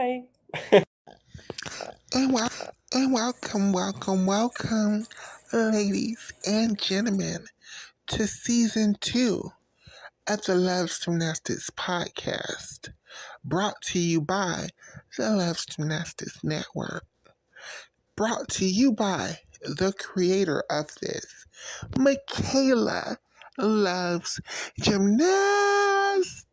Hi. And welcome, ladies and gentlemen, to season 2 of the Loves Gymnastics podcast, brought to you by the Loves Gymnastics Network, brought to you by the creator of this, Michaela Loves Gymnastics,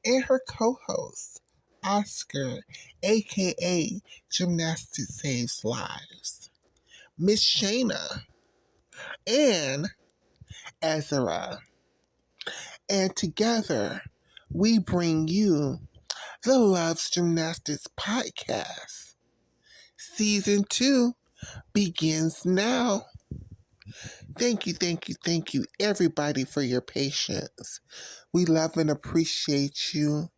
and her co-host, Oscar, aka Gymnastics Saves Lives, Miss Shayna, and Ezra. And together, we bring you the Loves Gymnastics podcast. Season 2 begins now. Thank you, everybody, for your patience. We love and appreciate you.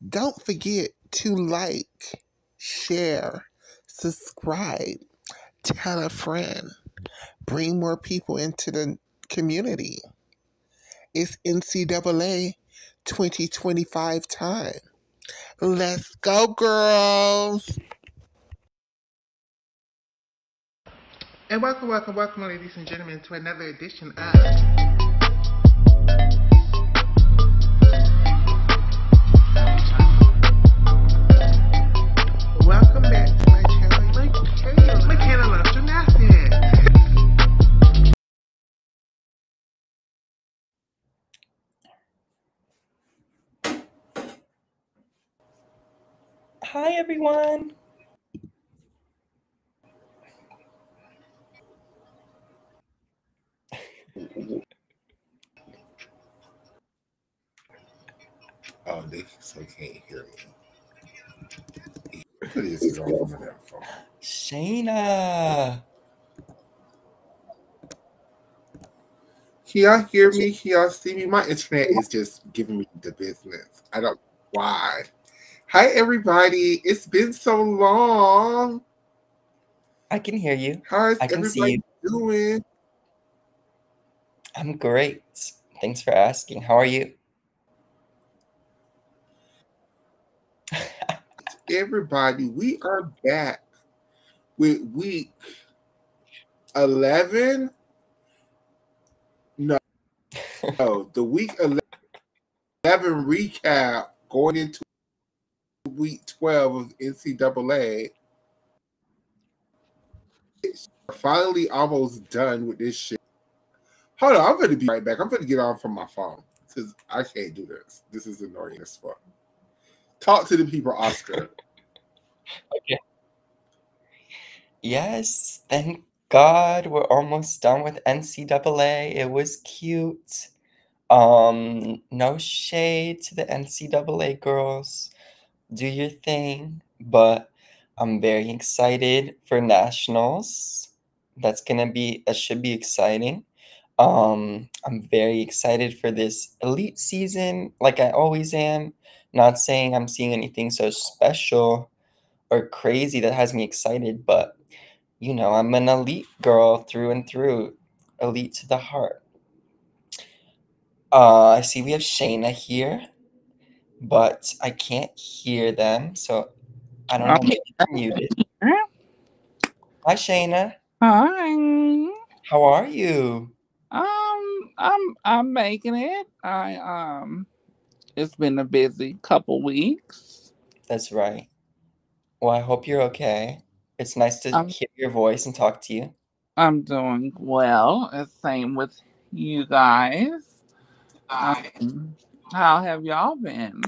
Don't forget to like, share, subscribe, tell a friend, bring more people into the community. It's NCAA 2025 time. Let's go, girls! And welcome, ladies and gentlemen, to another edition of Welcome back to my channel, Michaela Loves Gymnastics. Hi, everyone. Oh, they so can't hear me. Put his on that phone. Shayna. Can y'all hear me? Can y'all see me? My internet is just giving me the business. I don't know why. Hi, everybody. It's been so long. I can hear you. How is I can see everybody you. doing? I'm great. Thanks for asking. How are you? Everybody, we are back with week 11. No, the week 11 recap going into week 12 of NCAA. We're finally almost done with this shit. Hold on, I'm going to be right back. I'm going to get on from my phone because I can't do this. This is annoying as fuck. Talk to the people, Oscar. Okay. Yes, thank God we're almost done with NCAA. It was cute. No shade to the NCAA girls. Do your thing, but I'm very excited for nationals. That should be exciting. I'm very excited for this elite season, like I always am. Not saying I'm seeing anything so special or crazy that has me excited, but I'm an elite girl through and through, elite to the heart. I see we have Shayna here, but I can't hear them, so I don't know, maybe they're muted. Hi, Shayna. Hi. How are you? I'm making it. It's been a busy couple weeks. That's right. Well, I hope you're okay. It's nice to I'm hear your voice and talk to you. I'm doing well. The same with you guys. How have y'all been? Ooh,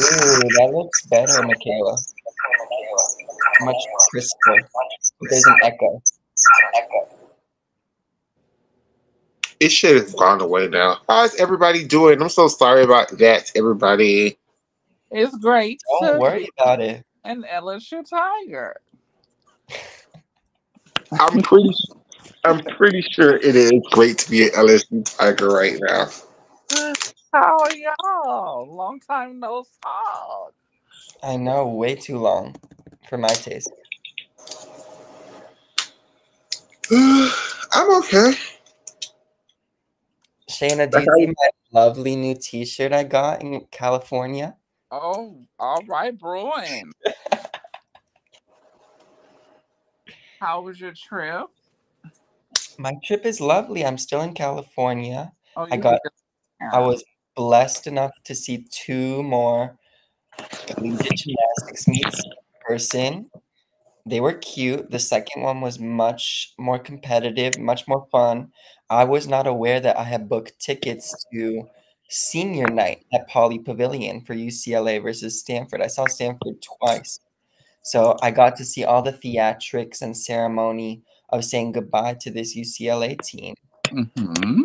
that looks better, Michaela. Much crisper. But there's an echo. It should have gone away now. How's everybody doing? I'm so sorry about that, everybody. It's great Don't to worry about it. an LSU Tiger. I'm pretty sure it is great to be an LSU Tiger right now. How are y'all? Long time no talk. I know, way too long for my taste. I'm okay. Shayna, do Like you see my lovely new t-shirt I got in California? Oh, all right, Bruin. How was your trip? My trip is lovely. I'm still in California. Oh, I you got still I there? was blessed enough to see two more collegiate gymnastics meets in person. They were cute. The second one was much more competitive, much more fun. I was not aware that I had booked tickets to senior night at Pauley Pavilion for UCLA versus Stanford. I saw Stanford twice. So I got to see all the theatrics and ceremony of saying goodbye to this UCLA team. Mm-hmm.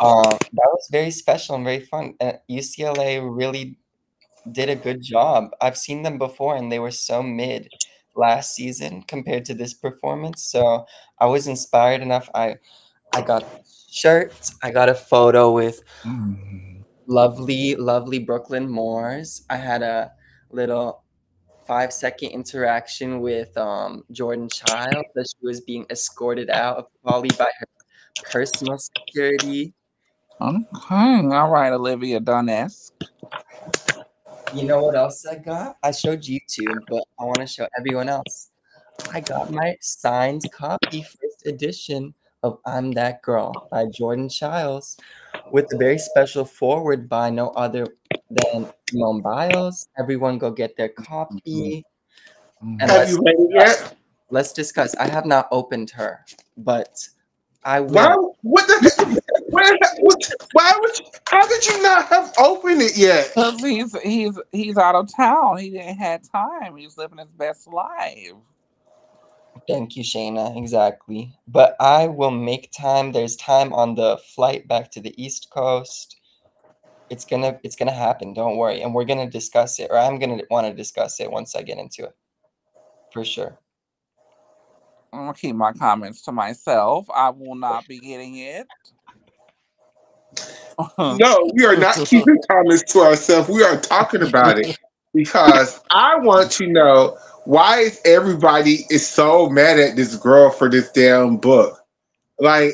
That was very special and very fun. UCLA really did a good job. I've seen them before and they were so mid last season compared to this performance. So I was inspired enough. I got shirts. I got a photo with Mm. lovely, lovely Brooklyn Moors. I had a little 5-second interaction with Jordan Child that she was being escorted out of Poly by her personal security. Okay, all right, Olivia Dunnes. You know what else I got? I showed you two, but I want to show everyone else. I got my signed copy, first edition of I'm That Girl by Jordan Childs, with a very special forward by no other than Simone Biles. Everyone go get their copy. And have you read it yet? let's discuss. I have not opened her, but I Why? will. What the? Why would? How did you not have opened it yet? Cause he's out of town. He didn't have time. He's living his best life. Thank you, Shayna. Exactly. But I will make time. There's time on the flight back to the East Coast. It's gonna happen. Don't worry. And we're gonna discuss it, or I'm gonna want to discuss it once I get into it. For sure. I'm gonna keep my comments to myself. I will not be getting it. No, we are not keeping comments to ourselves. We are talking about it because I want to know why is everybody is so mad at this girl for this damn book. Like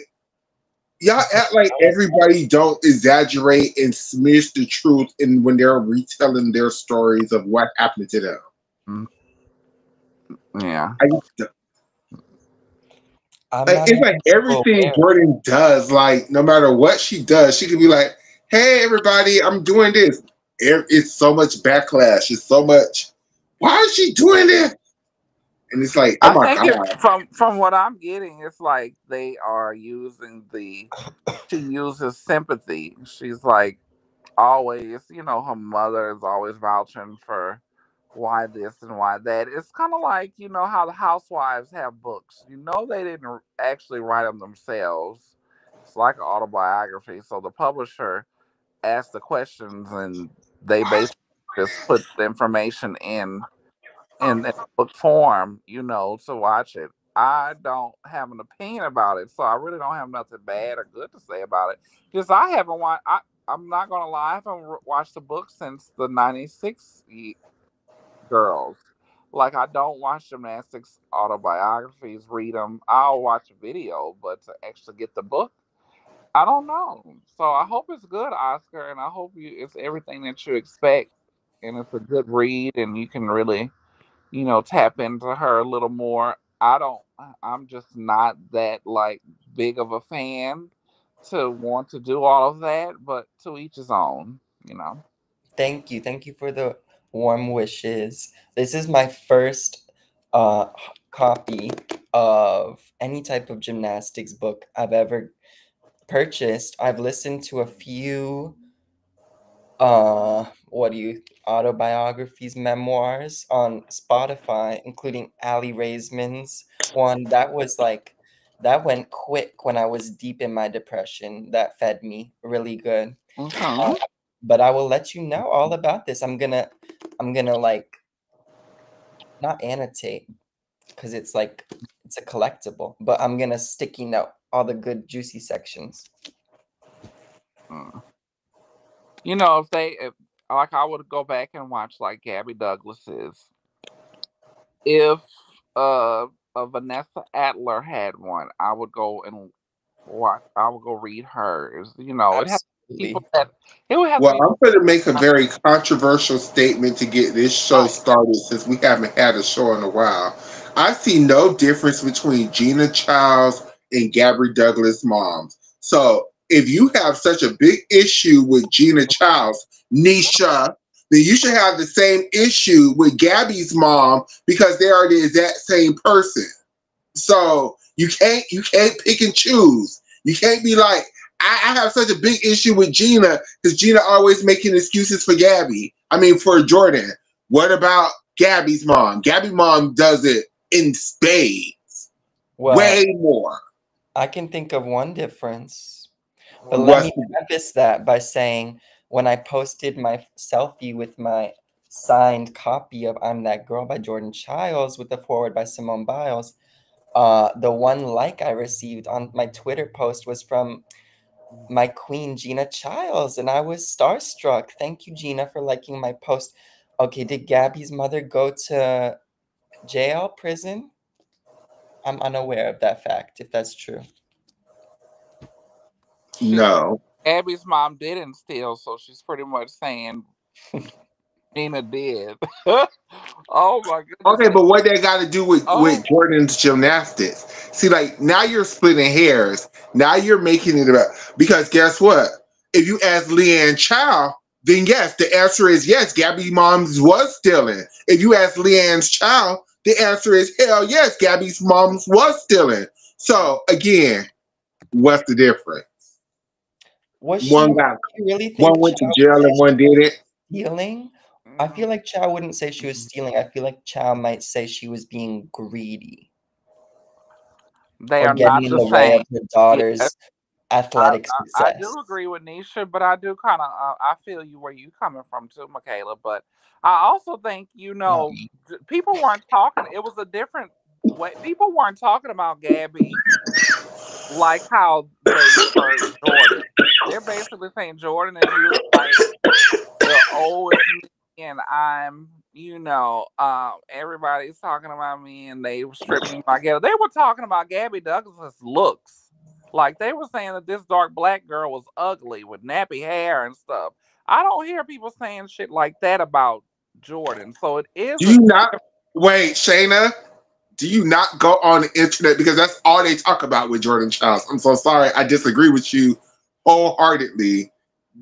y'all Because act like I was everybody don't exaggerate and smears the truth in when they're retelling their stories of what happened to them. Yeah. I just, I'm like not it's like even so everything aware. Jordan does, like no matter what she does, she can be like, "Hey, everybody, I'm doing this." It's so much backlash. It's so much. Why is she doing this? And it's like, oh I my think it god. from what I'm getting, it's like they are using the she uses sympathy. She's like always, her mother is always vouching for why this and why that. It's kind of like, how the housewives have books. They didn't actually write them themselves. It's like an autobiography. So the publisher asked the questions and they basically just put the information in book form, to watch it. I don't have an opinion about it, so I really don't have nothing bad or good to say about it. Because I haven't watched. I'm not gonna lie, I haven't watched the book since the '96 girls. Like I don't watch gymnastics autobiographies, read them. I'll watch a video, but to actually get the book, I don't know. So I hope it's good, Oscar, and I hope it's everything that you expect, and it's a good read, and you can really tap into her a little more. I'm just not that like big of a fan to want to do all of that, but to each his own. Thank you. Thank you for the warm wishes. This is my first copy of any type of gymnastics book I've ever purchased. I've listened to a few what do you autobiographies, memoirs on Spotify, including Ali Raisman's one. That went quick when I was deep in my depression. That fed me really good. Okay. But I will let you know all about this. I'm gonna like not annotate because it's a collectible, but I'm gonna sticky note all the good juicy sections. Mm. If like I would go back and watch like Gabby Douglas's. If uh, Vanessa Adler had one, I would go and Watch, I will go read hers. You know, it has people Absolutely. that it would have to Well, be. I'm going to make a very controversial statement to get this show Right. started since we haven't had a show in a while. I see no difference between Gina Childs and Gabby Douglas' moms. So if you have such a big issue with Gina Childs, Nisha, then you should have the same issue with Gabby's mom because they are the exact same person. So you can't pick and choose. You can't be like, I have such a big issue with Gina because Gina always making excuses for Gabby. I mean for Jordan. What about Gabby's mom? Gabby's mom does it in spades. Well, Way more. I can think of one difference, but let What's me preface that by saying when I posted my selfie with my signed copy of I'm That Girl by Jordan Childs with the forward by Simone Biles, the one like I received on my Twitter post was from my queen, Gina Childs, and I was starstruck. Thank you, Gina, for liking my post. Okay, did Gabby's mother go to jail, prison? I'm unaware of that fact, if that's true. She no? Abby's mom didn't steal, so she's pretty much saying Gina did. Oh my goodness. Okay, but what they got to do with Oh, Jordan's gymnastics? See, like now you're splitting hairs. Now you're making it about because guess what? If you ask Leanne Chow, then yes, the answer is yes. Gabby mom's was stealing. If you ask Leanne's Chow, the answer is hell yes. Gabby's mom's was stealing. So again, what's the difference? Was she? One Do got you really one think went Chow to would jail say and she one did was it. stealing? I feel mm, like Chow wouldn't say she was stealing. I feel like Chow might say she was being greedy they or are getting not in the the way same. of her Yeah, daughter's athletic I do success. agree with Nisha, but I do kind of I feel you where you coming from too, Michaela. But I also think Not me. people weren't talking. It was a different way. People weren't talking about Gabby like how they were Jordan. They're basically saying Jordan is using like the oh it's me and I'm everybody's talking about me and they stripped me my ghetto. They were talking about Gabby Douglas's looks. Like they were saying that this dark black girl was ugly with nappy hair and stuff. I don't hear people saying shit like that about Jordan. So it is Do a you not wait, Shayna? Do you not go on the internet because that's all they talk about with Jordan Childs? I'm so sorry. I disagree with you wholeheartedly.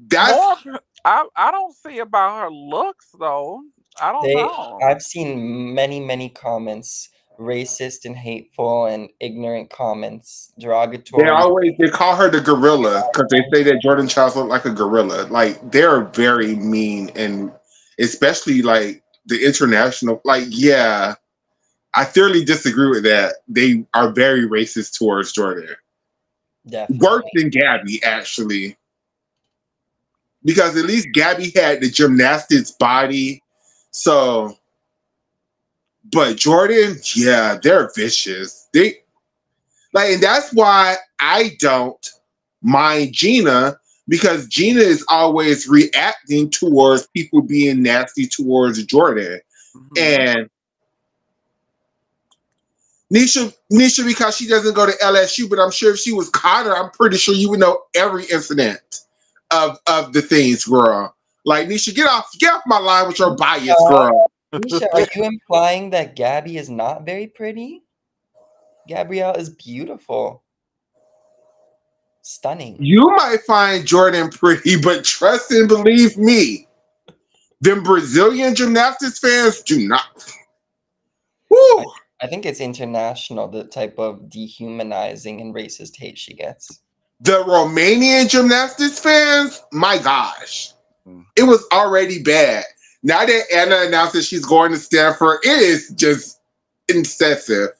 That's more I don't see about her looks though. I don't They, know. I've seen many, many comments, racist and hateful and ignorant comments, derogatory. they call her the gorilla because they say that Jordan Childs look like a gorilla. Like they're very mean and especially like the international. Like yeah, I thoroughly disagree with that. They are very racist towards Jordan. Worse Definitely. than Gabby actually. Because at least Gabby had the gymnastics body. So, but Jordan, yeah, they're vicious. They like, and that's why I don't mind Gina because Gina is always reacting towards people being nasty towards Jordan. Hmm. And Nisha, because she doesn't go to LSU, but I'm sure if she was Connor, I'm pretty sure you would know every incident of the things, girl. Like Nisha, get off my line with your bias, Uh, girl. Misha, are you implying that Gabby is not very pretty? Gabrielle is beautiful, stunning. You might find Jordan pretty, but trust and believe me, them Brazilian gymnastics fans do not. I, Woo! I think it's international, the type of dehumanizing and racist hate she gets. The Romanian gymnastics fans, my gosh, it was already bad. Now that Anna announced that she's going to Stanford, it is just excessive.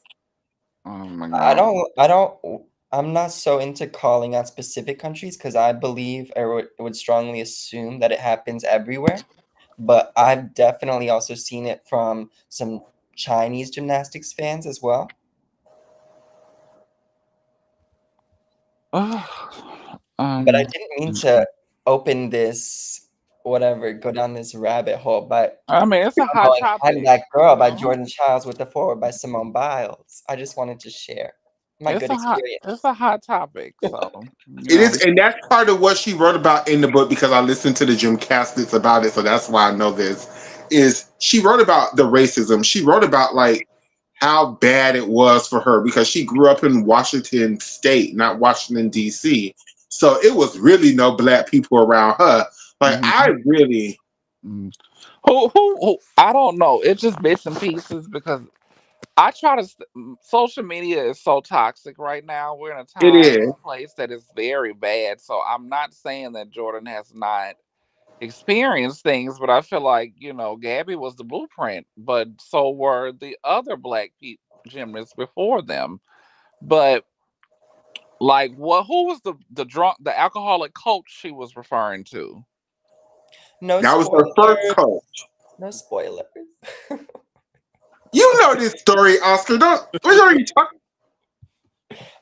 Oh my I god. don't, I don't, I'm not so into calling out specific countries because I believe I would strongly assume that it happens everywhere. But I've definitely also seen it from some Chinese gymnastics fans as well. But I didn't mean to open this, whatever, go down this rabbit hole. But I mean, it's a hot going, I'm topic, That you Girl by know. Jordan Childs with the forward by Simone Biles. I just wanted to share. my good It's a experience. hot topic. So It is, and that's part of what she wrote about in the book because I listened to the Jim Caskets about it, so that's why I know this. Is she wrote about the racism? She wrote about like how bad it was for her because she grew up in Washington State, not Washington D.C. So it was really no black people around her. Like I mhm. really, Mm. Who? I don't know. It's just bits and pieces because I try to. Social media is so toxic right now. We're in a it time is. and place that is very bad. So I'm not saying that Jordan has not experienced things, but I feel like Gabby was the blueprint, but so were the other gymnasts before them. But like, what? Who was the alcoholic coach she was referring to? No That was her first spoilers. coach. No spoilers. You know this story, Oscar. Don't. What are you talking?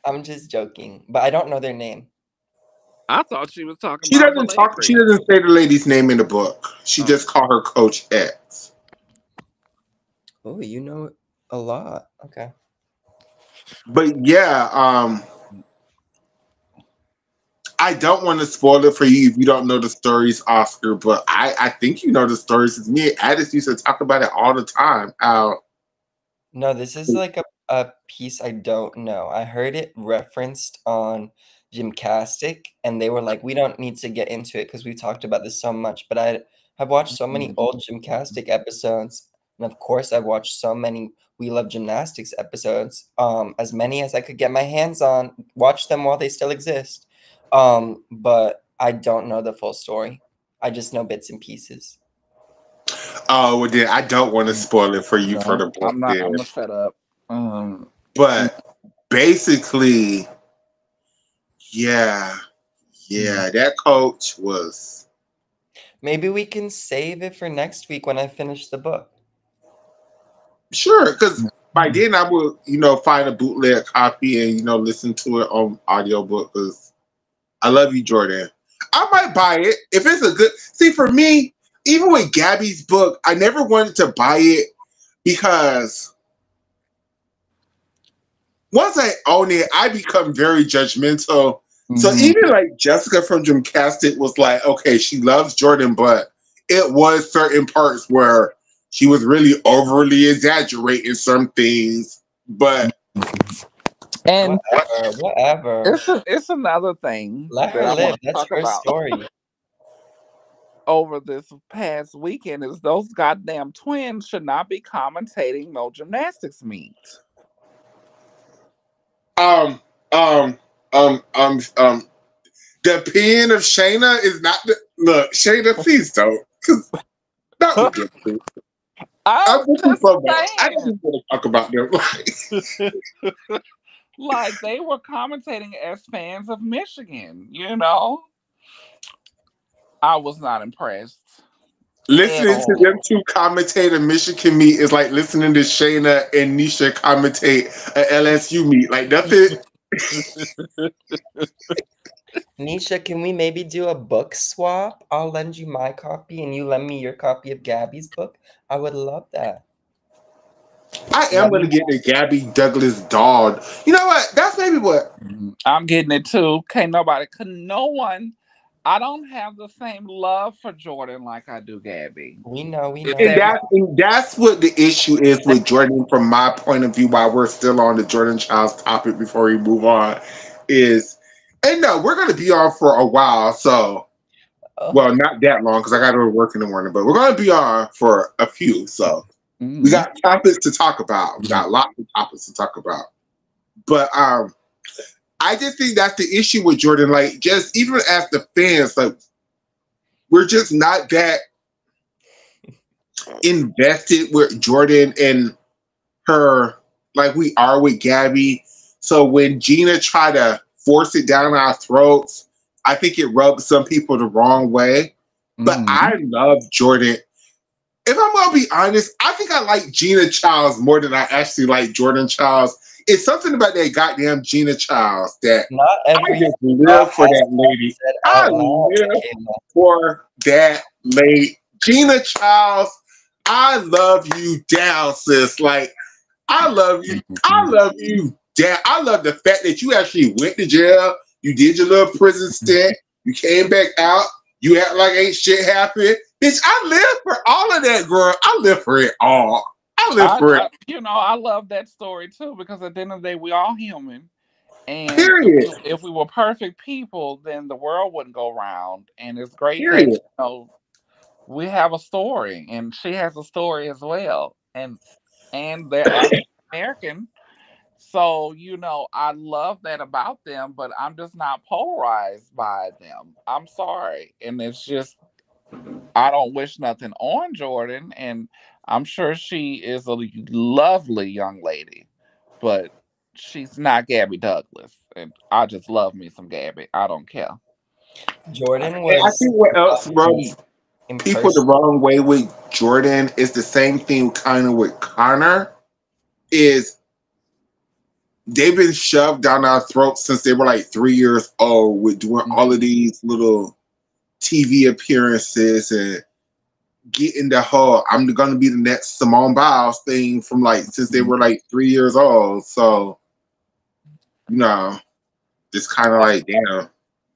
I'm just joking, but I don't know their name. I thought she was talking She about doesn't talk. She Valeri. doesn't say the lady's name in the book. She Oh. just called her Coach X. Oh, you know a lot. Okay. But yeah, I don't want to spoil it for you if you don't know the stories, Oscar. But I think you know the stories. 'Cause me and Addis used to talk about it all the time. How No, this is like a piece I don't know. I heard it referenced on Gymcastic, and they were like, we don't need to get into it because we talked about this so much. But I have watched so many old Gymcastic episodes, and of course, I've watched so many We Love Gymnastics episodes, as many as I could get my hands on, watch them while they still exist. But I don't know the full story. I just know bits and pieces. oh, well, then I don't want to spoil it for you for No, the book I'm not. then. I'm gonna shut up. Um, But basically, yeah, mm, yeah, that coach was Maybe we can save it for next week when I finish the book. sure because by mm. then I will, find a bootleg copy and listen to it on audiobook because I love you, Jordan. I might buy it if it's a good. See, for me, even with Gabby's book, I never wanted to buy it because once I own it, I become very judgmental. So Mhm. even like Jessica from Dreamcastic was like, okay, she loves Jordan, but it was certain parts where she was really overly exaggerating some things. But And Whatever, whatever. it's another thing Let that her I want live. to That's talk her about story. over this past weekend is those goddamn twins should not be commentating no gymnastics meet. um um um um um the opinion of Shayna is not the look, Shayna, please don't. 'Cause not with them. Please. I'm I'm looking just so much. I don't saying, even want to talk about them. like they were commentating as fans of Michigan. I was not impressed at Listening to them all. two commentate a Michigan meet is like listening to Shayna and Nisha commentate a LSU meet. Like nothing. Nisha, can we maybe do a book swap? I'll lend you my copy and you lend me your copy of Gabby's book. I would love that. I am Let me gonna get know. the Gabby Douglas Dodd. You know what? That's maybe what. I'm getting it too. Can't nobody, could no one. I don't have the same love for Jordan like I do Gabby. We know, we If And know. that that's what the issue is with Jordan from my point of view, while we're still on the Jordan Childs topic before we move on, is and no, we're gonna be on for a while, so Oh, well, not that long because I gotta go to work in the morning, but we're gonna be on for a few. So we Mhm. got topics to talk about. We got lots of topics to talk about. But I just think that's the issue with Jordan. Like, just even as the fans, like, we're just not that invested with Jordan and her like we are with Gabby. So when Gina tried to force it down our throats, I think it rubbed some people the wrong way. But I Mhm. love Jordan. If I'm gonna be honest, I think I like Gina Childs more than I actually like Jordan Childs. It's something about that goddamn Gina Childs that not I everything just that live for has that to be lady. said I out loud, live Michaela. for that lady. Gina Childs, I love you down, sis. Like, I love you. I love you Damn, I love the fact that you actually went to jail. You did your little prison stint. You came back out. You act like ain't shit happened. Bitch, I live for all of that, girl. I live for it all. I live for it. I love that story too because at the end of the day, we all human, and Period. if we were perfect people, then the world wouldn't go round. And it's great that Period. we have a story, and she has a story as well, and they're African American. So, I love that about them, but I'm just not polarized by them. I'm sorry. And it's just, I don't wish nothing on Jordan. And I'm sure she is a lovely young lady, but she's not Gabby Douglas. And I just love me some Gabby. I don't care. Jordan And I was think what else lovely rubs in people the person. wrong way with Jordan is the same thing kind of with Connor is they've been shoved down our throats since they were like 3 years old with doing all of Mhm. these little TV appearances and getting the whole I'm gonna be the next Simone Biles thing from like since they were like 3 years old. So, you know, it's kind of like damn.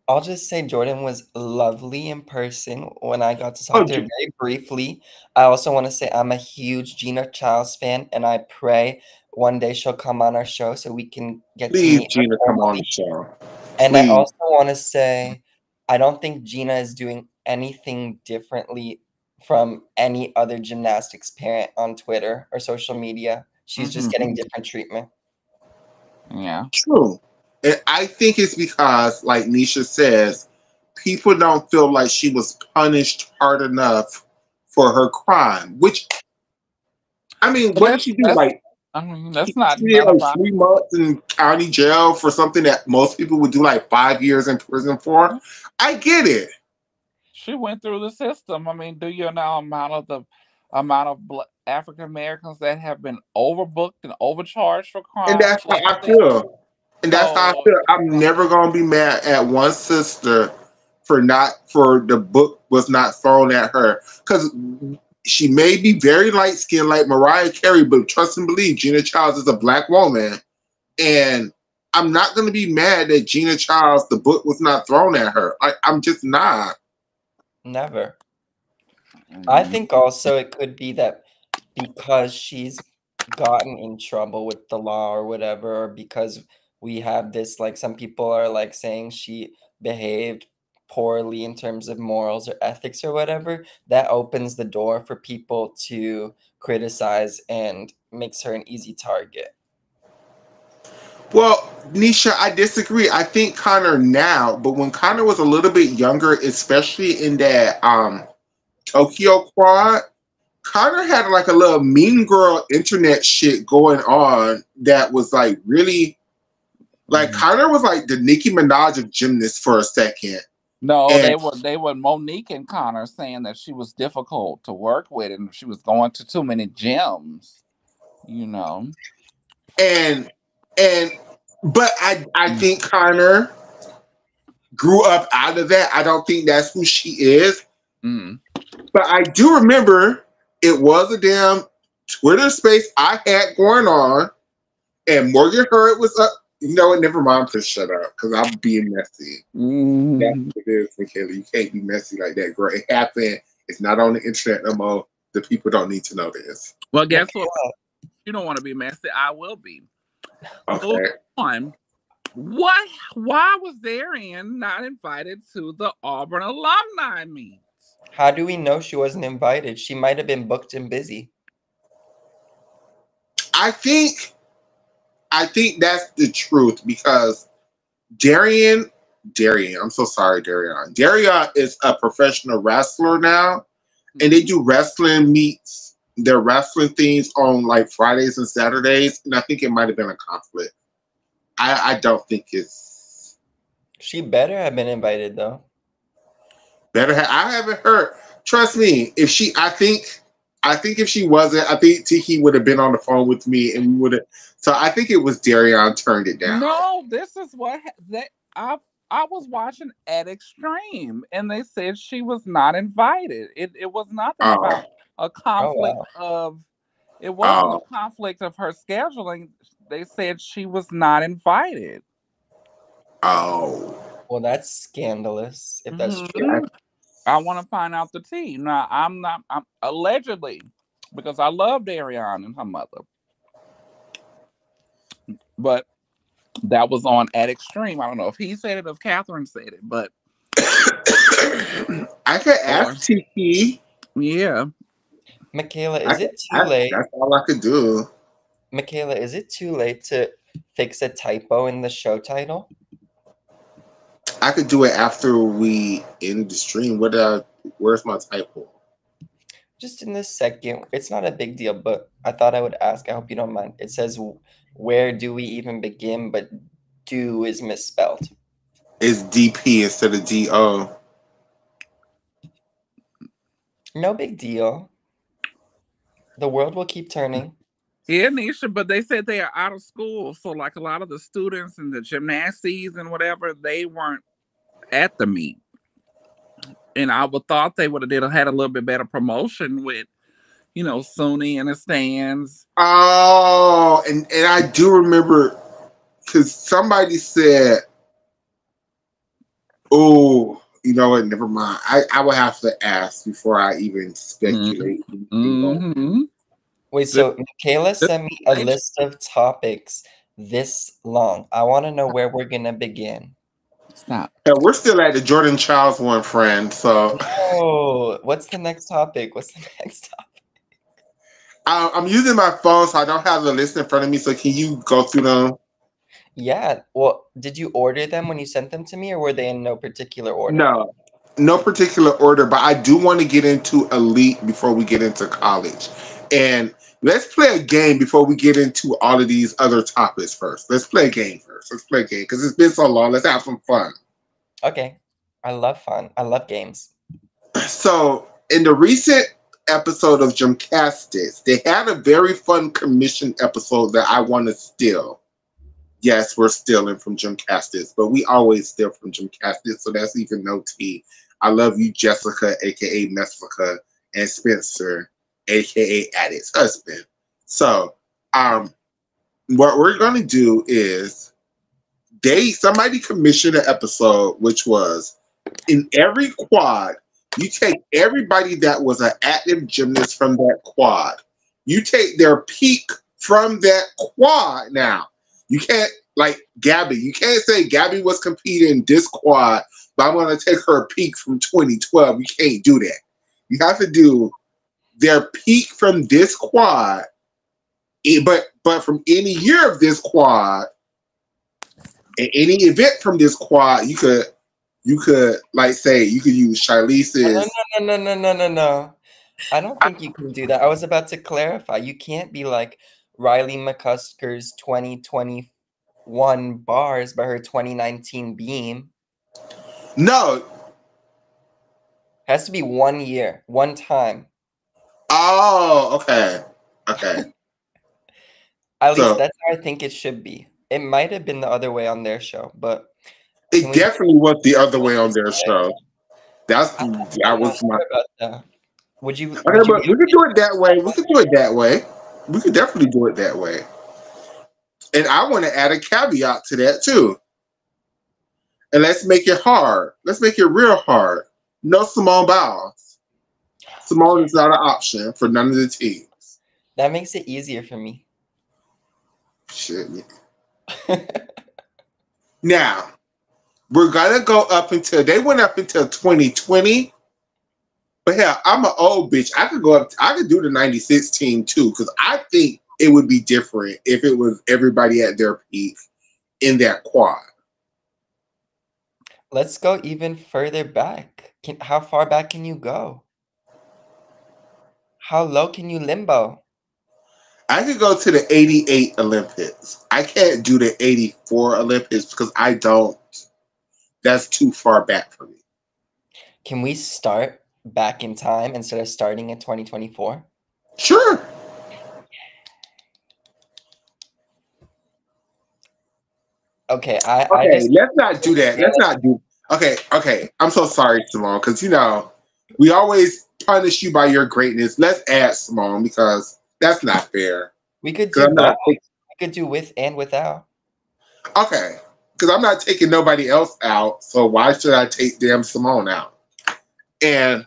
I'll just say Jordan was lovely in person when I got to talk Oh, to her very briefly. I also want to say I'm a huge Gina Childs fan, and I pray one day she'll come on our show so we can get to please, meet her Gina, come on the formally. show. And I Please. also want to say I don't think Gina is doing anything differently from any other gymnastics parent on Twitter or social media. She's just Mhm. getting different treatment. Yeah. True. And I think it's because, like Nisha says, people don't feel like she was punished hard enough for her crime. Which, I mean, But what did she do? Like, that's not she did none like of our 3 months in county jail for something that most people would do like 5 years in prison for. I get it. she went through the system. I mean, do you know amount of African Americans that have been overbooked and overcharged for And crimes that's how like I this? feel. And that's how I So, feel. I'm never gonna be mad at one sister for the book was not thrown at her because she may be very light skinned like Mariah Carey, but trust and believe Gina Childs is a black woman, and I'm not gonna be mad that Gina Childs the book was not thrown at her. I'm just not. Never. I mm, think also it could be that because she's gotten in trouble with the law or whatever, or because we have this, like, some people are like saying she behaved poorly in terms of morals or ethics or whatever, that opens the door for people to criticize and makes her an easy target. Well, Nisha, I disagree. I think Connor now, but when Connor was a little bit younger, especially in that Tokyo quad, Connor had like a little mean girl internet shit going on that was like really like mhm. Connor was like the Nicki Minaj of gymnasts for a second. No, And they were Monique and Connor saying that she was difficult to work with and she was going to too many gyms. You know. and and but I Mm, think Connor grew up out of that. I don't think that's who she is. mm. But I do remember it was a damn Twitter space I had going on, and Morgan Hurd was up. You know what? Never mind. Just shut up because I'm being messy. That's Mhm. what it is, Michaela. You can't be messy like that, girl. It happened. It's not on the internet no more. The people don't need to know this. Well, guess what? Michaela, You don't want to be messy. I will be. Moving Okay. on. What? Why was Darian not invited to the Auburn alumni meet? how do we know she wasn't invited? She might have been booked and busy. I think I think that's the truth because Darian I'm so sorry, Darian. Darian is a professional wrestler now, and they Mhm. do wrestling meets, their wrestling things on like Fridays and Saturdays, and I think it might have been a conflict. I don't think it's She better have been invited though. better. I haven't heard. Trust me, if she, I think if she wasn't, I think Tiki would have been on the phone with me, and we would have. So I think it was Darian turned it down. No, this is what that I was watching at Extreme, and they said she was not invited. It was nothing Oh, about a Oh conflict wow. of It wasn't a Oh, conflict of her scheduling. They said she was not invited. oh. Well, that's scandalous if that's Hmm. true. I want to find out the tea. Now, I'm not, I'm allegedly, because I love Darion and her mother, but that was on at extreme. I don't know if he said it, if Catherine said it, but I could or ask Tiki. yeah, Michaela, is it too late? That's all I could do. Michaela, is it too late to fix a typo in the show title? I could do it after we end the stream. Where's my typo? Just in this second, it's not a big deal, but I thought I would ask. I hope you don't mind. It says, "Where do we even begin?" But "do" is misspelled. It's DP instead of DO. No big deal. The world will keep turning. yeah, Nisha. But they said they are out of school, so like a lot of the students and the gymnastics and whatever, they weren't at the meet. And I would thought they would have had a little bit better promotion with, Sony in the stands. Oh, and I do remember because somebody said, "Oh, you know what? Never mind." I would have to ask before I even speculate anything else. Mm-hmm. Wait, Just, so Michaela just sent me a let list of topics this long. I want to know where we're gonna begin. stop. Yeah, we're still at the Jordan Childs one, friend. So Oh, what's the next topic? What's the next topic? I'm using my phone, so I don't have the list in front of me. So can you go through them? Yeah. Well, did you order them when you sent them to me, or were they in no particular order? No, no particular order, but I do want to get into elite before we get into college. And let's play a game before we get into all of these other topics first. Let's play a game first. Let's play a game because it's been so long. Let's have some fun. Okay. I love fun. I love games. So, in the recent episode of Gymcastics, they had a very fun commission episode that I want to steal. Yes, we're stealing from Gymcastics, but we always steal from Gymcastics, so that's even no tea. I love you, Jessica, aka Messica, and Spencer, aka Addict's husband. So, what we're gonna do is somebody commissioned an episode which was in every quad, you take everybody that was an active gymnast from that quad. You take their peak from that quad now. You can't, like Gabby, you can't say Gabby was competing in this quad, but I'm going to take her peak from 2012. You can't do that. You have to do their peak from this quad, but from any year of this quad, and any event from this quad, you could like say you could use No, Charlize's. no, no, no, no, no, no. I don't think you can do that. I was about to clarify. You can't be like Riley McCusker's 2021 bars by her 2019 beam. No. Has to be 1 year, one time. Oh, okay. Okay. At least So that's how I think it should be. It might have been the other way on their show, but can it we do definitely was the other way it on this their way? show. That's that I'm not was my sure about that. Would you okay, would you be but we could do it that way. We okay? could do it that way. We could definitely do it that way. And I want to add a caveat to that too. And let's make it hard. Let's make it real hard. No Simone Biles. Simone is not an option for none of the teams. That makes it easier for me. Shit. Now, we're gonna go up until they went up until 2020. But hell, I'm an old bitch. I could go up. I could do the '96 team too, because I think it would be different if it was everybody at their peak in that quad. Let's go even further back. How far back can you go? How low can you limbo? I could go to the '88 Olympics. I can't do the '84 Olympics because I don't. That's too far back for me. Can we start back in time instead of starting in 2024? Sure. Okay, I Okay, just let's not do that. Let's not do. Okay, okay. I'm so sorry, Simone, because we always punish you by your greatness. Let's add Simone because That's not fair. We could Because do I'm both. not We could do with and without. okay. Because I'm not taking nobody else out. So why should I take damn Simone out? And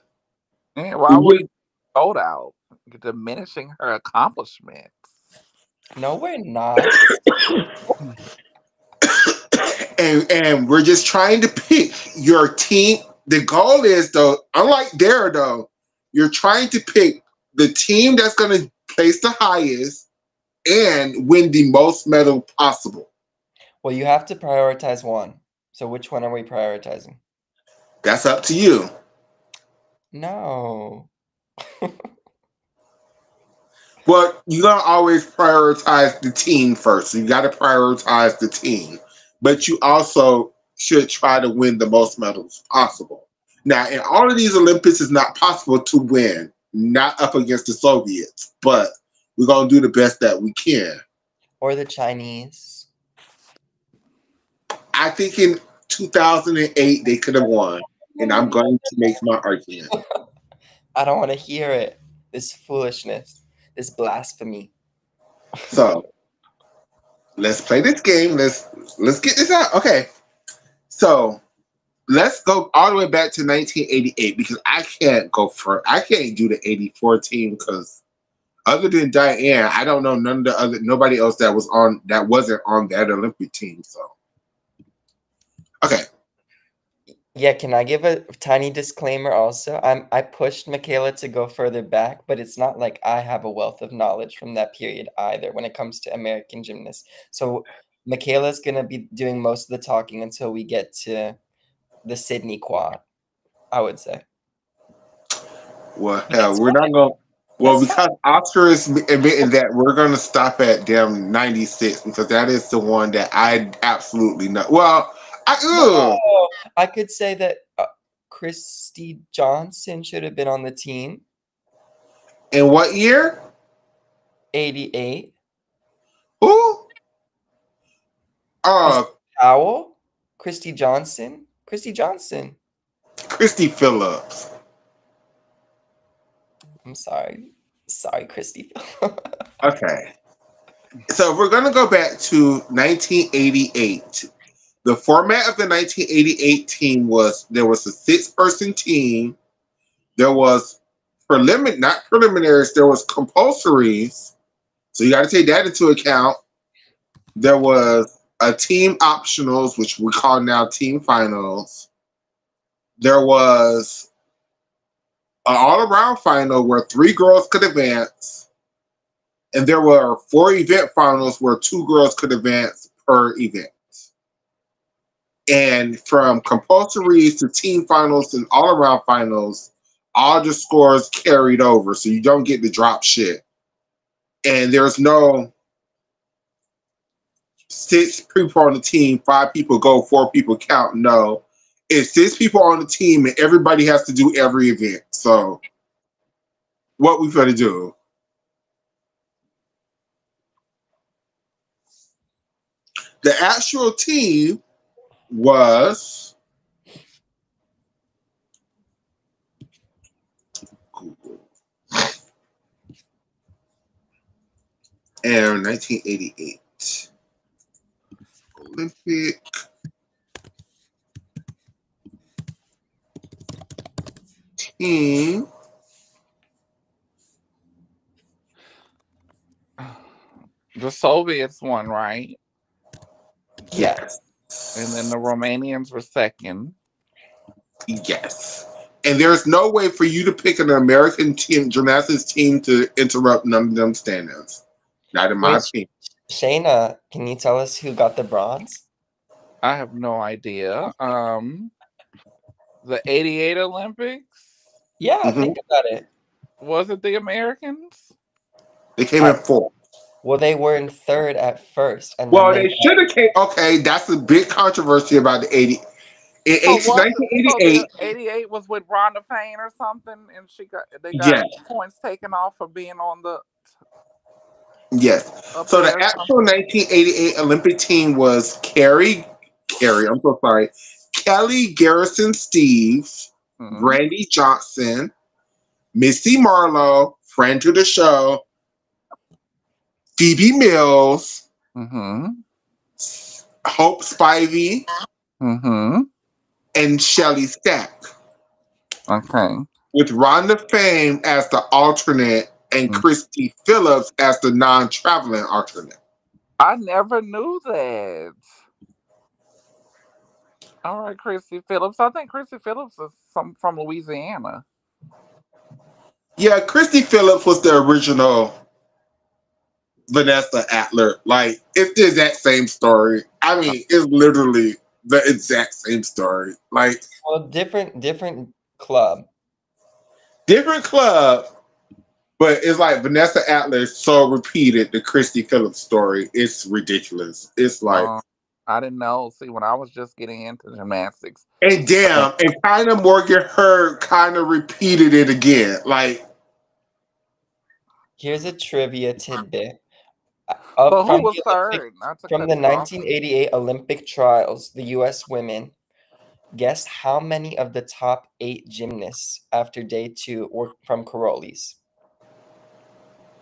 Yeah, why would with you vote out? You're diminishing her accomplishments. No, we're not. and we're just trying to pick your team. The goal is though, unlike Dare though, you're trying to pick the team that's going to place the highest and win the most medal possible. Well, you have to prioritize one. So which one are we prioritizing? That's up to you. No. But you gotta always prioritize the team first. So you gotta prioritize the team. But you also should try to win the most medals possible. Now, in all of these Olympics, it's not possible to win, not up against the Soviets, but we're gonna do the best that we can. Or the Chinese. I think in 2008 they could have won, and I'm going to make my argument. I don't want to hear it. This foolishness. This blasphemy. So let's play this game. Let's get this out. Okay. So let's go all the way back to 1988 because I can't go for I can't do the 84 team because other than Diane, I don't know nobody else that wasn't on that Olympic team. So okay. Yeah, can I give a tiny disclaimer also? I pushed Michaela to go further back, but it's not like I have a wealth of knowledge from that period either when it comes to American gymnasts. So Michaela's gonna be doing most of the talking until we get to the Sydney quad, I would say. Well, But hell, that's we're not fine. going. Well, That's fine. because Oscar is admitting that we're going to stop at damn 96 because that is the one that I absolutely know. Well, No, I could say that Christy Johnson should have been on the team. in what year? 88. Who? Christy Uh, Powell? Christy Johnson? Christy Johnson. Christy Phillips. I'm sorry. Sorry, Christy. Okay. So we're going to go back to 1988. The format of the 1988 team was there was a 6-person team. There was not preliminaries. There was compulsories. So you got to take that into account. There was a team optionals, which we call now team finals. There was an all-around final where 3 girls could advance, and there were 4 event finals where 2 girls could advance per event. And from compulsories to team finals and all-around finals, all the scores carried over, so you don't get to drop shit. And there's no 6 people on the team, 5 people go, 4 people count. No, it's 6 people on the team, and everybody has to do every event. So, what we gonna do? The actual team was in 1988 Olympic team. The Soviets won, right? Yes. And then the Romanians were second. Yes. And there's no way for you to pick an American team, gymnastics team, to interrupt none of them standings. Not in my Wait, opinion. Shayna, can you tell us who got the bronze? I have no idea. The 88 Olympics? Yeah, Mm-hmm. think about it. Was it the Americans? They came in I, fourth. well, they were in third at first, and then Well, they they should have came. Okay, that's a big controversy about the 80. In So was it, so the 1988, 88 was with Rhonda Payne or something, and they got yes, points taken off for being on the yes. up So the there or actual something. 1988 Olympic team was I'm so sorry, Kelly Garrison Steve, Hmm. Brandy Johnson, Missy Marlowe, friend to the show, Phoebe Mills, Mm-hmm. Hope Spivey, Mm-hmm. and Shelley Stack, Okay. with Rhonda Fame as the alternate and Mm. Christy Phillips as the non-traveling alternate. I never knew that. All right, Chrissy Phillips. I think Chrissy Phillips is from Louisiana. Yeah, Christy Phillips was the original Vanessa Adler. Like, it's the exact same story. I mean, it's literally the exact same story. Like, Well, different club. different club, but it's like Vanessa Adler so repeated the Christy Phillips story. It's ridiculous. It's like, Um, I didn't know. See, when I was just getting into gymnastics, and Okay. damn, and kind of Morgan Hurd kind of repeated it again. Like, Here's a trivia tidbit. but Up who from was the Olympic third? Not to from cut the you off. 1988 Olympic trials, the U.S. women guessed how many of the top 8 gymnasts after day 2 were from Caroli's.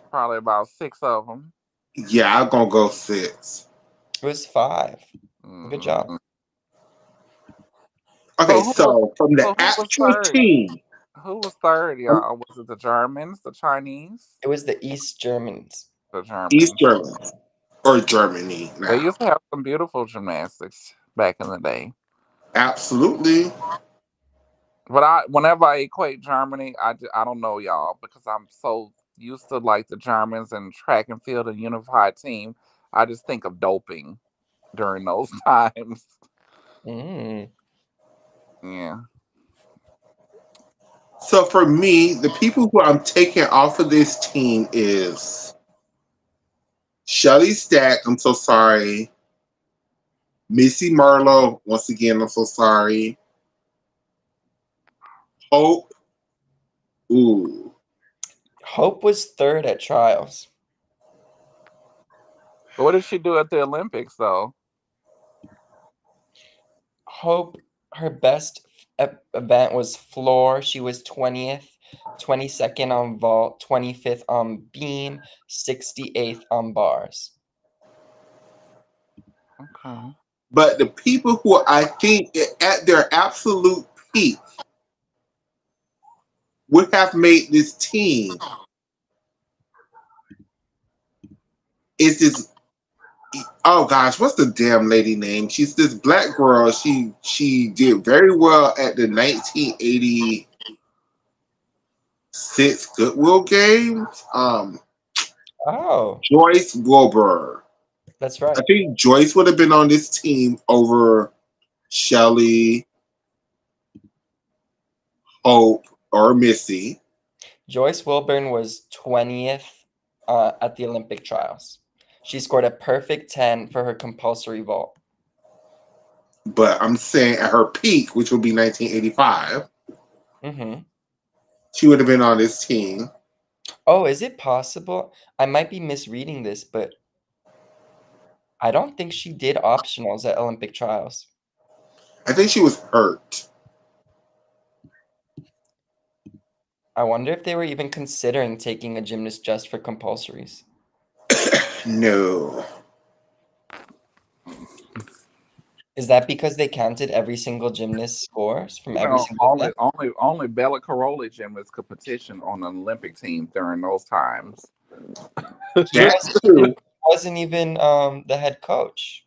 Probably about 6 of them. yeah, I'm gonna go 6. It was 5. Good job. Mm. Okay, So so from the who was actual third? team, Who was third, um, y'all? Was it the Germans, the Chinese, It was the East Germans. the East Germans? Germany or Germany They now. used to have some beautiful gymnastics back in the day. Absolutely. But whenever I equate Germany, I don't know y'all because I'm so used to like the Germans and track and field and unified team. I just think of doping during those times. Mm. Yeah. So for me, the people who I'm taking off of this team is Shelly Stack. I'm so sorry. Missy Merlo. Once again, I'm so sorry. Hope. Ooh. Hope was 3rd at trials. But what did she do at the Olympics though? Hope, her best event was floor. She was 20th, 22nd on vault, 25th on beam, 68th on bars. Okay. But the people who I think at their absolute peak would have made this team is this. Oh gosh, what's the damn lady name? She's this black girl. She did very well at the 1986 Goodwill Games. Oh, Joyce Wilbur. that's I right. think Joyce would have been on this team over Shelly, Hope, or Missy. Joyce Wilburn was 20th at the Olympic trials. She scored a perfect 10 for her compulsory vault. But I'm saying at her peak, which would be 1985, Mm-hmm. she would have been on this team. Oh, is it possible? I might be misreading this, but I don't think she did optionals at Olympic trials. I think she was hurt. I wonder if they were even considering taking a gymnast just for compulsories. No. Is that because they counted every single gymnast scores from You every know, single only event? only only Bella Caroli gymnasts could petition on an Olympic team during those times. He That's Just true. wasn't even the head coach,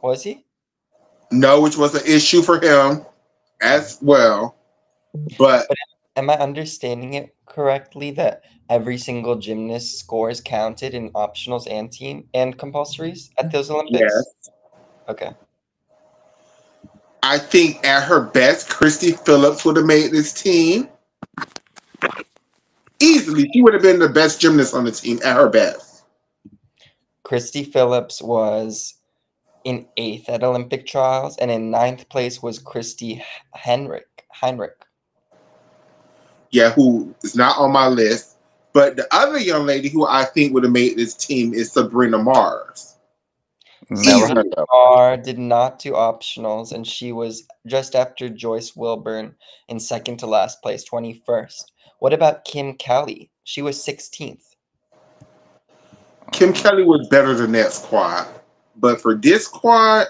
was he? No, which was an issue for him as well. But But am I understanding it correctly that every single gymnast scores counted in optionals and team and compulsories at those Olympics? yes, Okay. I think at her best, Christy Phillips would have made this team. Easily, she would have been the best gymnast on the team at her best. Christy Phillips was in 8th at Olympic trials, and in 9th place was Christy Heinrich. Yeah, who is not on my list. But the other young lady who I think would have made this team is Sabrina Mars. never heard Easily. of her. Barr did not do optionals, and she was just after Joyce Wilburn in second to last place, 21st. What about Kim Kelly? She was 16th. Kim Kelly was better than that squad. But for this squad,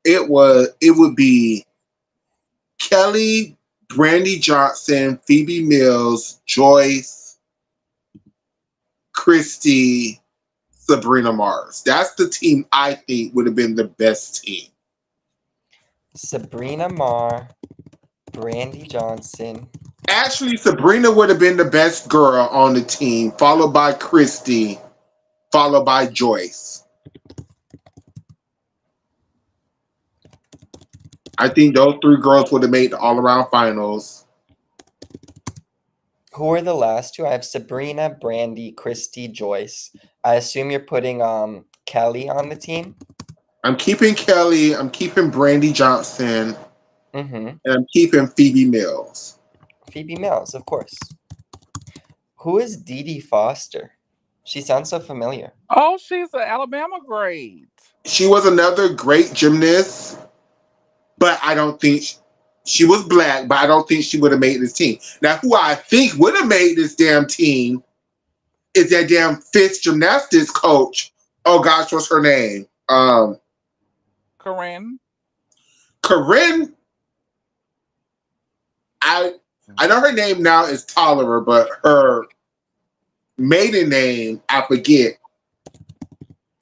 it would be Kelly, Brandy Johnson, Phoebe Mills, Joyce, Christy, Sabrina Mars. That's the team I think would have been the best team. Sabrina Marr, Brandy Johnson. Actually, Sabrina would have been the best girl on the team, followed by Christy, followed by Joyce. I think those three girls would have made the all around finals. Who are the last two? I have Sabrina, Brandy, Christy, Joyce. I assume you're putting Kelly on the team. I'm keeping Kelly, I'm keeping Brandy Johnson, Mm-hmm. and I'm keeping Phoebe Mills. Phoebe Mills, of course. Who is Dee Dee Foster? She sounds so familiar. Oh, she's an Alabama grade. She was another great gymnast, but I don't think she was black, but I don't think she would have made this team. Now, who I think would have made this damn team is that damn fifth gymnastics coach. Oh gosh, what's her name? Corinne. Corinne. I know her name now is Tolliver, but her maiden name I forget.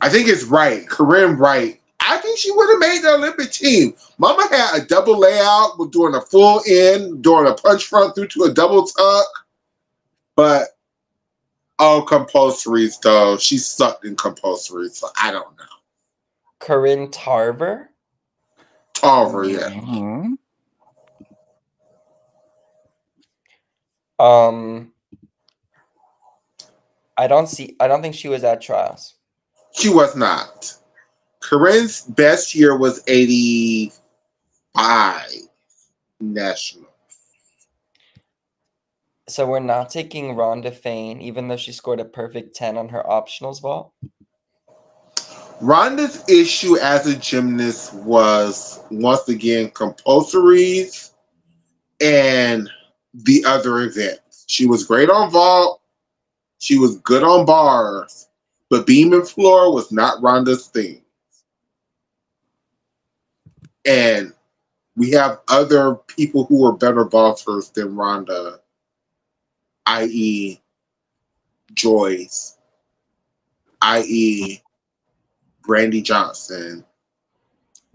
I think it's Wright, Corinne Wright. I think she would have made the Olympic team. Mama had a double layout with doing a full in, doing a punch front through to a double tuck. But compulsories though. She sucked in compulsories, so I don't know. Corinne Tarver? Tarver, yeah. Mm-hmm. I don't think she was at trials. She was not. Corinne's best year was 85 national. So we're not taking Rhonda Fain, even though she scored a perfect 10 on her optionals vault? Rhonda's issue as a gymnast was, once again, compulsories and the other events. She was great on vault. She was good on bars. But beam and floor was not Rhonda's thing. And we have other people who are better vaulters than Rhonda, i.e. Joyce, i.e. Brandy Johnson.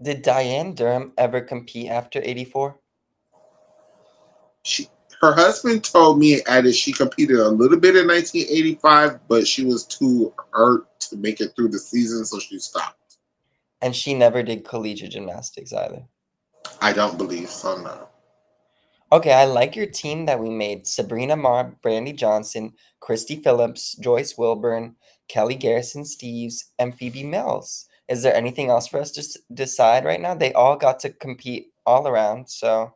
Did Diane Durham ever compete after 84? Her husband told me that she competed a little bit in 1985, but she was too hurt to make it through the season, so she stopped. And she never did collegiate gymnastics either. I don't believe so, no. Okay, I like your team that we made. Sabrina Marr, Brandy Johnson, Christy Phillips, Joyce Wilburn, Kelly Garrison Steves, and Phoebe Mills. Is there anything else for us to decide right now? They all got to compete all around, so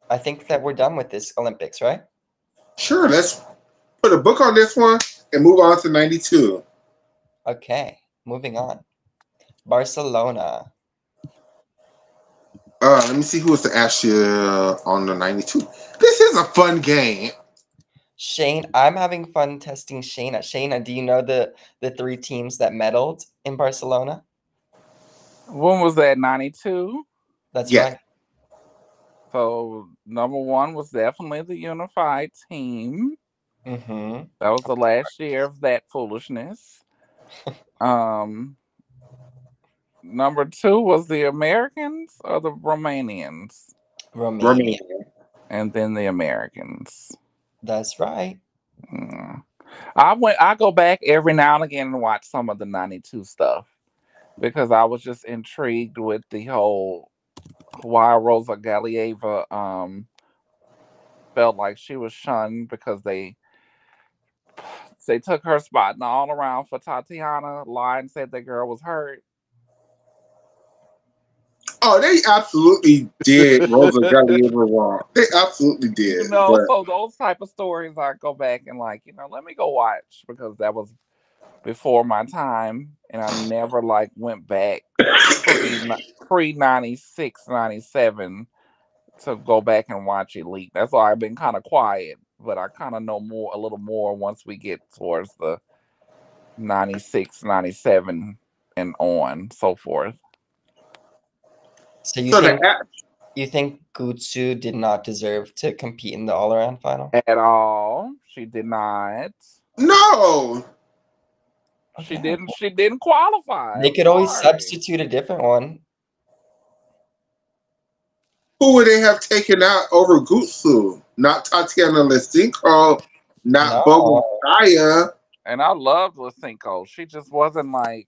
I think that we're done with this Olympics, right? Sure, let's put a book on this one and move on to 92. Okay, moving on. Barcelona. Let me see who was the Asher on the 92. This is a fun game. Shane, I'm having fun testing Shayna. Shayna, do you know the three teams that medaled in Barcelona? When was that? 92? That's Yeah. right. So number one was definitely the unified team. Mm-hmm. That was the last year of that foolishness. Number two was the Americans or the Romanians? Romania. And then the Americans. That's right. Mm. I go back every now and again and watch some of the 92 stuff because I was just intrigued with the whole why Rosa Galieva felt like she was shunned because they took her spot and all around for Tatiana, lied and said that girl was hurt. Oh, they absolutely did Rosa Galieva wrong. They absolutely did. But So those type of stories I go back and let me go watch because that was before my time and I never went back pre 96, 97 to go back and watch Elite. That's why I've been kind of quiet, but I kind of know a little more once we get towards the 96, 97, and on, so forth. So So you think Gutsu did not deserve to compete in the all-around final? At all. She did not. no. She Okay. didn't she didn't qualify. They I'm could always sorry. substitute a different one. Who would they have taken out over Gutsu? Not Tatiana Lisinko, not Bogan No. Kaya. And I loved Lisinko. She just wasn't like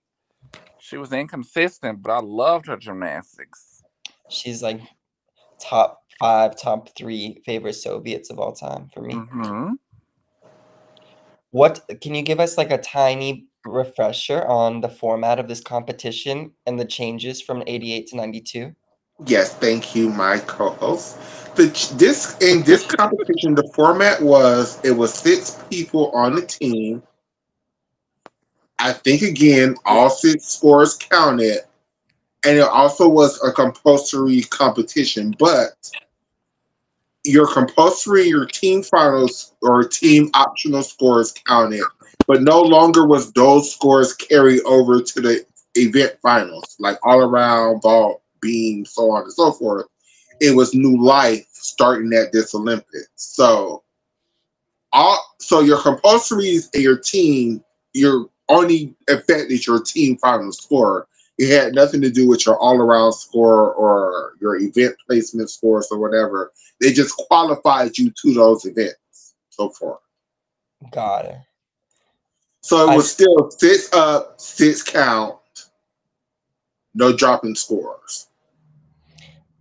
she was inconsistent, but I loved her gymnastics. She's like top 5, top 3 favorite Soviets of all time for me. Mm-hmm. What can you give us like a tiny refresher on the format of this competition and the changes from 88 to 92? Yes, thank you, my co-host. This in this competition, the format was it was 6 people on the team. I think again, all 6 scores counted, and it also was a compulsory competition. But your team finals or team optional scores counted, but no longer was those scores carried over to the event finals, like all around, vault, beam, so on and so forth. It was new life starting at this Olympics. So your compulsories and your team, your only affected your team final score. It had nothing to do with your all around score or your event placement scores or whatever. They just qualified you to those events so far. Got it. So it I was still 6 up, 6 count, no dropping scores.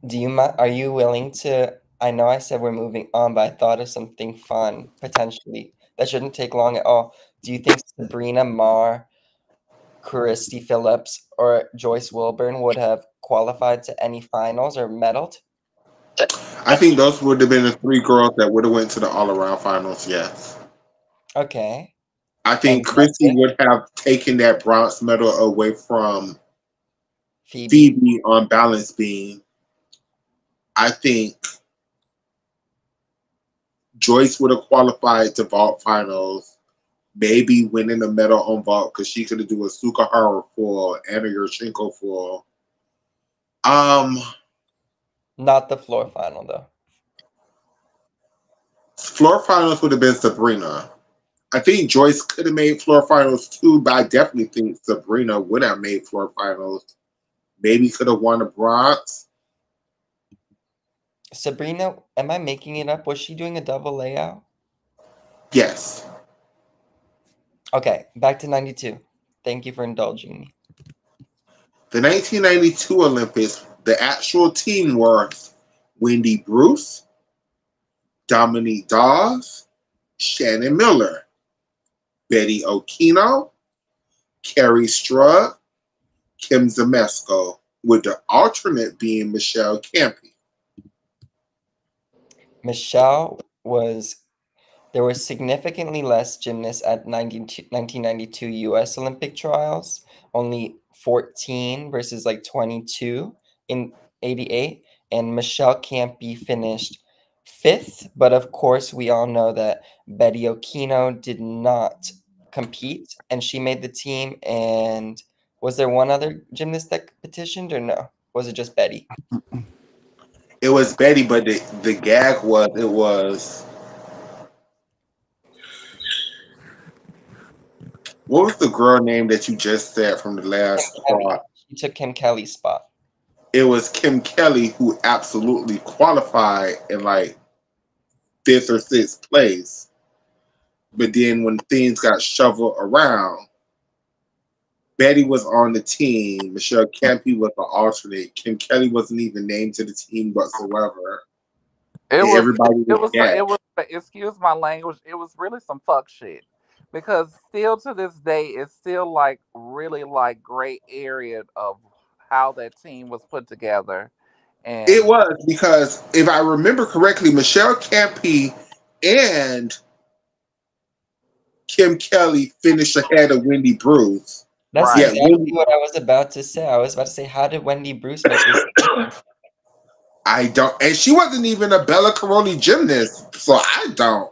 Do you mind, are you willing to, I know I said we're moving on, but I thought of something fun potentially that shouldn't take long at all. Do you think Sabrina Marr, Christy Phillips, or Joyce Wilburn would have qualified to any finals or medaled? I think those would have been the 3 girls that would have went to the all around finals, yes. Okay. I And think that's Christy it? would have taken that bronze medal away from Phoebe? Phoebe on balance beam. I think Joyce would have qualified to vault finals, maybe winning a medal on vault because she could do a Sukahara full and a Yurchenko full. Um, Not the floor final though. Floor finals would have been Sabrina. I think Joyce could have made floor finals too, but I definitely think Sabrina would have made floor finals. Maybe could have won a bronze. Sabrina, am I making it up? Was she doing a double layout? Yes. Okay, back to 92. Thank you for indulging me. The 1992 Olympics, the actual team was Wendy Bruce, Dominique Dawes, Shannon Miller, Betty Okino, Carrie Strug, Kim Zamesco, with the alternate being Michelle Campy. Michelle was There were significantly less gymnasts at 1992 US Olympic trials, only 14 versus like 22 in 88. And Michelle Campy finished fifth, but of course, we all know that Betty Okino did not compete and she made the team. And was there one other gymnast that petitioned or no? Was it just Betty? It was Betty, but the gag was it was what was the girl name that you just said from the Kim last Kelly. part? She took Kim Kelly's spot. It was Kim Kelly who absolutely qualified in like 5th or 6th place. But then when things got shoveled around, Betty was on the team. Michelle Campy was the alternate. Kim Kelly wasn't even named to the team whatsoever. It And was everybody was gassed. it was excuse my language, it was really some fuck shit. Because still to this day it's still like really like gray area of how that team was put together. It And was because if I remember correctly, Michelle Campy and Kim Kelly finished ahead of Wendy Bruce. That's Yet right. exactly Wendy, what I was about to say. I was about to say, how did Wendy Bruce make this team? I don't, and she wasn't even a Bella Caroli gymnast, so I don't.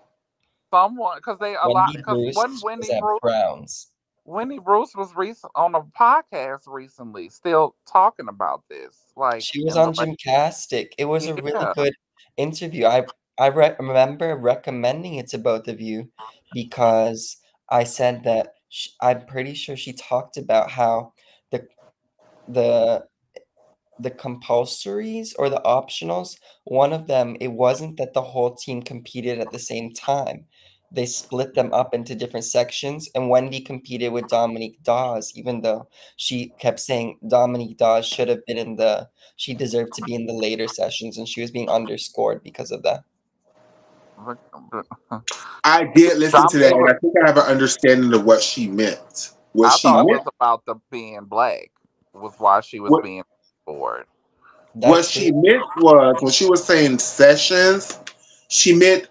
Someone because they a lot Wendy because one Bruce was Wendy at Bruce Browns. Wendy Bruce was on a podcast recently, still talking about this, like She was in the on Gymcastic. It was a really yeah, good interview. I remember recommending it to both of you because I said that I'm pretty sure she talked about how the the the compulsories or the optionals, one of them, it wasn't that the whole team competed at the same time. They split them up into different sections, and Wendy competed with Dominique Dawes, even though she kept saying Dominique Dawes should have been she deserved to be in the later sessions, and she was being underscored because of that. I did listen to that, Dominique and was. I think I have an understanding of what she meant. What I she thought it meant, was about the being black was why she was what being bored. That what too. she meant was when she was saying sessions, she meant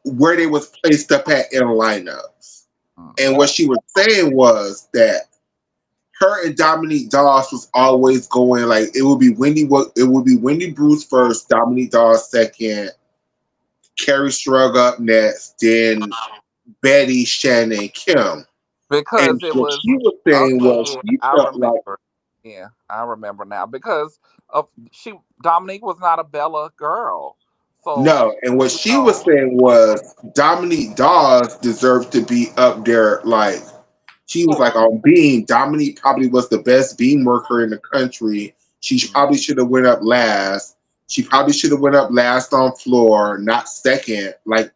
where they was placed up at in lineups. And what Oh, she was saying was that her and Dominique Dawes was always going like it would be Wendy Bruce first, Dominique Dawes second, Carrie Strug up next, then Betty, Shannon, Kim. And Because it what was she was saying okay. was Yeah, she I felt like remember. Yeah, I remember now because of she Dominique was not a Bella girl, so no, and what you she was know. saying was Dominique Dawes deserved to be up there. Like she was like on beam. Dominique probably was the best beam worker in the country. She probably should have went up last. She probably should have went up last on floor, not second, like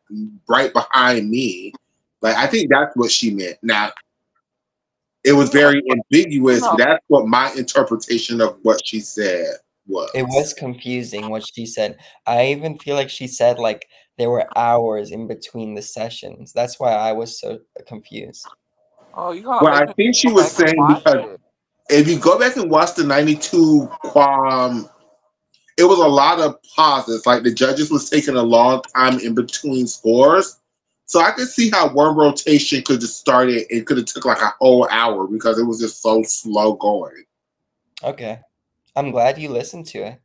right behind me. Like I think that's what she meant. Now it was Yeah, very but you ambiguous, but know, that's what my interpretation of what she said it was. was confusing what she said. I even feel like she said like there were hours in between the sessions. That's why I was so confused. oh, you're gonna Well, I make me think she go was back and saying watch because it. if you go back and watch the 92 Quam, it was a lot of pauses. Like the judges was taking a long time in between scores. So I could see how one rotation could have started and could have took like a whole hour because it was just so slow going. Okay. I'm glad you listened to it.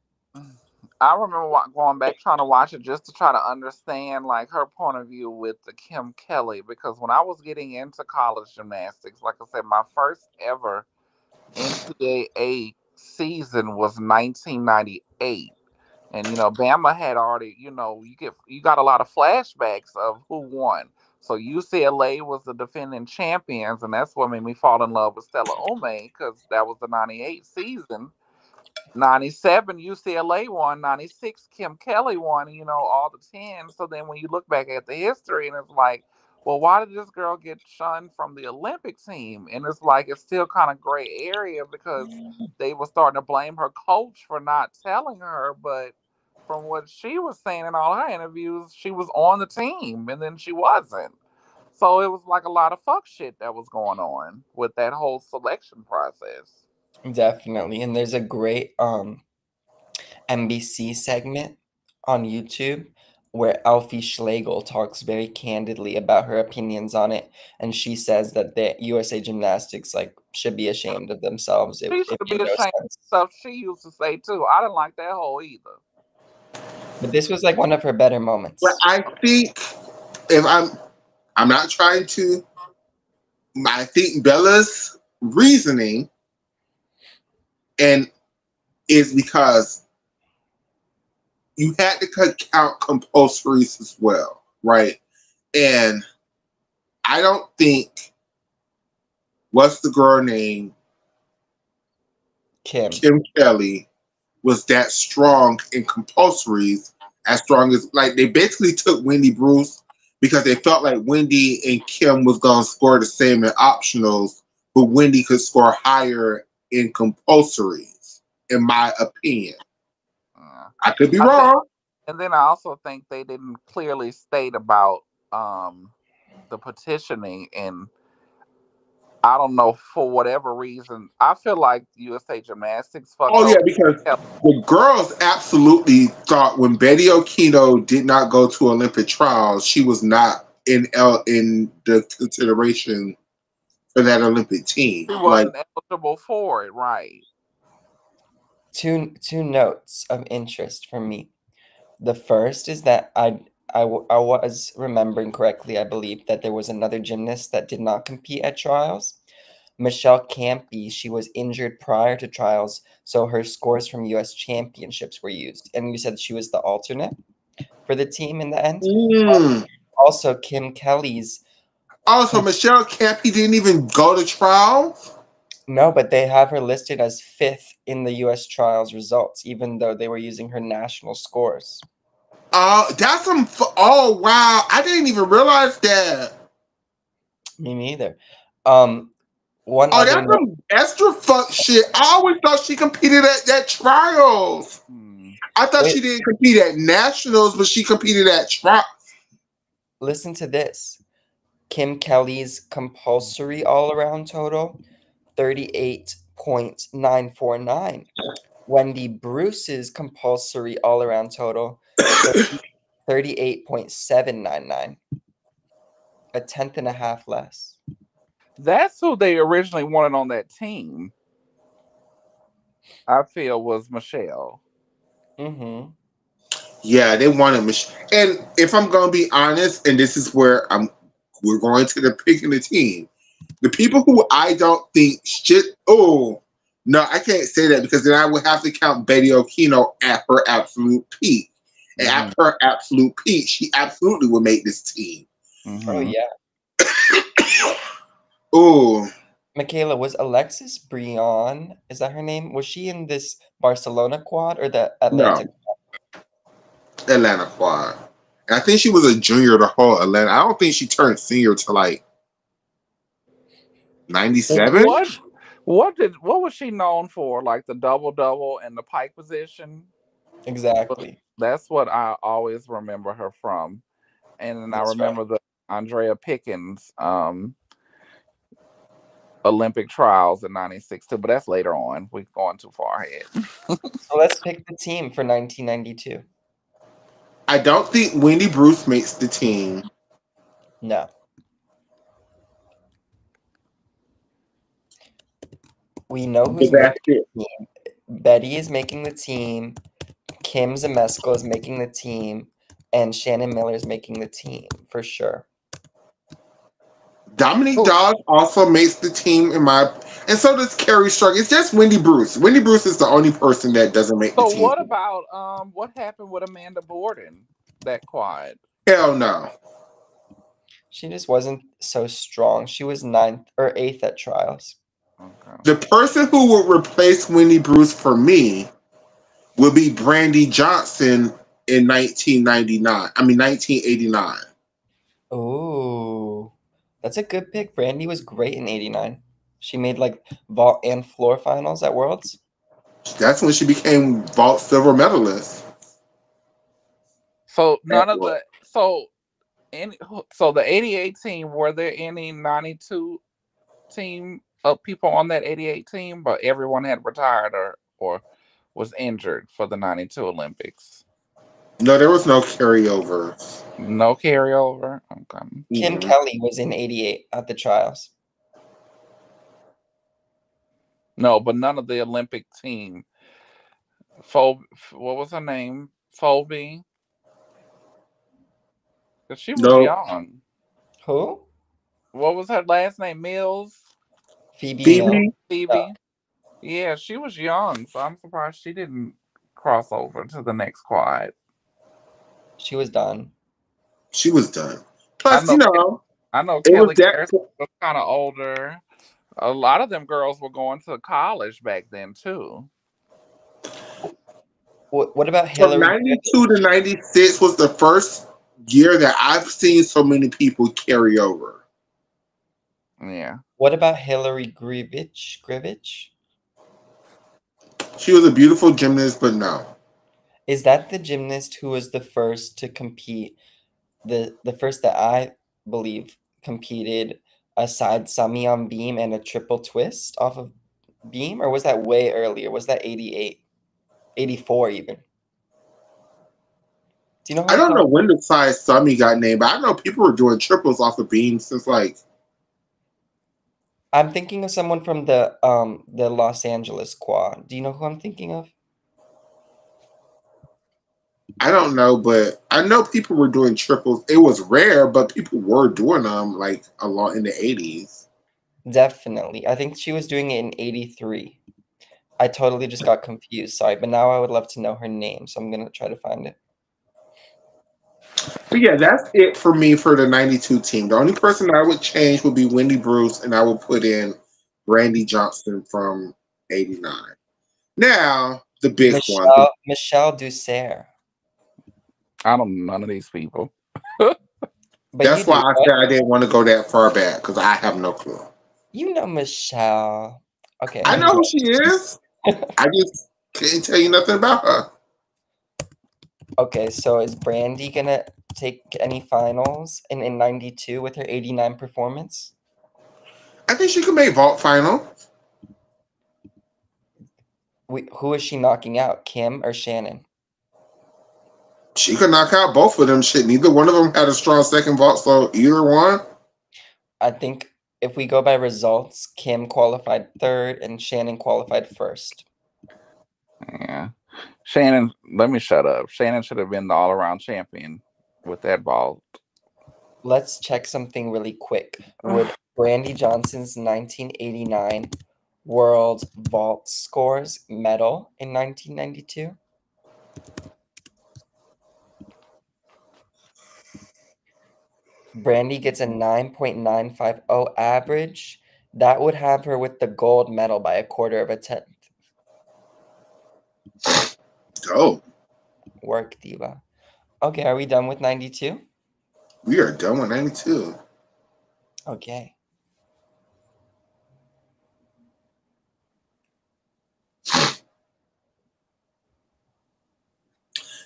I remember going back trying to watch it just to try to understand like her point of view with the Kim Kelly because when I was getting into college gymnastics, like I said, my first ever NCAA season was 1998. And Bama had already, you got a lot of flashbacks of who won. So UCLA was the defending champions, and that's what made me fall in love with Stella Ume because that was the '98 season. '97 UCLA won, '96 Kim Kelly won, all the 10. So then when you look back at the history and it's like, well, why did this girl get shunned from the Olympic team? And it's like it's still kind of gray area because they were starting to blame her coach for not telling her, but from what she was saying in all her interviews, she was on the team and then she wasn't. So it was like a lot of fuck shit that was going on with that whole selection process. Definitely. And there's a great NBC segment on YouTube where Alfie Schlegel talks very candidly about her opinions on it, and she says that the USA Gymnastics like should be ashamed of themselves. She It should be made no ashamed sense. of stuff she used to say too. I didn't like that whole either. But this was like one of her better But moments. I think if I'm not trying to I think Bella's reasoning and is because you had to count compulsories as well, right? And I don't think what's the girl name Kim. Kim Kelly was that strong in compulsories, as strong as like they basically took Wendy Bruce because they felt like Wendy and Kim was gonna score the same in optionals, but Wendy could score higher in compulsories, in my opinion. Yeah. I could be I think, wrong. and then I also think they didn't clearly state about the petitioning, and I don't know for whatever reason. I feel like USA Gymnastics fucked Oh yeah, over. because Kim. the girls absolutely thought when Betty Okino did not go to Olympic trials, she was not in the consideration for that Olympic team. She Like, wasn't eligible for it, right? Two notes of interest for me. The first is that I was remembering correctly. I believe that there was another gymnast that did not compete at trials. Michelle Campy, she was injured prior to trials, so her scores from US championships were used. And you said she was the alternate for the team in the end? Mm. Also, Kim Kelly's. Also, Michelle Campy didn't even go to trial. No, but they have her listed as fifth in the US trials results, even though they were using her national scores. That's some. Oh wow! I didn't even realize that. Me neither. One Oh, other that's note. some extra fuck shit. I always thought she competed at that trials. Hmm. I thought Wait, she didn't compete at nationals, but she competed at trials. listen to this. Kim Kelly's compulsory all-around total, 38.949. Wendy Bruce's compulsory all-around total, 38.799. A tenth and a half less. That's who they originally wanted on that team. I feel was Michelle. Mm-hmm. Yeah, they wanted Michelle. And if I'm gonna be honest, and this is where we're going to the picking the team. The people who I don't think shit. Oh no, I can't say that because then I would have to count Betty Okino at her absolute peak. And Hmm. at her absolute peak, she absolutely would make this team. Oh, Hmm. yeah. Oh, Michaela, was Alexis Brion, is that her name? Was she in this Barcelona quad or the no, Atlanta? Atlanta Quad. And I think she was a junior the whole Atlanta. I don't think she turned senior to like 97. What what was she known for? Like the double double and the pike position. Exactly. That's what I always remember her from. And then I That's right. remember the Andrea Pickens Olympic trials in '96 too, but that's later on. We're going too far ahead. So let's pick the team for 1992. I don't think Wendy Bruce makes the team. No. We know But who's that's making it. the team. Betty is making the team. Kim Zemesco is making the team. And Shannon Miller is making the team for sure. Dominique Oh, Dawes also makes the team in my, and so does Carrie Strug. It's just Wendy Bruce. Wendy Bruce is the only person that doesn't make the So team. what about what happened with Amanda Borden that quad? Hell no. she just wasn't so strong. She was ninth or eighth at trials. Okay. The person who would replace Wendy Bruce for me would be Brandy Johnson in 1999. I mean 1989. Oh, that's a good pick. Brandy was great in 89. She made like vault and floor finals at Worlds. That's when she became vault silver medalist. So At none of World. the any the '88 team, were there any '92 team of people on that '88 team, but everyone had retired or was injured for the '92 Olympics? No, there was no carryovers. No carryover. Okay. Kim Mhm. Kelly was in 88 at the trials. No, but none of the Olympic team. What was her name? Phoebe. Because she was No, young. Who? What was her last name? Mills? Phoebe Mill. Phoebe. No, Phoebe? Yeah, she was young, so I'm surprised she didn't cross over to the next quad. she was done. She was done. I Plus, know I know it was Kelly that. Harrison was kind of older. A lot of them girls were going to college back then too. What about From Hillary 92 to Goodrich? 96 was the first year that I've seen so many people carry over. Yeah. What about Hillary Grivich? Grivich? She was a beautiful gymnast, but no. Is that the gymnast who was the first to compete? The first that I believe competed a side semi on beam and a triple twist off of beam, or was that way earlier? Was that 88, 84 even? Do you know who I I'm don't know talking? when the size Summy got named, but I know people were doing triples off of beams since like, I'm thinking of someone from the Los Angeles quad. Do you know who I'm thinking of? I don't know, but I know people were doing triples. It was rare, but people were doing them like a lot in the 80s. Definitely. I think she was doing it in 83. I totally just got confused, sorry, but now I would love to know her name, so I'm gonna try to find it. But yeah, that's it for me for the 92 team. The only person I would change would be Wendy Bruce, and I would put in Brandy Johnson from 89. Now, the big one. Michelle Ducer. I don't know none of these people. But you That's why do, I right? said I didn't want to go that far back because I have no clue. You know Michelle. Okay, I I'm know who she is. I just can't tell you nothing about her. Okay, so is Brandy gonna take any finals in 92 with her 89 performance? I think she could make vault final. Who is she knocking out, Kim or Shannon? She could knock out both of them. Shit, neither one of them had a strong second vault, so either one. I think if we go by results, Kim qualified third and Shannon qualified first. Yeah. Shannon, let me shut up. Shannon should have been the all around champion with that ball. Let's check something really quick. Would Brandy Johnson's 1989 World Vault Scores medal in 1992? Brandy gets a 9.950 average. That would have her with the gold medal by a quarter of a tenth. Oh, Work, Diva. Okay, are we done with 92? we are done with 92. Okay.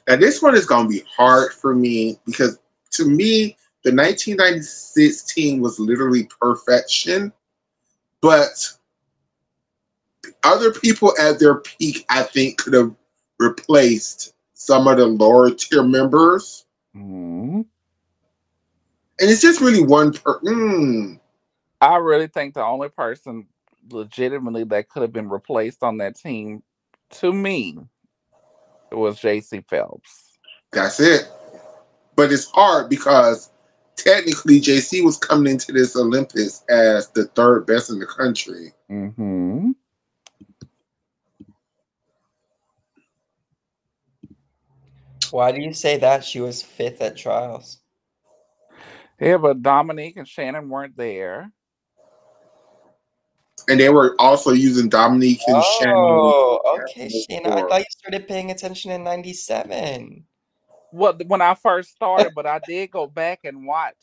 Now, this one is going to be hard for me because to me, the 1996 team was literally perfection, but other people at their peak, I think, could have replaced some of the lower tier members. Mm-hmm. And it's just really one I really think the only person legitimately that could have been replaced on that team, to me, was J.C. Phelps. That's it. But it's hard because technically JC was coming into this Olympics as the third best in the country. Mm-hmm. Why do you say that? She was fifth at trials. Yeah, but Dominique and Shannon weren't there. And they were also using Dominique and Shannon Oh, okay, as Shayna. I for thought you started paying attention in 97. Well, when I first started, but I did go back and watch,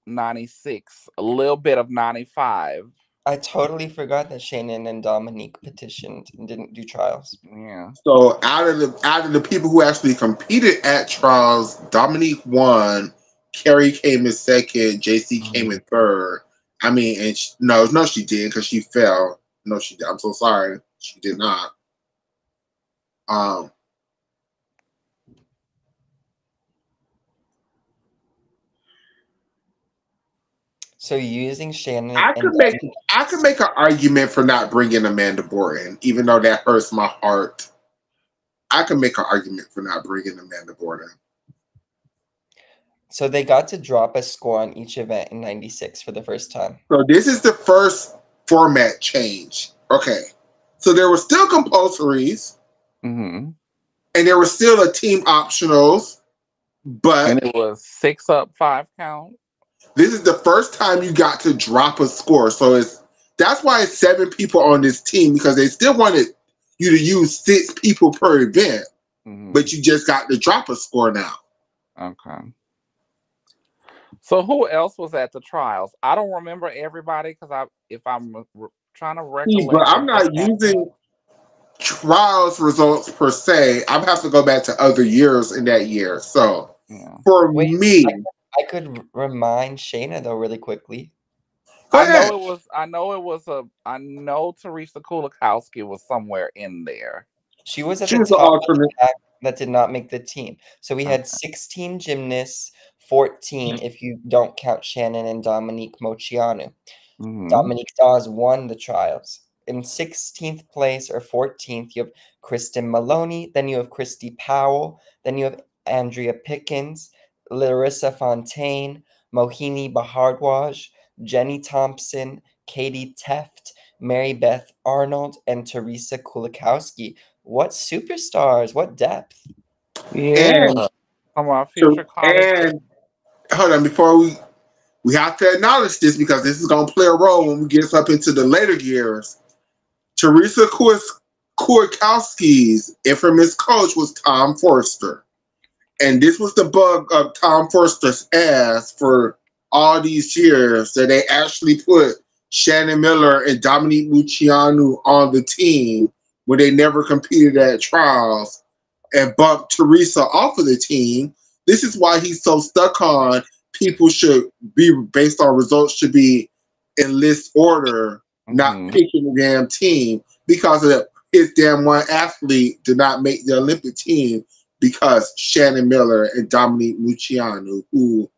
96, a little bit of 95. I totally forgot that Shannon and Dominique petitioned and didn't do trials. Yeah. so out of the people who actually competed at trials, Dominique won, Carrie came in second, JC came in third. I mean, and no, she didn't because she fell. No, she did. I'm so sorry, she did not. Um, So using Shannon I and could make Dominique. I could make an argument for not bringing Amanda Borden, even though that hurts my heart. I could make an argument for not bringing Amanda Borden. So they got to drop a score on each event in 96 for the first time. So this is the first format change. Okay, so there were still compulsories, Mm-hmm. and there were still a team optionals, And but it was 6 up, 5 count. this is the first time you got to drop a score. So that's why it's 7 people on this team because they still wanted you to use 6 people per event, Mm-hmm. but you just got to drop a score now. Okay. So who else was at the trials? I don't remember everybody because if I'm trying to But recollect I'm what not happened. using trials results per se. I'm have to go back to other years in that year. So Yeah. for Wait, me, I could remind Shayna though really quickly. go ahead. I know Teresa Kulikowski was somewhere in there. She was at She the was the top of the alternate. pack that did not make the team. So we had Okay. 16 gymnasts, 14 if you don't count Shannon and Dominique Mocianu. Mm-hmm. Dominique Dawes won the trials. In 16th place or 14th, you have Kristen Maloney, then you have Christy Powell, then you have Andrea Pickens, Larissa Fontaine, Mohini Bahardwaj, Jenny Thompson, Katie Teft, Mary Beth Arnold, and Teresa Kulikowski. What superstars, what depth. Yeah. And From our to, future college. and hold on, before we have to acknowledge this because this is going to play a role when we get up into the later years. Teresa Kulikowski's infamous coach was Tom Forster. And this was the bug of Tom Forster's ass for all these years that they actually put Shannon Miller and Dominique Luciano on the team when they never competed at trials and bumped Teresa off of the team. This is why he's so stuck on people should be based on results, should be in list order, not Mm-hmm. picking the damn team because of his damn one athlete did not make the Olympic team because Shannon Miller and Dominique Luciano, who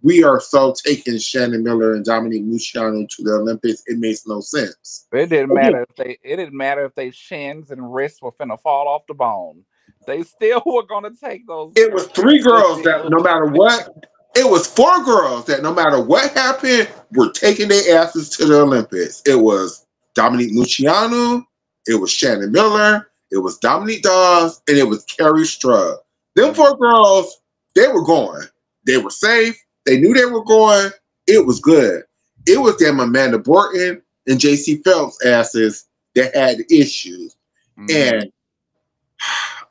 we are so taking Shannon Miller and Dominique Luciano to the Olympics, it makes no sense. It didn't Again, matter if they. It didn't matter if they shins and wrists were finna fall off the bone. They still were gonna take those it was three girls Olympic. that no matter what, it was four girls that no matter what happened, were taking their asses to the Olympics. It was Dominique Luciano, it was Shannon Miller, it was Dominique Dawes, and it was Carrie Strug. Them four girls, they were going. They were safe. They knew they were going. It was good. It was them Amanda Borton and J.C. Phelps asses that had issues. Mm-hmm. And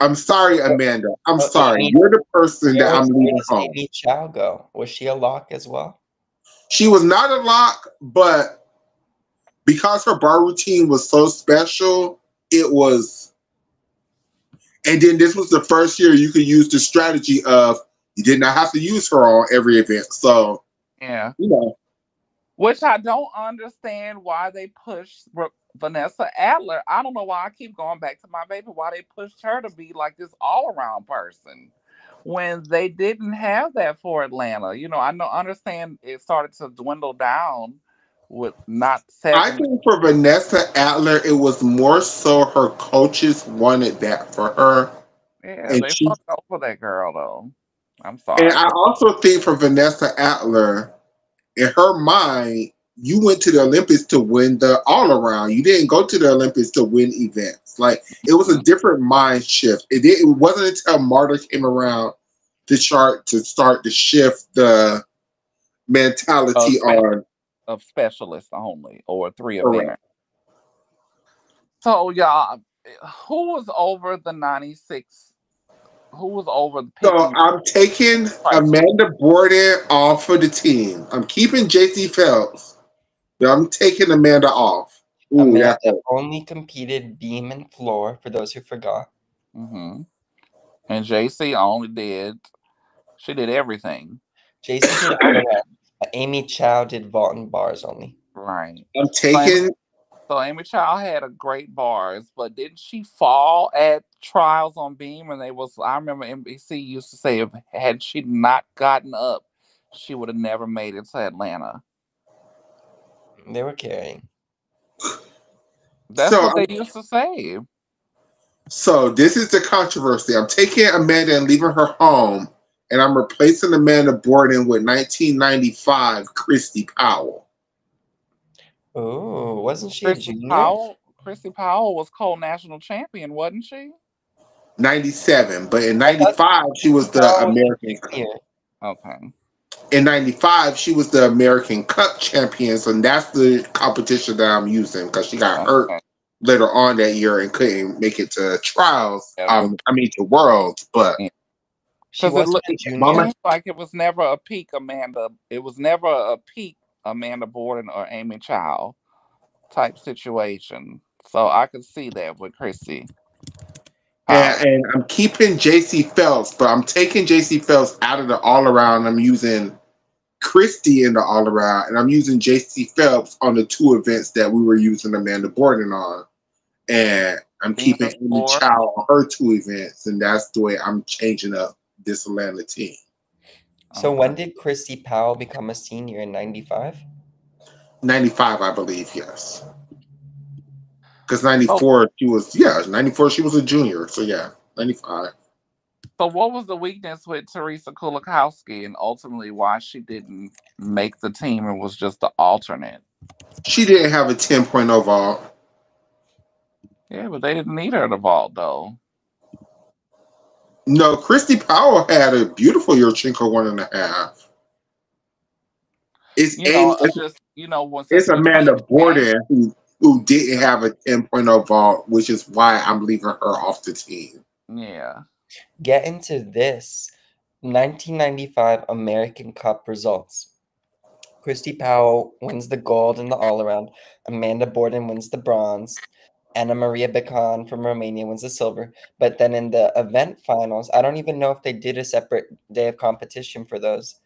I'm sorry, Amanda. I'm Oh, sorry. Amy, You're the person that I'm where leaving does home. Amy Chow go? Was she a lock as well? She was not a lock, but because her bar routine was so special, it was. And then this was the first year you could use the strategy of you did not have to use her on every event. So, Yeah. you know, Which I don't understand why they pushed Vanessa Adler. I don't know why I keep going back to my baby. Why they pushed her to be like this all around person when they didn't have that for Atlanta. I know understand it started to dwindle down with not I 7. think for Vanessa Adler, it was more so her coaches wanted that for her. Yeah, And they she fucked over that girl though. I'm and sorry. I also think for Vanessa Adler, in her mind, you went to the Olympics to win the all around. You didn't go to the Olympics to win events. Like it was a Mhm. different mind shift. It wasn't until Marta came around to start to shift the Of mentality special on of specialists only or 3 correct. event. So y'all, who was over the 96? Who was over So picking I'm taking prices? Amanda Borden off of the team. I'm keeping JC Phelps, but I'm taking Amanda off. Ooh, that Amanda hurt. only competed beam and floor, for those who forgot. Hmm. And JC only did. She did everything. JC did all around. Amy Chow did vault and bars only. Right. I'm So Amy, taking so Amy Child had a great bars, but didn't she fall at trials on beam? And they was I remember NBC used to say if had she not gotten up, she would have never made it to Atlanta. They were carrying. That's so what they used to say. So this is the controversy. I'm taking Amanda and leaving her home, and I'm replacing Amanda Borden with 1995 Christy Powell. Oh, wasn't she a junior? Chrissy Powell was co-national champion, wasn't she? 97, but in I thought 95 she was Christy the Powell was American. a junior. Okay. In 95 she was the American Cup champion, so that's the competition that I'm using because she got hurt Okay. later on that year and couldn't make it to trials. Yeah, I mean to worlds, but She because it wasn't look a it Mama. junior? seems like it was never a peak Amanda. It was never a peak Amanda Borden or Amy Chow type situation. So I could see that with Chrissy Powell. And I'm keeping JC Phelps, but I'm taking JC Phelps out of the all around. I'm using Christie in the all around, and I'm using JC Phelps on the two events that we were using Amanda Borden on. And I'm Being keeping the Amy sport. Chow on her two events, and that's the way I'm changing up this Atlanta team. So Okay. when did Christy Powell become a senior in 95? 95, I believe, yes. Because So 94, she was, yeah, 94, she was a junior. So, yeah, 95. So, what was the weakness with Teresa Kulikowski, and ultimately why she didn't make the team and was just the alternate? She didn't have a 10.0 vault. Yeah, but they didn't need her to vault though. No, Christy Powell had a beautiful Yurchenko 1.5. It's You know, Amy, I just when it's since we Amanda changed names, Borden who didn't have a 10.0 vault, which is why I'm leaving her off the team. yeah. Get into this 1995 American Cup results. Christy Powell wins the gold in the all-around. Amanda Borden wins the bronze. Anna Maria Becan from Romania wins the silver. But then in the event finals, I don't even know if they did a separate day of competition for those.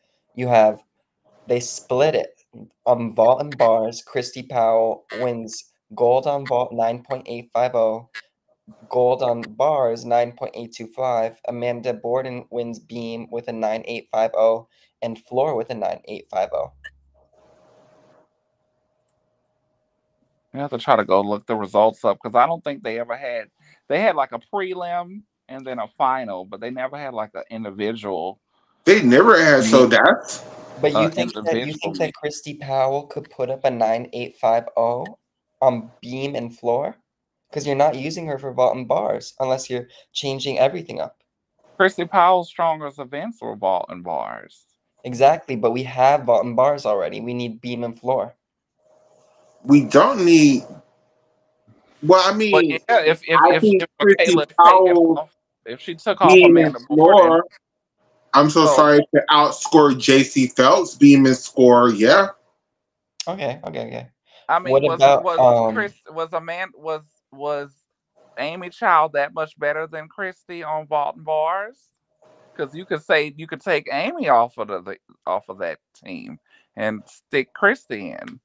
They split it. On vault and bars, Christy Powell wins gold on vault 9.850, gold on bars 9.825. Amanda Borden wins beam with a 9.850 and floor with a 9.850. You have to try to go look the results up because I don't think they ever had. They had like a prelim and then a final, but they never had like an individual They never had, so meet. that's But you Individual think that meet. Christy Powell could put up a 9.850 on beam and floor? Because you're not using her for vault and bars unless you're changing everything up. Christy Powell's strongest events were vault and bars. Exactly, but we have vault and bars already. We need beam and floor. we don't need. Well, I But mean, yeah, I think if Christy Michaela's taken Powell off, if she took off being in Amanda Borden, floor. I'm so so sorry to outscore JC Phelps being in score. Yeah, Okay. I What mean, about was a man was Amy Child that much better than Christy on vault and bars? Because you could say you could take Amy off of off of that team and stick Christy in.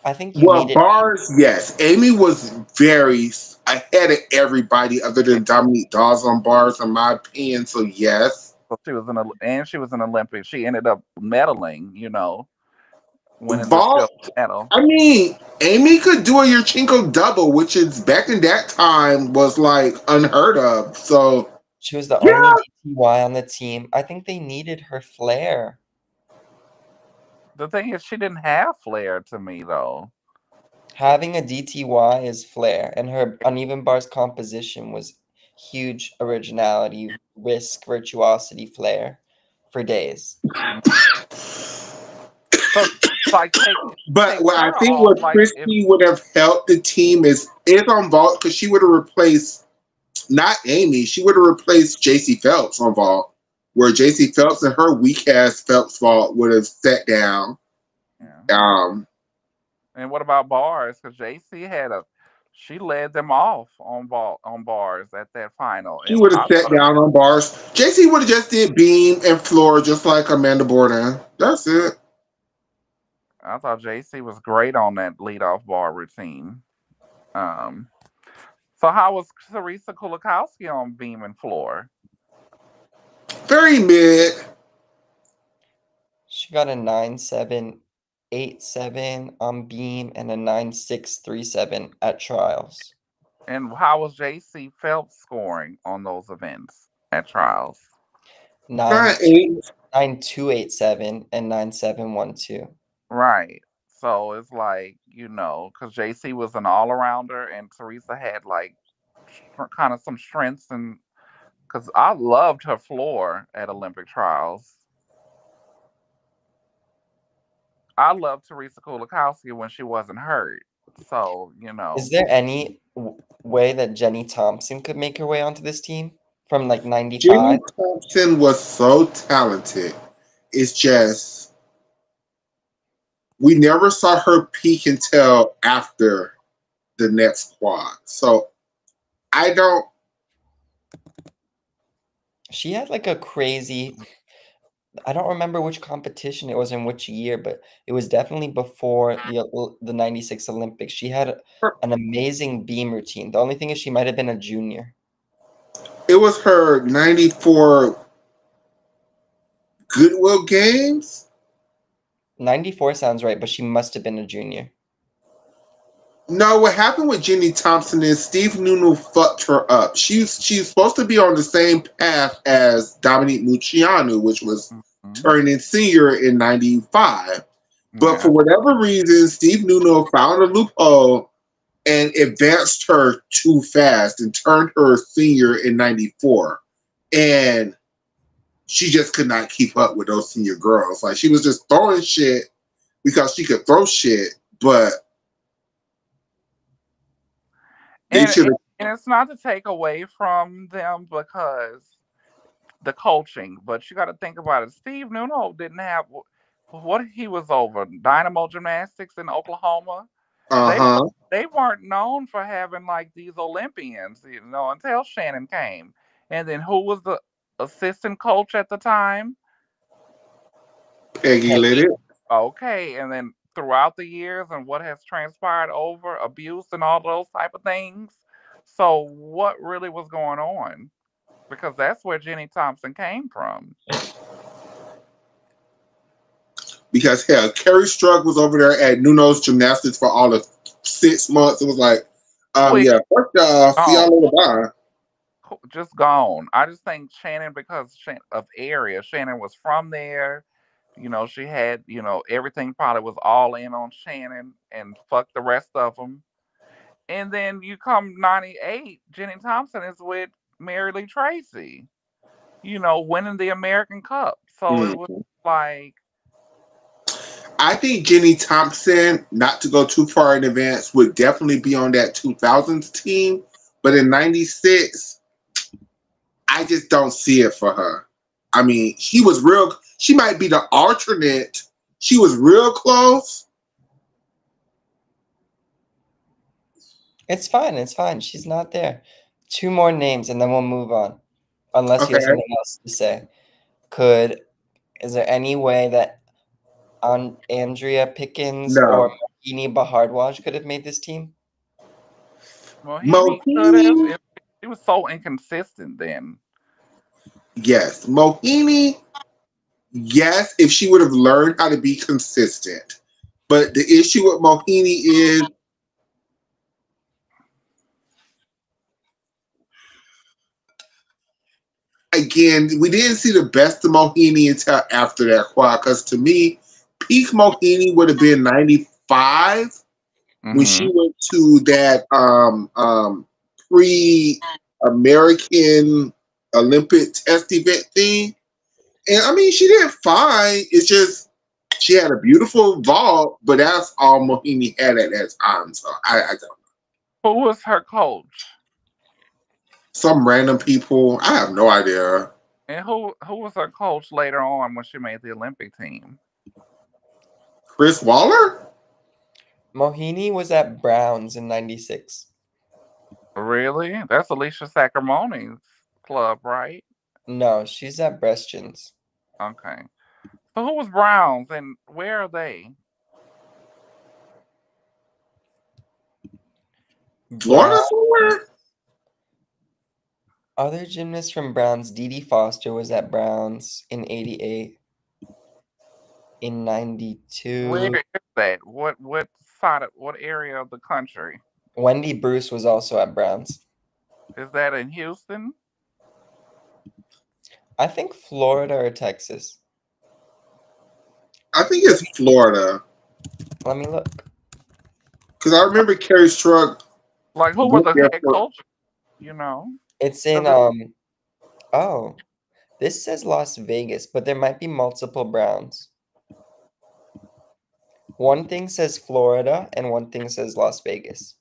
I think you well, needed bars, yes. Amy was very ahead of everybody other than Dominique Dawes on bars, in my opinion. So yes, So she was an Olympic. She ended up medaling, winning the vault. silver medal. I mean, Amy could do a Yurchenko double, which is back in that time was like unheard of. So she was the yeah, only DTY on the team. I think they needed her flair. The thing is, she didn't have flair to me though. Having a DTY is flair, and her uneven bars composition was huge originality, risk, virtuosity, flair for days. So like but take what I her think off. what Like if Christy would have helped the team is on vault because she would have replaced not Amy, she would have replaced JC Phelps on vault, where JC Phelps and her weak ass Phelps vault would have sat down. yeah. Um, And what about bars? Because JC she led them off on bars at that final, she and would have sat down on bars. JC would have just did beam and floor just like Amanda Borden. That's it. I thought JC was great on that leadoff bar routine. Um, so how was Teresa Kulikowski on beam and floor? Very mid. She got a 9.787 on beam and a 9.637 at trials. And how was JC Phelps scoring on those events at trials? 9.2 9.8. 9.287 and 9.712. Right. So it's like, because JC was an all arounder and Teresa had like kind of some strengths. And because I loved her floor at Olympic trials. I loved Teresa Kulikowski when she wasn't hurt. So, Is there any way that Jenny Thompson could make her way onto this team from like Jenny 95? Thompson was so talented. It's just we never saw her peak until after the next quad. So I don't. She had like a crazy, I don't remember which competition it was in which year, but it was definitely before the 96 Olympics. She had an amazing beam routine. The only thing is she might have been a junior. It was her 94 Goodwill Games. 94 sounds right, but she must have been a junior. No, what happened with Jenny Thompson is Steve Nuno fucked her up. She's supposed to be on the same path as Dominique Muciano, which was Hmm. turning senior in '95. But for Yeah. whatever reason, Steve Nuno found a loophole and advanced her too fast and turned her senior in '94. And she just could not keep up with those senior girls. Like she was just throwing shit because she could throw shit, but they And, should and have. and it's not to take away from them because the coaching, but you got to think about it. Steve Nuno didn't have what he was over Dynamo Gymnastics in Oklahoma. Uh They huh. they weren't known for having like these Olympians, until Shannon came. And then who was the assistant coach at the time? Peggy lit Peggy. it Okay, and then throughout the years and what has transpired over abuse and all those type of things. So what really was going on? Because that's where Jenny Thompson came from. because hell, Kerry Strug was over there at Nuno's Gymnastics for all of 6 months. It was like, Quick, yeah, fuck y'all. See y'all gone, later. Bye. just gone. I just think Shannon, because of area, Shannon was from there. She had, everything probably was all in on Shannon and fuck the rest of them. And then you come 98, Jenny Thompson is with Mary Lee Tracy, winning the American Cup. So it was Mm. like, I think Jenny Thompson, not to go too far in advance, would definitely be on that 2000s team. But in '96, I just don't see it for her. I mean, she was real. She might be the alternate. She was real close. It's fine. It's fine. She's not there. Two more names, and then we'll move on. Unless you have Okay. something else to say. Could is there any way that Andrea Pickens or No. Mohini Bahardwaj could have made this team? well, he could have. Mohini, He was so inconsistent then. yes. Mohini, yes, if she would have learned how to be consistent. But the issue with Mohini is, again, we didn't see the best of Mohini until after that quad. Because to me, peak Mohini would have been '95 when she Hmm. went to that pre American Olympic test event thing. And I mean, she did fine. It's just she had a beautiful vault, but that's all Mohini had at that time. So I don't. Who was her coach? Some random people. I have no idea. And who was her coach later on when she made the Olympic team? Chris Waller? Mohini was at Browns in '96. Really? That's Alicia Sacramone's club, right? No, she's at Breschans. Okay. So who was Browns and where are they? Florida Brown. somewhere? Other gymnasts from Browns, Dee Dee Foster was at Browns in '88. In Where '92, is that? What side of what area of the country? Wendy Bruce was also at Browns. Is that in Houston? I think Florida or Texas. I think it's Florida. Let me look. Because I remember Kerry Strug Like who was went the there head for. coach? You know, It's in 'Cause oh, this says Las Vegas, but there might be multiple Browns. One thing says Florida and one thing says Las Vegas.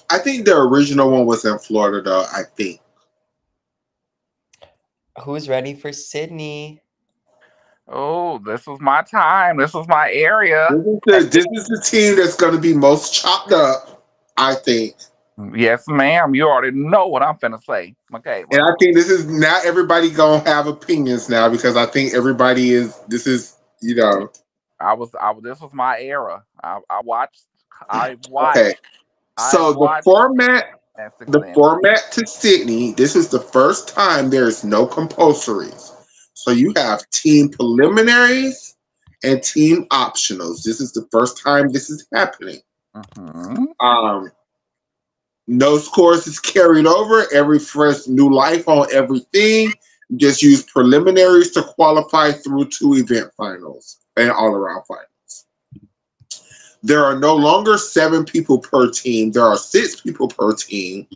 I think the original one was in Florida, though. I think. Who's ready for Sydney? oh, this was my time. This was my area. This is the team that's going to be most chopped up, I think. Yes, ma'am. You already know what I'm finna say, And Michaela. I think this is now everybody gonna have opinions now because I think everybody is. This is This was my era. I watched. I okay. watched. I So the watched format, gymnastics the then. format to Sydney. This is the first time there's no compulsories. So you have team preliminaries and team optionals. This is the first time this is happening. Mm-hmm. Um, no scores is carried over. Every fresh new life on everything. Just use preliminaries to qualify through 2 event finals and all around finals. There are no longer 7 people per team. There are 6 people per team.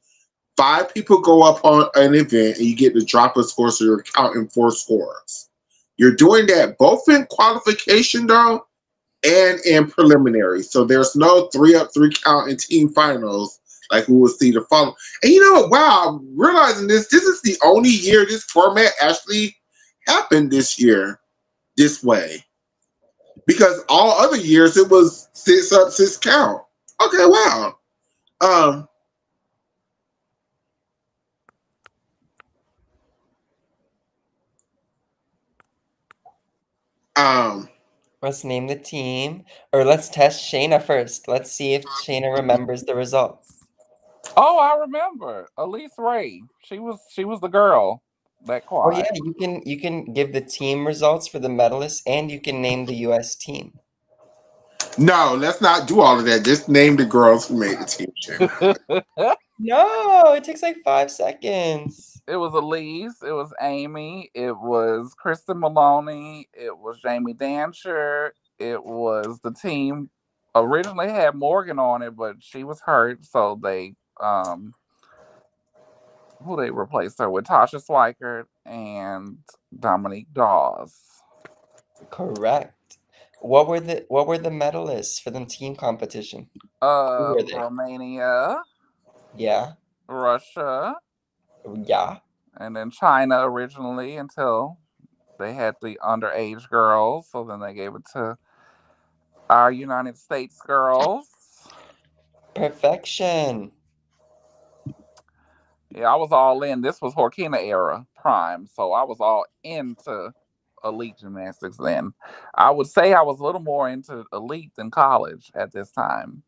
5 people go up on an event and you get to drop a score, so you're counting 4 scores. You're doing that both in qualification though and in preliminary. So there's no 3-up, 3 count in team finals like we will see the follow. And you know what? Wow, I'm realizing this is the only year this format actually happened this year this way. Because all other years it was 6-up, 6 count. Okay, wow. Um, um, Let's name the team, or let's test Shayna first. Let's see if Shayna remembers the results. Oh, I remember Elise Ray. She was the girl that Oh yeah, quad. you can give the team results for the medalists, and you can name the U.S. team. no, let's not do all of that. Just name the girls who made the team, Shannon. No, it takes like 5 seconds. It was Elise, it was Amy, it was Kristen Maloney, it was Jamie Dancher, it was the team originally had Morgan on it, but she was hurt, so they who they replaced her with Tasha Swikert and Dominique Dawes. Correct. What were the medalists for the team competition? Who were they? Romania, Yeah, Russia, yeah. and then China originally until they had the underage girls, so then they gave it to our United States girls. Perfection. Yeah, I was all in. This was Horkina era prime, so I was all into elite gymnastics then. I would say I was a little more into elite than college at this time.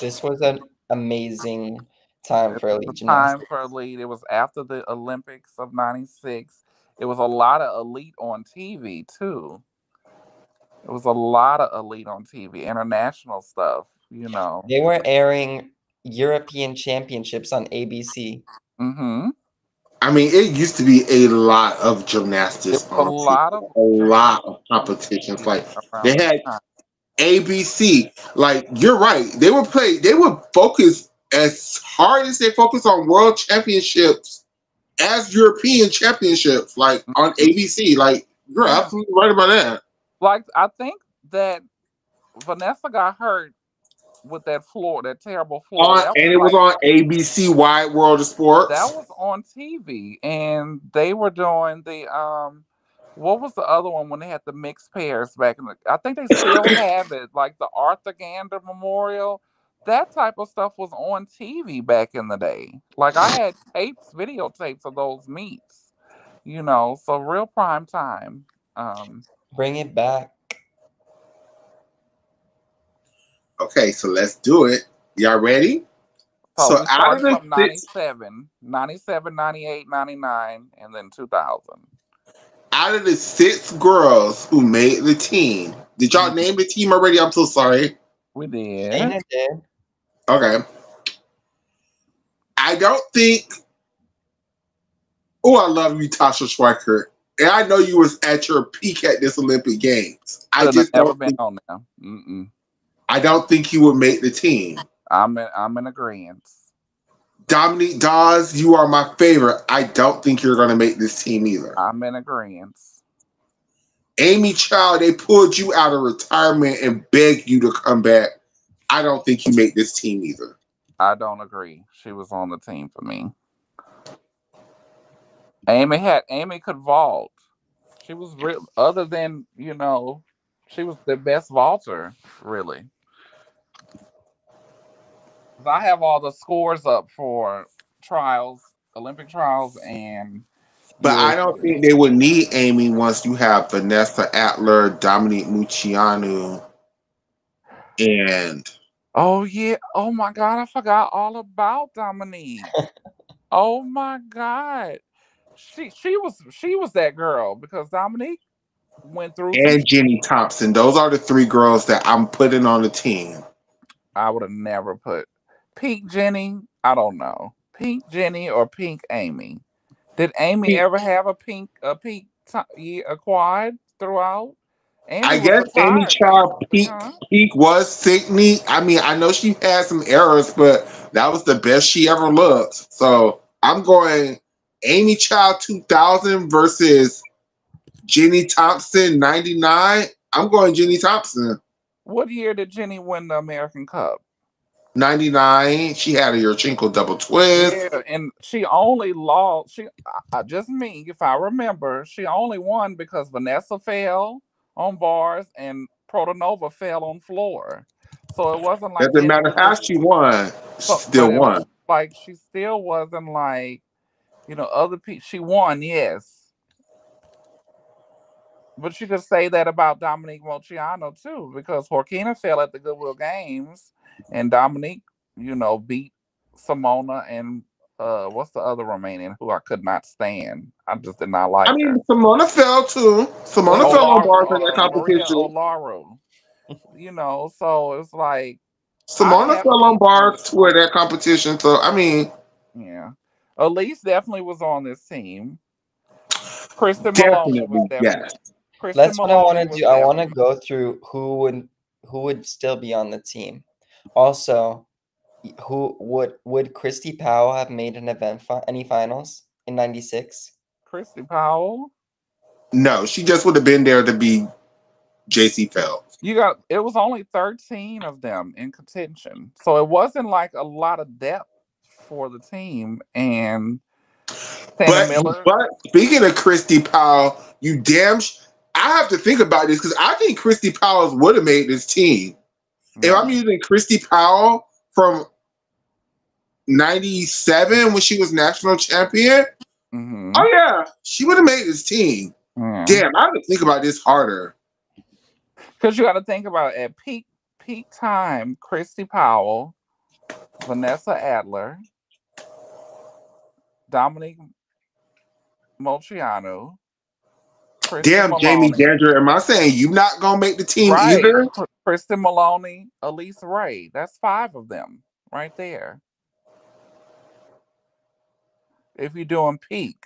This was an amazing time It for was elite a time gymnastics. for elite. It was after the Olympics of '96. It was a lot of elite on TV too. It was a lot of elite on TV, international stuff, you know. They were airing European Championships on ABC. Mm-hmm. I mean, it used to be a lot of It gymnastics was a on TV, lot of a lot gymnastics of on competitions. TV Like around they this had time. ABC. Like you're right, they would play. They would focus as hard as they focus on world championships as European championships, like on Mhm. ABC. Like you're Yeah. absolutely right about that. Like I think that Vanessa got hurt with that floor, that terrible floor. On and it was on ABC Wide World of That Sports. was on TV, and they were doing the what was the other one when they had the mixed pairs back in the? I think they still have it, like the Arthur Gander Memorial. That type of stuff was on TV back in the day. Like I had tapes, videotapes of those meets. So real prime time. Um, Bring it back. Okay, so let's do it. Y'all ready? so So we out of starting the from six 97, 97, 98, 99, and then 2000. out of the 6 girls who made the team, did y'all name the team already? I'm so sorry. We did. Shayna did. Okay. I don't think. Oh, I love you, Tasha Schweiker. And I know you was at your peak at this Olympic Games. I Should have just never don't been think. on there. Mm-mm. I don't think you would make the team. I'm in agreement. Dominique Dawes, you are my favorite. I don't think you're going to make this team either. I'm in agreement. Amy Child, they pulled you out of retirement and begged you to come back. I don't think you make this team either. I don't agree. She was on the team for me. Amy could vault. She was real. Other than she was the best vaulter. Really, 'cause I have all the scores up for trials, Olympic trials, and But I US. don't think they would need Amy once you have Vanessa Atler, Dominique Mucciano, and Oh yeah. Oh my God. I forgot all about Dominique. Oh my God. She was that girl because Dominique. went through some. and Jenny Thompson. Those are the three girls that I'm putting on the team. I would have never put Pink Jenny. I don't know, Pink Jenny or Pink Amy. Did Amy ever have a quad throughout? Amy I was guess Amy retired Child basically, huh? peak was Sydney. I mean, I know she had some errors, but that was the best she ever looked. So I'm going Amy Child 2000 versus Jenny Thompson 99. I'm going Jenny Thompson What year did Jenny win the American Cup? 99. She had a Yurchenko double Yeah, twist. and she only lost. Just me, if I remember, she only won because Vanessa fell on bars and Protonova fell on floor. So it wasn't like Doesn't Jenny matter how was. she won, she So, still but it was won. like she still wasn't like other people. She won, yes, but you could say that about Dominique Moceanu too, because Jorquina fell at the Goodwill Games, and Dominique, beat Simona and what's the other Romanian who I could not stand. I just did not I like mean, her. Simona fell too. Simona Wait, fell on bars in that Maria competition. Olaru. So it's like I Simona have fell on Elise on bars this to team. that competition. So I mean, Yeah, Elise definitely was on this team. Kristen Maloney was definitely definitely. yes. Kristen that's what I want Maloney to was do. I want to definitely. go through who would still be on the team. Also, who would Christy Powell have made an any finals in '96? Christy Powell. No, she just would have been there to be JC Phelps. It was only 13 of them in contention. So it wasn't like a lot of depth for the team. And Shannon But Miller, but speaking of Christy Powell, I have to think about this because I think Christy Powell would have made this team. If I'm no. using Christy Powell from '97 when she was national champion, Mm-hmm. oh yeah, she would have made this team. Yeah. Damn, I have to think about this harder. Because you got to think about it, at peak time, Christy Powell, Vanessa Adler, Dominique Molciano, Kristen Damn, Jamie Maloney, Danger, am I saying you not gonna make the team right? either? Kristen Maloney, Elise Ray. That's five of them right there. If you're doing peak.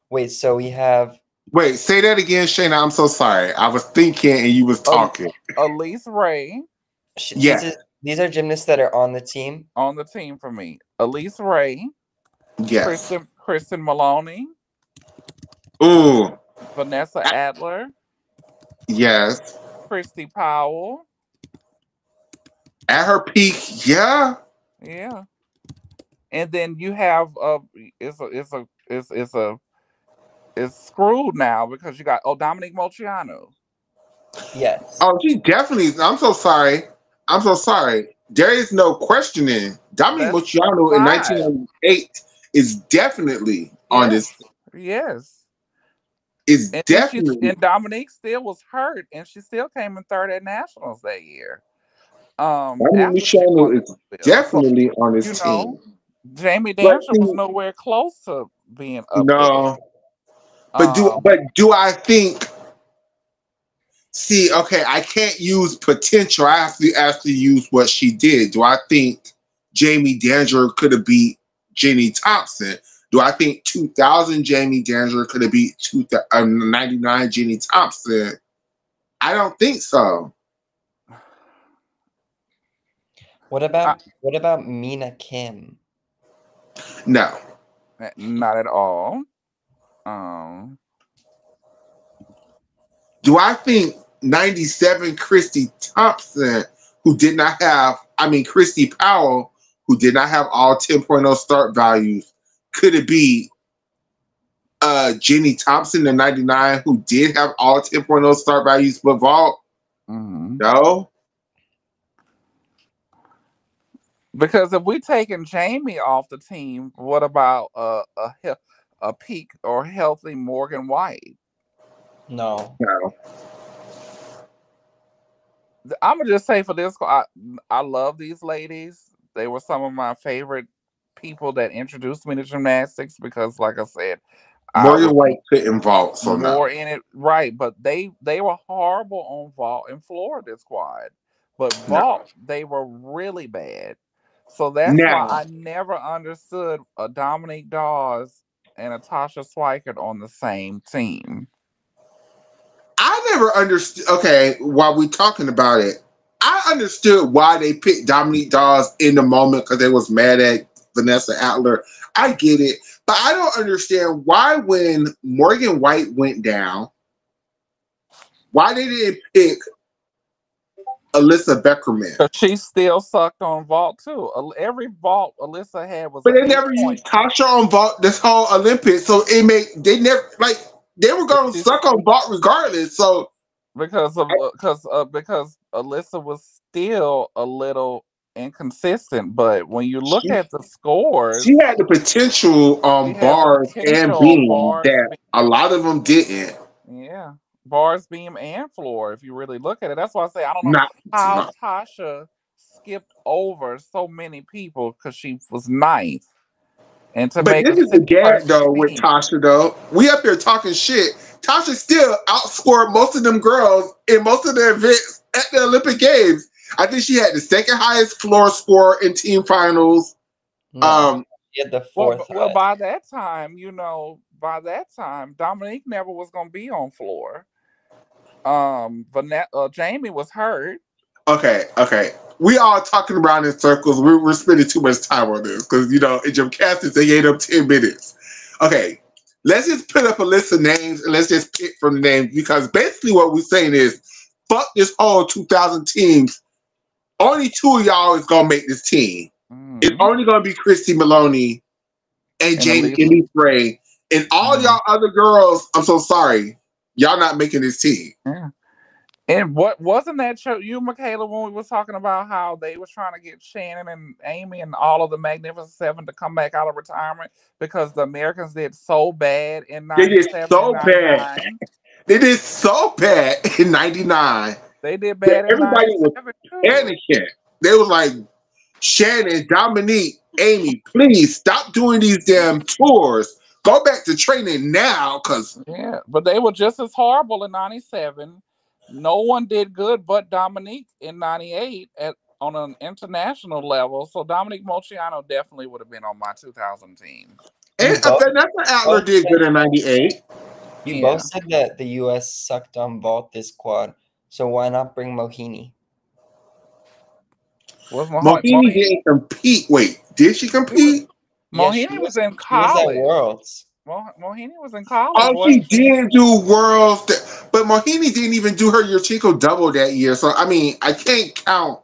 Wait, so we have Wait, say that again, Shayna. I'm so sorry. I was thinking and you was El- talking. Elise Ray these Yes, are these are gymnasts that are on the team. on the team for me. Elise Ray, yes. Kristen Maloney, Ooh, Vanessa Adler, yes. Christy Powell. At her peak, yeah. Yeah. And then you have it's screwed now because you got Dominic Molciano. Yes. Oh, she definitely. I'm so sorry. I'm so sorry. There is no questioning. Dominique That's Moceanu in five. 1998 is definitely on this. Yes. Yes. Is And then definitely Dominique still was hurt and she still came in third at nationals that year. Dominique After she won Moceanu the is Goodwill. So, definitely on this you know, team. Jamie But Dancer was see, nowhere close to being up there. no. Um, But do I think? See, okay, I can't use potential. I have to actually use what she did. Do I think Jamie Danger could have beat Jenny Thompson? Do I think 2000 Jamie Danger could have beat 99 Jenny Thompson? I don't think so. I, What about Mina Kim? No. not at all. Um, Do I think 97 Christy Thompson, who did not have, I mean, Christy Powell, who did not have all 10.0 start values, could it be Jenny Thompson, the 99, who did have all 10.0 start values but vault? mhm. No. Because if we taking Jamie off the team, what about a peak or healthy Morgan White? No. No. I'm gonna just say for this, I love these ladies. They were some of my favorite people that introduced me to gymnastics because, like I said, I Morgan was White couldn't vault, so no. more in it, right? But they were horrible on vault in Florida squad, but No. vault they were really bad. So that's why Now, I never understood a Dominique Dawes and a Tasha Swikert on the same team. I never understood. Okay, while we talking about it, I understood why they picked Dominique Dawes in the moment because they was mad at Vanessa Adler. I get it, but I don't understand why when Morgan White went down, why they didn't pick Alyssa Beckerman. But she still sucked on vault too. Every vault Alyssa had was But an they eight never point. used Tasha on vault this whole Olympics, so it made they never like they were But gonna she's suck on vault regardless. So because Alyssa was still a little inconsistent. But when you look she at the scores, she had the potential she on had the bars and potential on beam bars. that a lot of them didn't. Yeah, bars, beam, and floor. If you really look at it, that's why I say I don't know Not, how not. Tasha skipped over so many people because she was ninth, and to But make this a is the gag six-person though with team. Tasha though. We up here talking shit. Tasha still outscored most of them girls in most of the events at the Olympic Games. I think she had the second highest floor score in team finals. No, Um, he had the Well, fourth well, highest. by that time, by that time, Dominique never was gonna be on floor. Jamie was hurt. okay. We all talking around in circles. We're spending too much time on this because in gymnastics they ate up 10 minutes. Okay, let's just put up a list of names and let's just pick from the names because basically what we're saying is fuck this whole 2000 teams. Only two of y'all is gonna make this team. It's Mm. only gonna be Christy Maloney and And at Jamie least, Lee Frey. And all mm, y'all other girls, I'm so sorry. Y'all not making this team. yeah. And what wasn't that show you, Michaela, when we was talking about how they was trying to get Shannon and Amy and all of the Magnificent Seven to come back out of retirement because the Americans did so bad in They did '97 and so bad. '99. They did so bad in '99 They did that bad in everybody was '97 too. panicking. They was like, Shannon, Dominique, Amy, please stop doing these damn tours. Go back to training now, cause Yeah, but they were just as horrible in '97. No one did good but Dominique in '98 at on an international level. So Dominique Molciano definitely would have been on my 2000 team. and You both Vanessa Adler both did said good in '98. you both Yeah, said that the U.S. sucked on vault this quad, so why not bring Mohini? was Mohini didn't compete. Wait, did she compete? Yeah, Mohini was in she was at college. Worlds. Mohini was in college, Oh, she wasn't she? did do worlds, but Mohini didn't even do her Yoshiko double that year. So I mean, I can't count.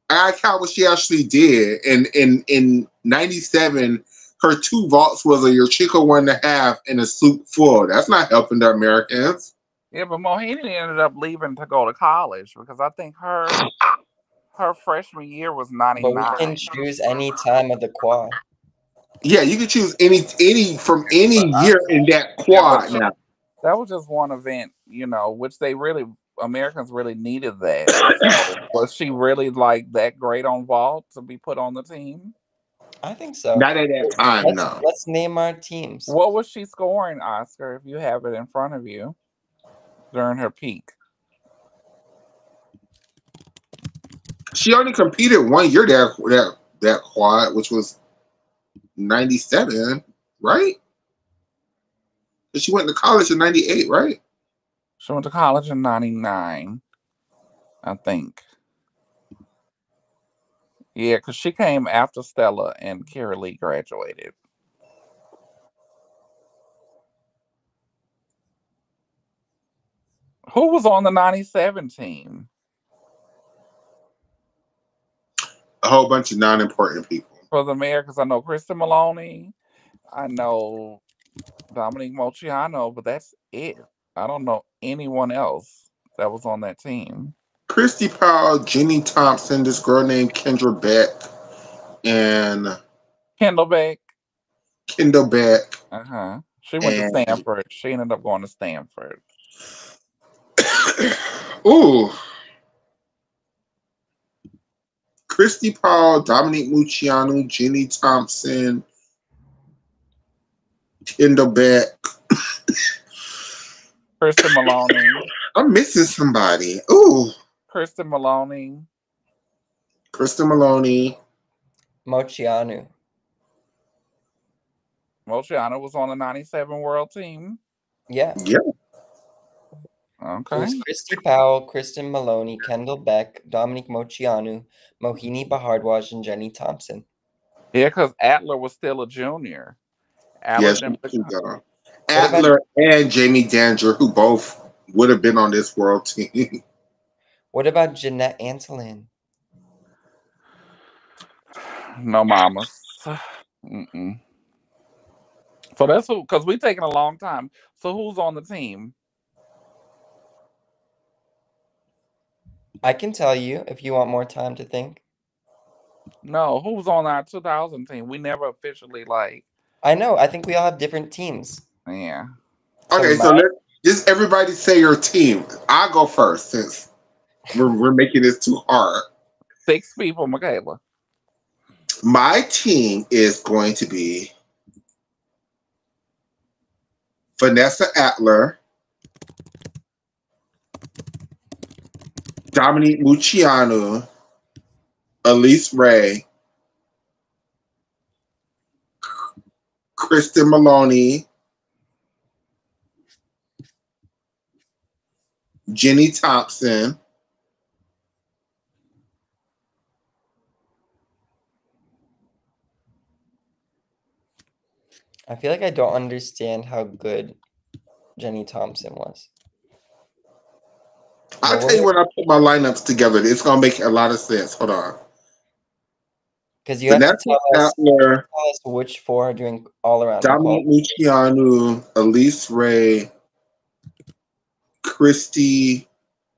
I count what she actually did. And in '97, her two vaults was a Yoshiko 1.5 and a soup full. That's not helping the Americans. Yeah, but Mohini ended up leaving to go to college because I think her freshman year was But we can '99. choose any time of the quad. Yeah, you can choose any from any But year in that yeah, but quad now. that was just one event, which they really Americans really needed that. So was she really like that great on vault to be put on the team? I think so. Not at that time, Let's no. let's name our teams. What was she scoring, Oscar, if you have it in front of you during her peak? She only competed 1 year that quad, which was '97, right? She went to college in '98, right? She went to college in '99, I think. Yeah, because she came after Stella and Kira Lee graduated. Who was on the '97 team A whole bunch of non-important people. for the Americans? I know Kristen Maloney. I know Dominique Molciano, but that's it. I don't know anyone else that was on that team. Christy Powell, Jenny Thompson, this girl named Kendra Beck, and Kendall Beck. Kendall Beck, Uh-huh. She went to and Stanford. She ended up going to Stanford. ooh, Christy Powell, Dominique Mucciano, Jenny Thompson, Kendall Beck. Kristen Maloney. I'm missing somebody. Ooh, Kristen Maloney. Kristen Maloney. Mochianu. Mochiano was on the 97 World Team. Yeah. Yeah. It was Okay. Christy Powell, Kristen Maloney, Kendall Beck, Dominique Mochianu, Mohini Bhardwaj, and Jenny Thompson. Yeah, because Adler was still a junior. Adler Yes, didn't become. What about Adler and Jamie Danger, who both would have been on this world team. Jeanette Antolin? No mamas. Mm-mm. So that's who, because we taking a long time. So who's on the team? I can tell you if you want more time to think. No, who's on our 2000 team? We never officially like. I know. I think we all have different teams. Yeah. So Okay, so let's just everybody say your team. I'll go first since we're making this too hard. 6 people, Michaela. My team is going to be Vanessa Atler, Dominique Mucciano, Elise Ray, Kristen Maloney, Jenny Thompson, I feel like I don't understand how good Jenny Thompson was. I'll What tell you were when I put my lineups together. It's gonna make a lot of sense. Hold on. because you have to Vanessa Atler, tell us which 4 are doing all around Dominique equality. Mucciano, Elise Ray, Christy,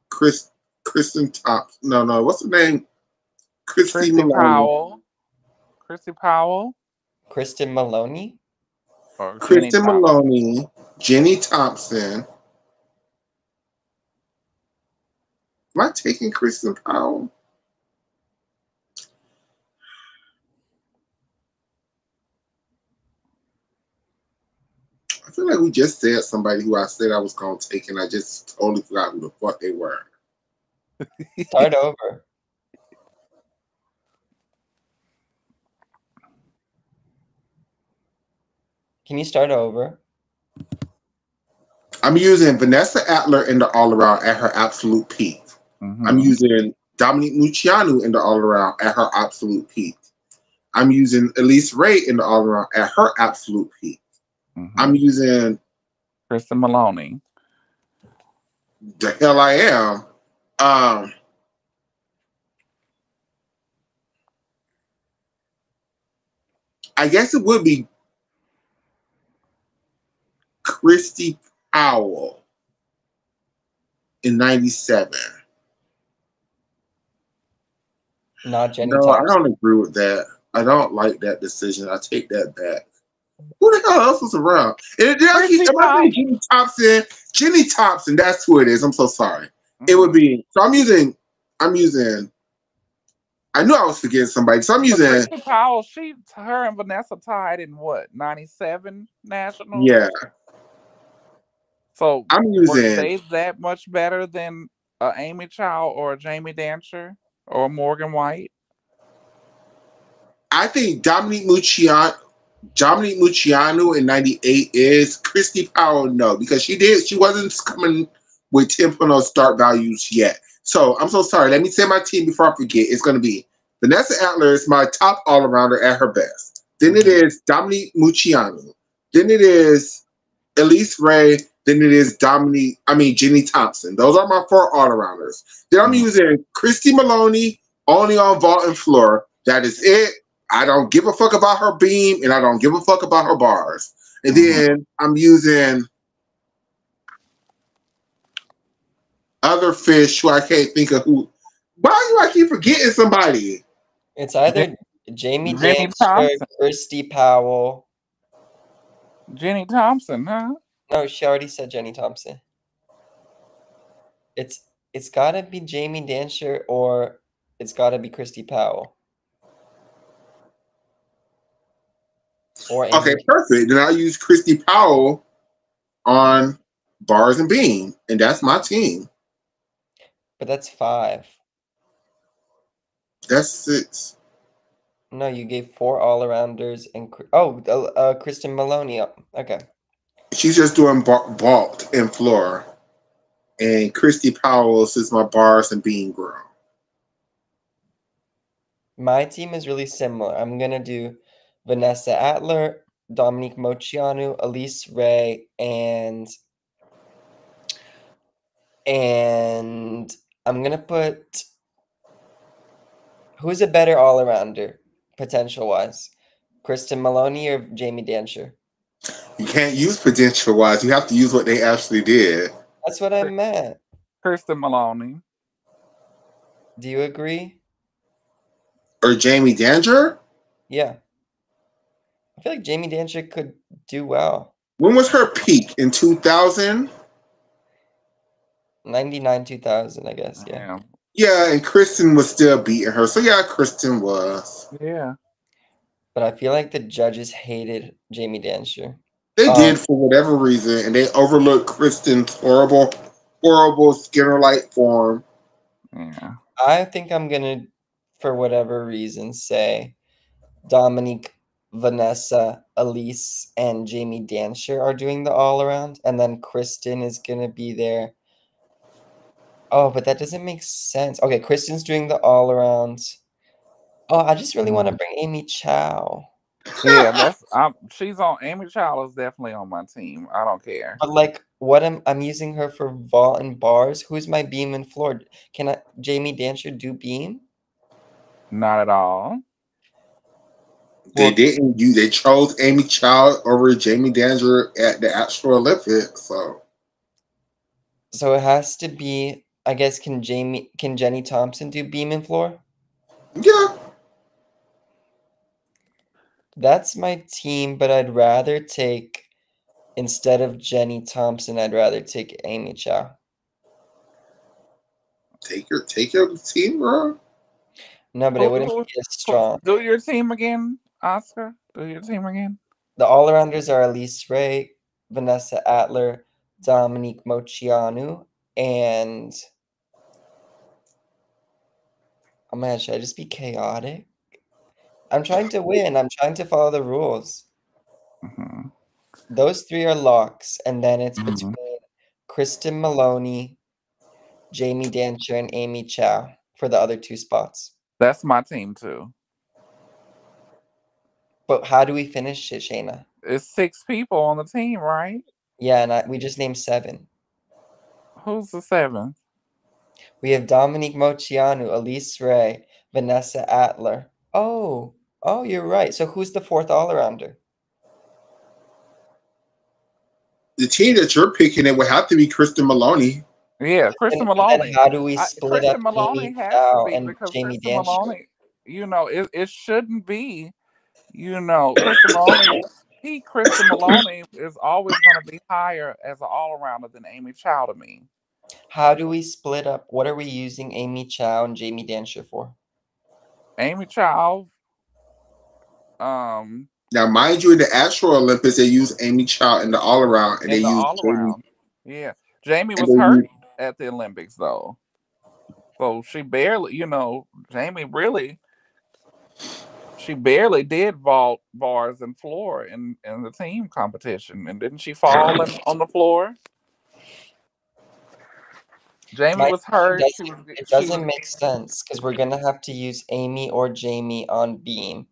Chris, Kristen Thompson. No, what's her name? Christy Christy Maloney. Powell. Christy Powell Kristen Maloney? or Jenny Kristen Thompson. Maloney, Jenny Thompson. Am I taking Kristen Powell? I feel like we just said somebody who I said I was going to take, and I just totally forgot who the fuck they were. Start over. Can you start over? I'm using Vanessa Atler in the all around at her absolute peak. I'm Mm-hmm. using Dominique Mucciano in the all around at her absolute peak. I'm using Elise Ray in the all around at her absolute peak. Mm-hmm. I'm using Kristen Maloney. the hell I am. I guess it would be Christy Powell in '97. Not Jenny No, I Thompson. don't agree with that. I don't like that decision. I take that back. Who the hell else was around? And did I keep, Christy am I saying Powell. Jenny Thompson? Jenny Thompson, that's who it is. I'm so sorry. It would Mm-hmm. be, so I'm using, I knew I was forgetting somebody. So I'm But using, Christy Powell, her and Vanessa tied in what, 97 nationals? yeah, So I'm were using, they that much better than Amy Chow or Jamie Dancher or Morgan White? I think Dominique Luciano in '98 is Christy Powell. No, because she wasn't coming with 10.0 start values yet. So I'm so sorry. Let me say my team before I forget. It's going to be Vanessa Atler is my top all arounder at her best. Then it Mm-hmm. is Dominique Mucciano. Then it is Elise Ray. Then it is Jenny Thompson. Those are my 4 all arounders. Then I'm Mm-hmm. using Christy Maloney only on vault and floor. That is it. I don't give a fuck about her beam, and I don't give a fuck about her bars. And Mm-hmm. then I'm using other fish who I can't think of who. Why do I keep forgetting somebody? It's either Jamie Jenny Dancer, Thompson. Christy Powell. Jenny Thompson, huh? No, she already said Jenny Thompson. It's gotta be Jamie Dancer or it's gotta be Christy Powell. or Okay, Amy. perfect. Then I'll use Christy Powell on bars and beam, and that's my team. But that's 5. That's 6. No, you gave 4 all-arounders and Kristen Maloney. Okay. She's just doing vault and floor, and Christy Powell is my bars and beam girl. My team is really similar. I'm gonna do Vanessa Atler, Dominique Moceanu, Elise Ray, and I'm gonna put who's a better all-arounder potential wise, Kristen Maloney or Jamie Dancher? You can't use potential wise. You have to use what they actually did. That's what I meant. Kristen Maloney. Do you agree? Or Jamie Danger? Yeah. I feel like Jamie Dancher could do well. When was her peak? In 2000? 99, 2000, I guess. Yeah. Yeah. Yeah, and Kristen was still beating her. So yeah, Kristen was. Yeah. But I feel like the judges hated Jamie Dancher. They Um, did for whatever reason, and they overlooked Kristen's horrible, horrible Skinner Light form. Yeah. I think I'm gonna, for whatever reason, say Dominique, Vanessa, Elise, and Jamie Dancher are doing the all around, and then Kristen is gonna be there. Oh, but that doesn't make sense. Okay, Kristen's doing the all around. Oh, I just really want to bring Amy Chow. Yeah, she's on Amy Child is definitely on my team. I don't care. But like, what I'm using her for vault and bars. Who's my beam and floor? Can Jamie Dancher do beam? Not at all. They Well, didn't. They chose Amy Child over Jamie Danger at the actual Olympics. so it has to be. I guess can Jenny Thompson do beam and floor? Yeah, That's my team, but I'd rather take instead of Jenny Thompson, I'd rather take Amy Chow. take your team, bro. No, but it wouldn't be as strong. Do your team again, Oscar. Do your team again. The all-arounders are Elise Ray, Vanessa Atler, Dominique Moceanu, and oh man, should I just be chaotic? I'm trying to win. I'm trying to follow the rules. Hmm. Those 3 are locks, and then it's Hmm. between Kristen Maloney, Jamie Dancher, and Amy Chow for the other 2 spots. That's my team too. But how do we finish it, Shayna? It's 6 people on the team, right? Yeah, and we just named 7. Who's the 7th? We have Dominique Moceanu, Elise Ray, Vanessa Atler. Oh, you're right. So who's the 4th all-arounder? The team that you're picking, it would have to be Kristen Maloney. Yeah, Kristen And then Maloney. how do we split up Kristen Maloney Amy has to Chow be and because Jamie Kristen Dancher? Maloney. It shouldn't be. Kristen Maloney. Kristen Maloney is always going to be higher as an all arounder than Amy Chow to me. How do we split up? What are we using Amy Chow and Jamie Dancher for? Amy Chow. Um, Now, mind you, in the actual Olympics, they use Amy Chow in the all around, and they in the use all Jamie. around. Yeah, Jamie And was they hurt use, at the Olympics though, so she barely. Jamie really. She barely did vault bars and floor in the team competition, and didn't she fall on the floor? Jamie My was team hurt. doesn't. It doesn't make sense because we're gonna have to use Amy or Jamie on beam.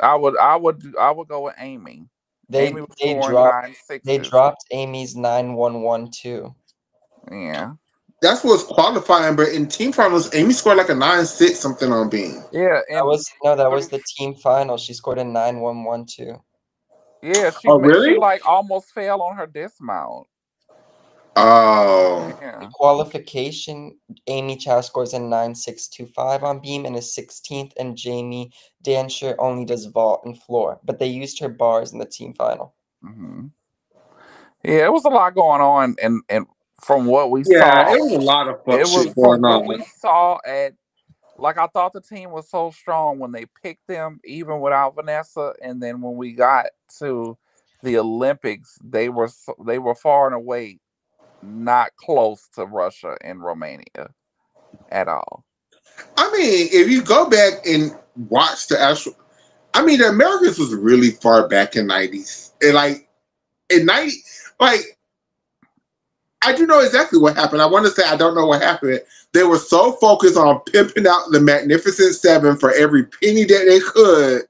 I would go with Amy. Amy They was they scoring dropped nine they sixes. dropped Amy's 9112. Yeah, that's what's qualifying, but in team finals, Amy scored like a 9-6 something on beam. yeah, That and was no, that was the team final. She scored a 9112. yeah, Oh, she really? like almost fell on her dismount. Oh, Yeah. Qualification, Amy Chow scores a 9625 on beam and is 16th, and Jamie Dancher only does vault and floor, but they used her bars in the team final. Hmm. Yeah, it was a lot going on, and from what we yeah, saw, it was a lot of fuck it was shit from going what on. we saw at like I thought the team was so strong when they picked them, even without Vanessa. And then when we got to the Olympics, they were far and away not close to Russia and Romania at all. I mean, if you go back and watch the actual, I mean, the Americans was really far back in '90s, and like in '90, like I do know exactly what happened. I want to say I don't know what happened. They were so focused on pimping out the Magnificent Seven for every penny that they could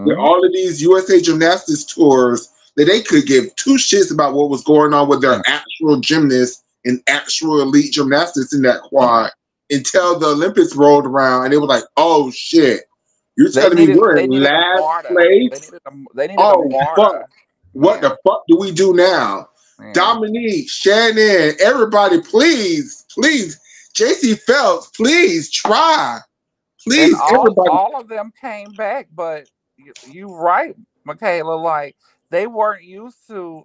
with Hmm. all of these USA Gymnastics tours that they could give two shits about what was going on with their actual gymnasts and actual elite gymnastics in that quad until the Olympics rolled around and they were like, oh shit, you're telling me we're They in needed a last martyr. place? They needed a Oh fuck. martyr. What Yeah, the fuck do we do now? yeah. Dominique, Shannon, everybody, please, please. JC Phelps, please try. And Please, everybody. all of them came back, but you right, Michaela. Like they weren't used to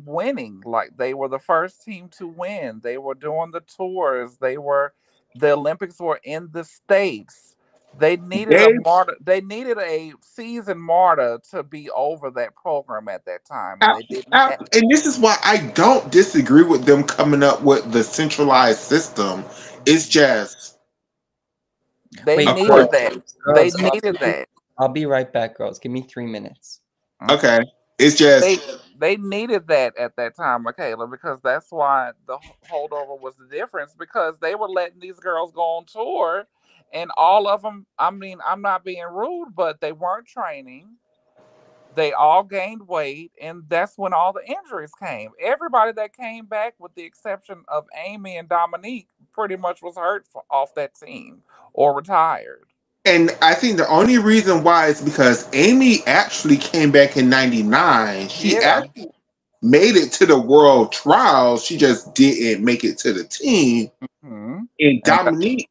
winning. Like they were the first team to win. They were doing the tours. The Olympics were in the States. They needed a They martyr. They needed a seasoned martyr to be over that program at that time, and they didn't have it. and this is why I don't disagree with them coming up with the centralized system. It's just They a Wait, needed court. that. They girls, needed that. I'll be right back, girls. Give me 3 minutes. Okay. Okay. It's just They needed that at that time, Michaela, because that's why the holdover was the difference. Because they were letting these girls go on tour, and all of them. I mean, I'm not being rude, but they weren't training. They all gained weight, and that's when all the injuries came. Everybody that came back, with the exception of Amy and Dominique, pretty much was hurt off that team or retired. and I think the only reason why is because Amy actually came back in '99. She Yeah. actually made it to the world trials. She just didn't make it to the team. Hmm. And And Dominique,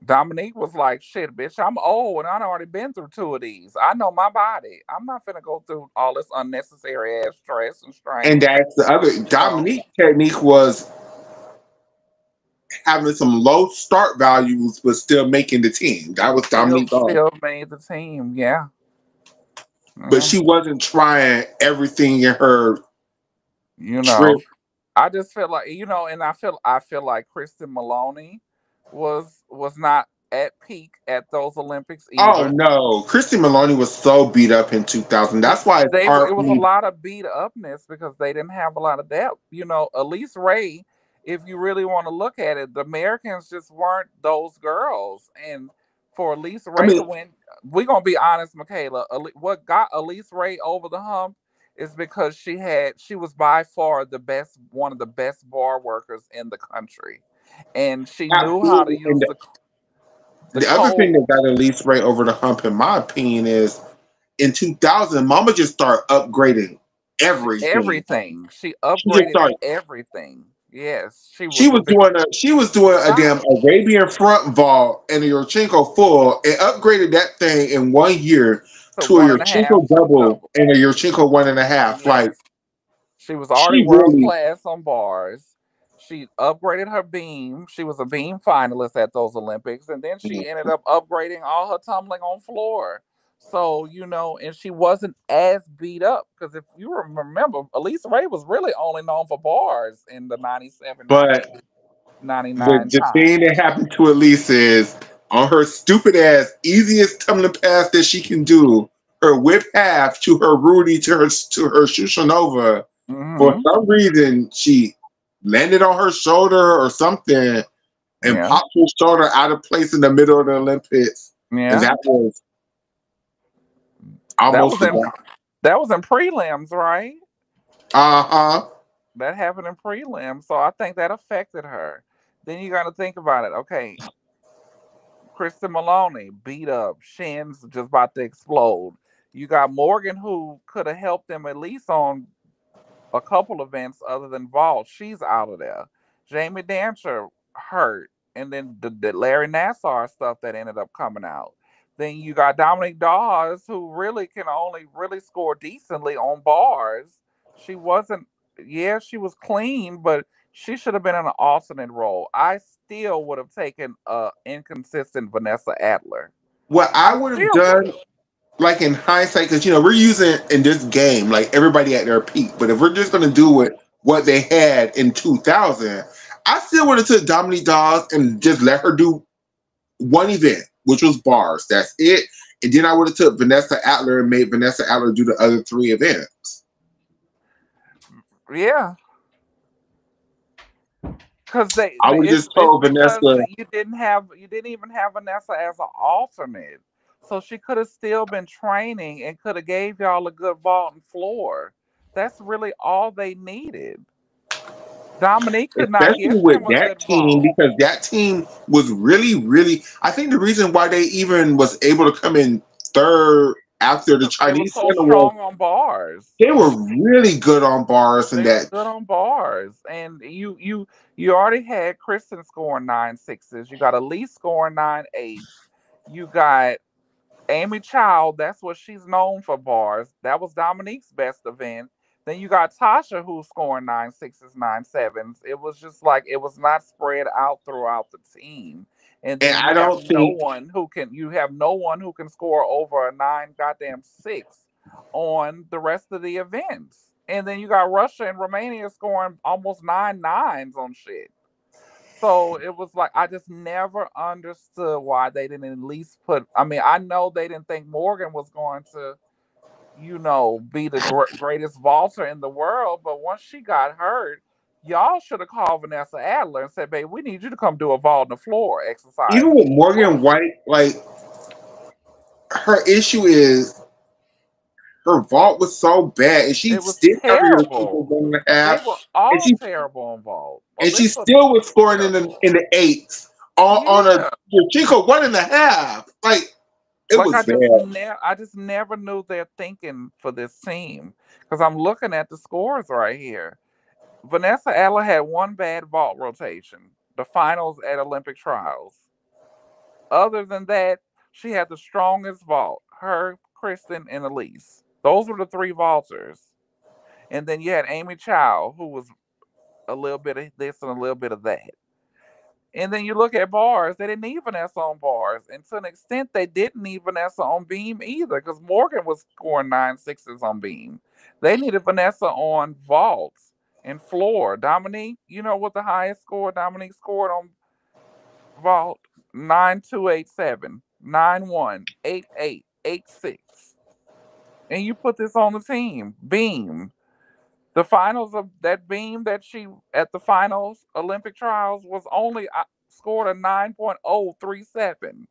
Dominique was like, "Shit, bitch, I'm old and I've already been through two of these. I know my body. I'm not finna go through all this unnecessary ass stress and and strain." that's the other You know, Dominique technique was having some low start values, but still making the team. That was Dominique Ball. still made the team. Yeah, But yeah. she wasn't trying everything in her You know, trip. I just feel like and I feel like Kristen Maloney was not at peak at those Olympics Oh either. no, Christy Maloney was so beat up in 2000. That's why it's hard It for was a me. lot of beat upness because they didn't have a lot of depth. Elise Ray, if you really want to look at it, the Americans just weren't those girls. And for Elise I Ray to mean, win, we're gonna be honest, Michaela. What got Elise Ray over the hump is because she was by far one of the best bar workers in the country, and she knew how to absolutely. And use the the other thing code. that got Elise Ray over the hump, in my opinion, is in 2000, Mama just started upgrading everything. Everything. She She just upgraded started. everything. Yes, she was a big She was doing a damn stop. Arabian front vault and a Yurchenko full and upgraded that thing in 1 year To to a one and a half, Yurchenko to a double double. and a Yurchenko one and a half. Like Yes. She was already she world really, class on bars. She upgraded her beam. She was a beam finalist at those Olympics. And then she ended up upgrading all her tumbling on floor. So, and she wasn't as beat up. Because if you remember, Elise Ray was really only known for bars in the 97, but 98, 99 the time. thing that happened to Elise is on her stupid ass easiest tumbling pass that she can do, her whip half to her Rudy to her Shushanova. For Hmm. some reason, she landed on her shoulder or something and Yeah. popped her shoulder out of place in the middle of the Olympics, and Yeah. that was That almost was in forgot. that was in prelims, right? Uh huh. That happened in prelims, so I think that affected her. Then you got to think about it. Okay, Kristen Maloney beat up, shins just about to explode. You got Morgan, who could have helped them at least on a couple events other than vault. She's out of there. Jamie Dancher hurt, and then the Larry Nassar stuff that ended up coming out. Then you got Dominique Dawes, who really can only really score decently on bars. She wasn't, yeah, she was clean, but She should have been in an alternate role. I still would have taken a inconsistent Vanessa Adler. What I I would have still would done, have. like in hindsight, because we're using in this game like everybody at their peak. But if we're just gonna do what they had in 2000, I still would have took Dominique Dawes and just let her do one event, which was bars. That's it. And then I would have took Vanessa Adler and made Vanessa Adler do the other three events. Yeah, because I would have just it's told because Vanessa, you didn't even have Vanessa as an alternate, so she could have still been training and could have gave y'all a good vault and floor. That's really all they needed. Dominique could not especially give with them a that good team, vault. because that team was really, really. I think the reason why they even was able to come in third after the 'Cause they were Chinese so Center was strong on bars. they were really good on bars and They were that. good on bars, and you already had Kristen scoring 9 6s. You got Elise scoring 9 8s. You got Amy Child, that's what she's known for bars. That was Dominique's best event. Then you got Tasha who's scoring 9 6s, 9 7s. It was just like it was not spread out throughout the team. And And then I don't think you have no one who can score over a 9 6 on the rest of the events. And then you got Russia and Romania scoring almost 9 9s on shit. So it was like I just never understood why they didn't at least put. I mean, I know they didn't think Morgan was going to, be the greatest vaulter in the world. But once she got hurt, y'all should have called Vanessa Adler and said, "Babe, we need you to come do a vault on the floor exercise." even with Morgan Once White, like her issue is her vault was so bad, and she it was still covered her people terrible. 1.5, They were and all she terrible on vault. and she Alyssa still was scoring in terrible. the eights on a Yeah. Chico 1.5. Like it Like was bad. I just never knew their thinking for this team because I'm looking at the scores right here. Vanessa Eller had one bad vault rotation, the finals at Olympic trials. Other than that, she had the strongest vault. Her, Kristen, and Elise. Those were the three vaulters. And then you had Amy Chow, who was a little bit of this and a little bit of that. And then you look at bars, they didn't need Vanessa on bars. And to an extent, they didn't need Vanessa on beam either, because Morgan was scoring 9 6s on beam. They needed Vanessa on vaults and floor. Dominique, you know what the highest score Dominique scored on vault? 9 2 8 7, 9 1 8 8 8 6. And you put this on the team. Beam. The finals of that beam that she at the finals Olympic trials was only scored a 9.037.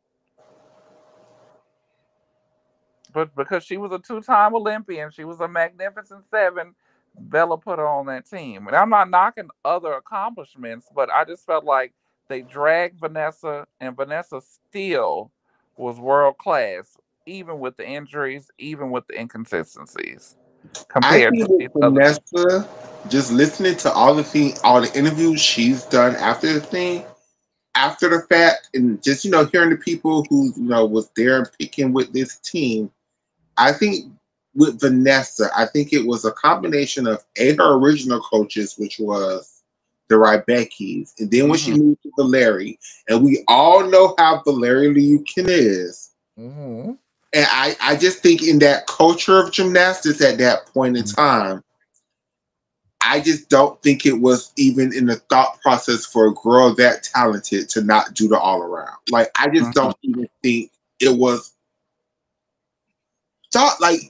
But because she was a two-time Olympian, she was a magnificent seven. Bella put her on that team, and I'm not knocking other accomplishments, but I just felt like they dragged Vanessa, and Vanessa still was world class, even with the injuries, even with the inconsistencies, I compared think to with these other teams. Vanessa, just listening to all the interviews she's done after the thing, after the fact, and just hearing the people who was there and picking with this team. I think with Vanessa, I think it was a combination of her original coaches, which was the Rybeckis, and then when she Hmm. moved to Valeri, and we all know how Valeri Liukin is. Hmm. And I just think in that culture of gymnastics at that point in time, I just don't think it was even in the thought process for a girl that talented to not do the all around. Like I just Hmm. don't even think it was thought like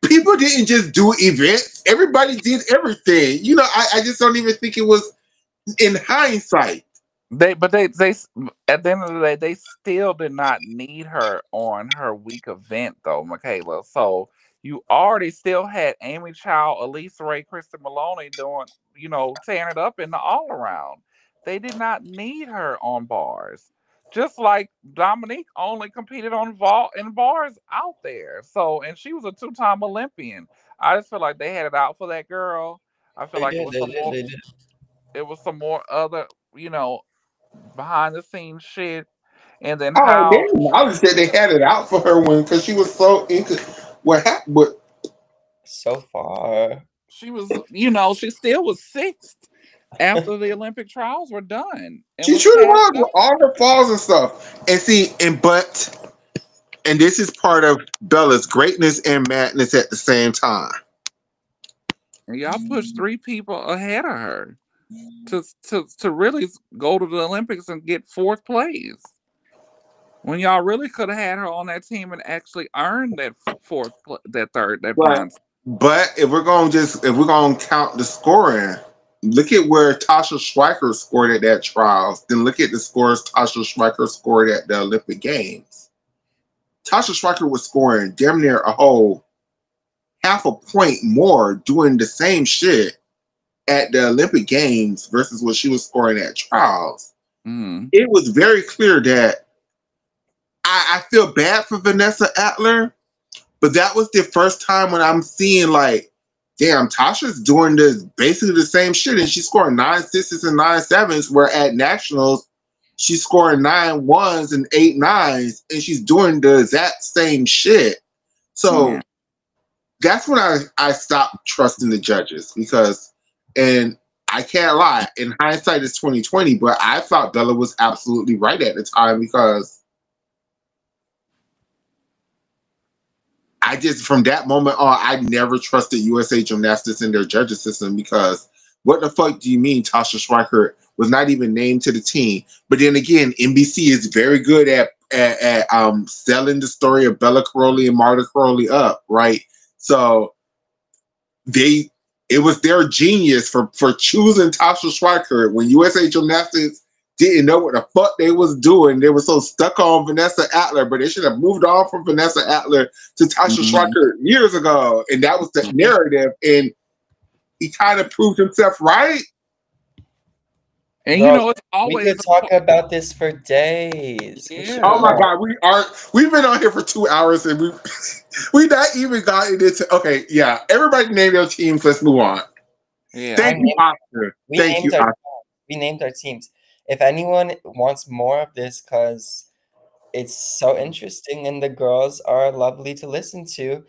people didn't just do events. Everybody did everything. I just don't even think it was in hindsight. But they at the end of the day they still did not need her on her week event though, Michaela. So you already still had Amy Chow, Elise Ray, Kristen Maloney doing, tearing it up in the all around. They did not need her on bars. Just like Dominique only competed on vault and bars out there. So and she was a two-time Olympian. I just feel like they had it out for that girl. I feel They like did, they did, they did. it was some more other, behind the scenes shit, and then Oh, they how acknowledged that they had it out for her when because she was so into what happened. But So far. She was, she still was sixth after the Olympic trials were done and She was truly passed was with up. all her falls and stuff. And see, and this is part of Bella's greatness and madness at the same time. And y'all pushed three people ahead of her to really go to the Olympics and get fourth place. When y'all really could have had her on that team and actually earned that that But bronze. but if we're gonna count the scoring, look at where Tasha Schweiker scored at that trials. Then look at the scores Tasha Schweiker scored at the Olympic Games. Tasha Schweiker was scoring damn near a whole half a point more doing the same shit at the Olympic Games versus what she was scoring at trials. Mm. It was very clear that I feel bad for Vanessa Atler, but that was the first time when I'm seeing like, damn, Tasha's doing this basically the same shit, and she's scoring 9 6s and 9 7s. Where at nationals, she's scoring 9 1s and 8 9s, and she's doing the exact same shit. Yeah. So that's when I stopped trusting the judges because, and I can't lie, in hindsight it's 2020, but I thought Bella was absolutely right at the time because I just from that moment on, I never trusted USA Gymnastics in their judges system because what the fuck do you mean Tasha Schweiker was not even named to the team? But then again, NBC is very good at selling the story of Bella Caroli and Marta Caroli up, right? So it was their genius for choosing Tasha Schweiker when USA Gymnastics didn't know what the fuck they was doing. They were so stuck on Vanessa Atler, but they should have moved on from Vanessa Atler to Tasha Mm-hmm. Schweiker years ago. And that was the narrative. And he kind of proved himself right. And Girl, it's we always could talk about this for days. We should Oh yeah. my not. God, we've been on here for 2 hours and we not even gotten into okay, yeah. Everybody name their teams. Let's move on. Yeah. Thank you, Oscar. We Thank you, named our Oscar. we named our teams. If anyone wants more of this, because it's so interesting and the girls are lovely to listen to,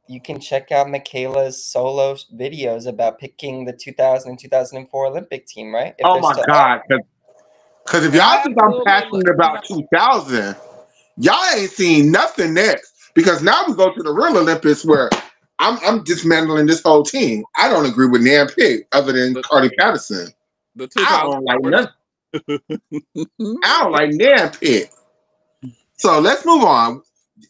you can check out Michaela's solo videos about picking the 2000 and 2004 Olympic team, right? If Oh they're my still God, because if And y'all I think I'm absolutely, passionate about 2000, y'all ain't seen nothing next. Because now we go to the real Olympics where I'm dismantling this whole team. I don't agree with Nan Pick other than the Cardi Patterson. the I don't like 2004 nothing. team. I don't like Nan Pick. So let's move on.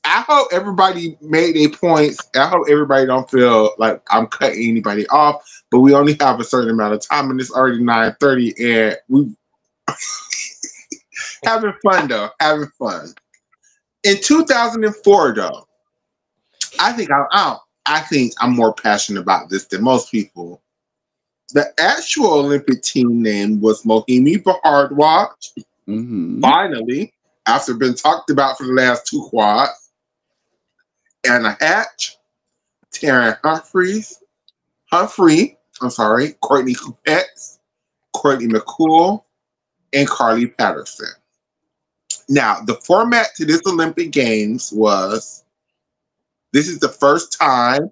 I hope everybody made their points. I hope everybody don't feel like I'm cutting anybody off. But we only have a certain amount of time, and it's already 9:30, and we having fun though. Having fun. In 2004, though, I think I'm more passionate about this than most people. The actual Olympic team name was Mohimi Bharadwaj. Mm-hmm. Finally, after been talked about for the last two quads, Anna Hatch, Taryn Courtney Kupets, Courtney McCool, and Carly Patterson. Now, the format to this Olympic Games was this is the first time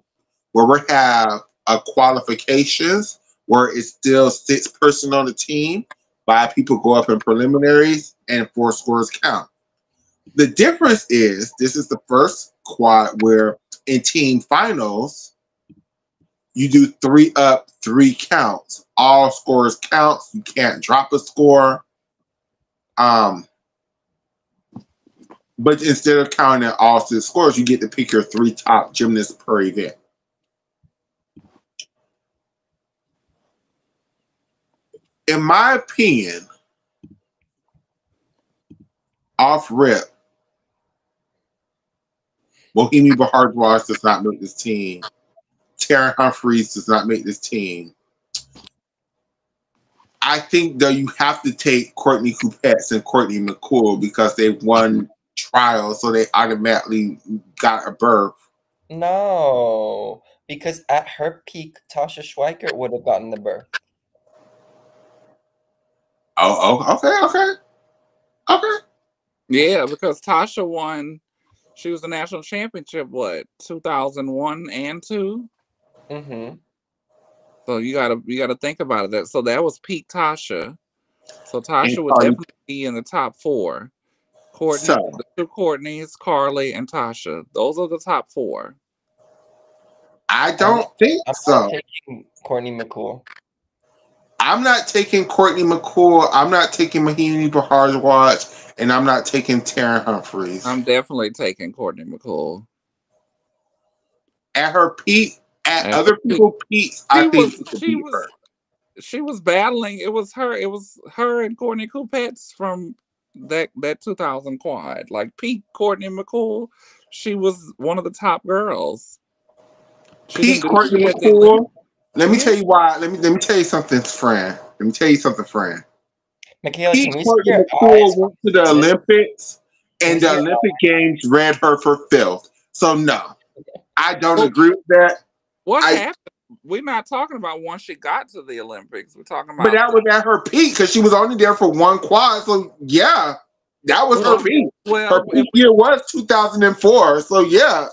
where we have a qualifications where it's still 6 person on the team, 5 people go up in preliminaries, and 4 scores count. The difference is this is the first quad where in team finals you do 3 up, 3 counts. All scores counts. You can't drop a score. But instead of counting all 6 scores, you get to pick your 3 top gymnasts per event. In my opinion, off rip, Mohimi Bharadwaj does not make this team. Taryn Humphreys does not make this team. I think though you have to take Courtney Kupets and Courtney McCool because they won trials, so they automatically got a berth. No, because at her peak, Tasha Schweiker would have gotten the berth. Okay. Yeah, because Tasha won. She was the national championship. What 2001 and 2. Mm-hmm. So you gotta think about it. So that was peak Tasha. So And Tasha would Cardi. definitely be in the top four. Courtney, So the two Courtneys, Carly, and Tasha. Those are the top four. I I'm don't think I'm not so. taking Courtney McCool. I'm not taking Courtney McCool. I'm not taking Mahini Watch, and I'm not taking Taryn Humphries. I'm definitely taking Courtney McCool. At her peak, at At her other peak, people's peaks, I she think was we could she beat was her. she was battling. It was her and Courtney Coupettes from that 2000 quad. Like peak Courtney McCool, she was one of the top girls. She Peak didn't do too Courtney good at the Olympics. McCool. Let me Yeah. tell you why. Let me tell you something, friend. Let me tell you something, friend. Michaela, Pete can we see Courtney your McCool eyes when went you to the say this? Olympics, Can we and see the your Olympic Games read her for filth. So no, I don't Well, agree with that. what I happened? We're not talking about once she got to the Olympics. We're talking but about that the was at her peak because she was only there for one quad. So yeah, that was her well, peak. Her well, if peak year was 2004. So yeah,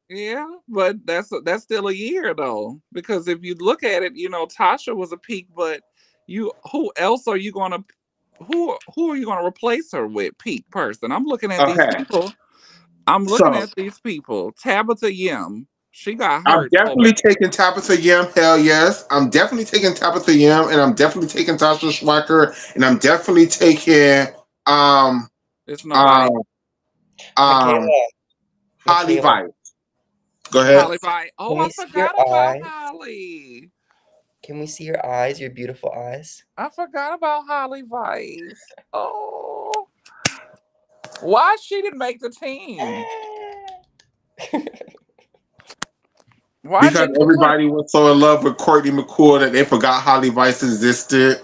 yeah, but that's still a year though, because if you look at it, Tasha was a peak, but who else are you gonna who are you gonna replace her with? Peak person. I'm looking at these okay. people. I'm looking So at these people. Tabitha Yim, she got I'm hurt so bad. definitely taking Tabitha Yim. Hell yes, I'm definitely taking Tabitha Yim, and I'm definitely taking Tasha Schweiker, and I'm definitely taking um There's nobody. um um Michaela, Holly Michaela, Vice. Go ahead. Holly Bite. Oh, can I we see your forgot about eyes? Holly. Can we see your eyes, your beautiful eyes? I forgot about Holly Vice. Oh, why she didn't make the team? Why Because didn't they put? everybody was so in love with Courtney McCool that they forgot Holly Vice existed.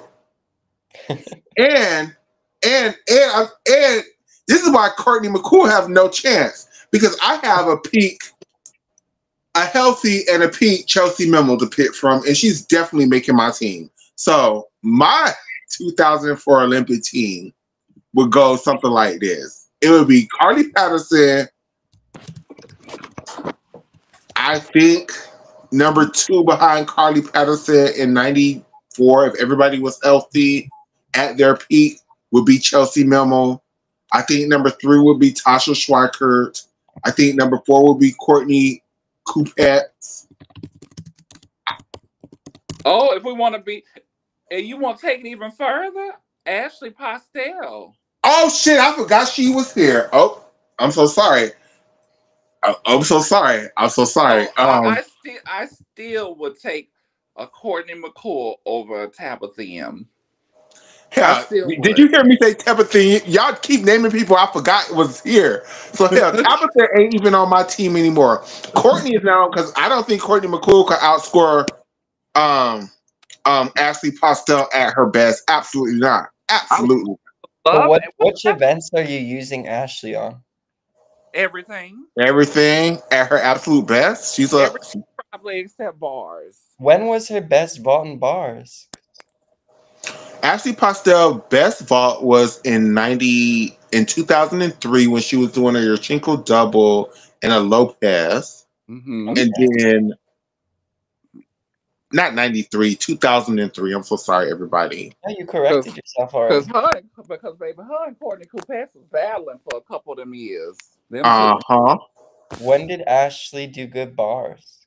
And and this is why Courtney McCool have no chance. Because I have a healthy and a peak Chelsea Memo to pick from, and she's definitely making my team. So my 2004 Olympic team would go something like this. It would be Carly Patterson, I think number two behind Carly Patterson in '94, if everybody was healthy at their peak, would be Chelsea Memo. I think number three would be Tasha Schweikert. I think number four would be Courtney Coupette. Oh, if we want to be, and you want to take it even further, Ashley Pastel. Oh shit, I forgot she was here. Oh, I'm so sorry. I'm so sorry. I'm so sorry. Oh, I still would take a Courtney McCool over a Tabitha M. I Yeah, still did would. you hear me say Tabitha? Y'all keep naming people I forgot was here. So hell, Tabitha ain't even on my team anymore. Courtney is now because I don't think Courtney McCool could outscore um Ashley Postel at her best. Absolutely not. I Absolutely. But love what it. which events are you using Ashley on? Everything. Everything at her absolute best. She's a Everything probably except bars. When was her best vault in bars? Ashley Postel best vault was in 2003 when she was doing a Yurchenko double and a Lopez. Mm-hmm. And Okay. then not 93, 2003. I'm so sorry, everybody. Yeah, you Because corrected yourself because already. her because baby her and Courtney Coupettes was battling for a couple of them years. Them two. Uh-huh. When did Ashley do good bars?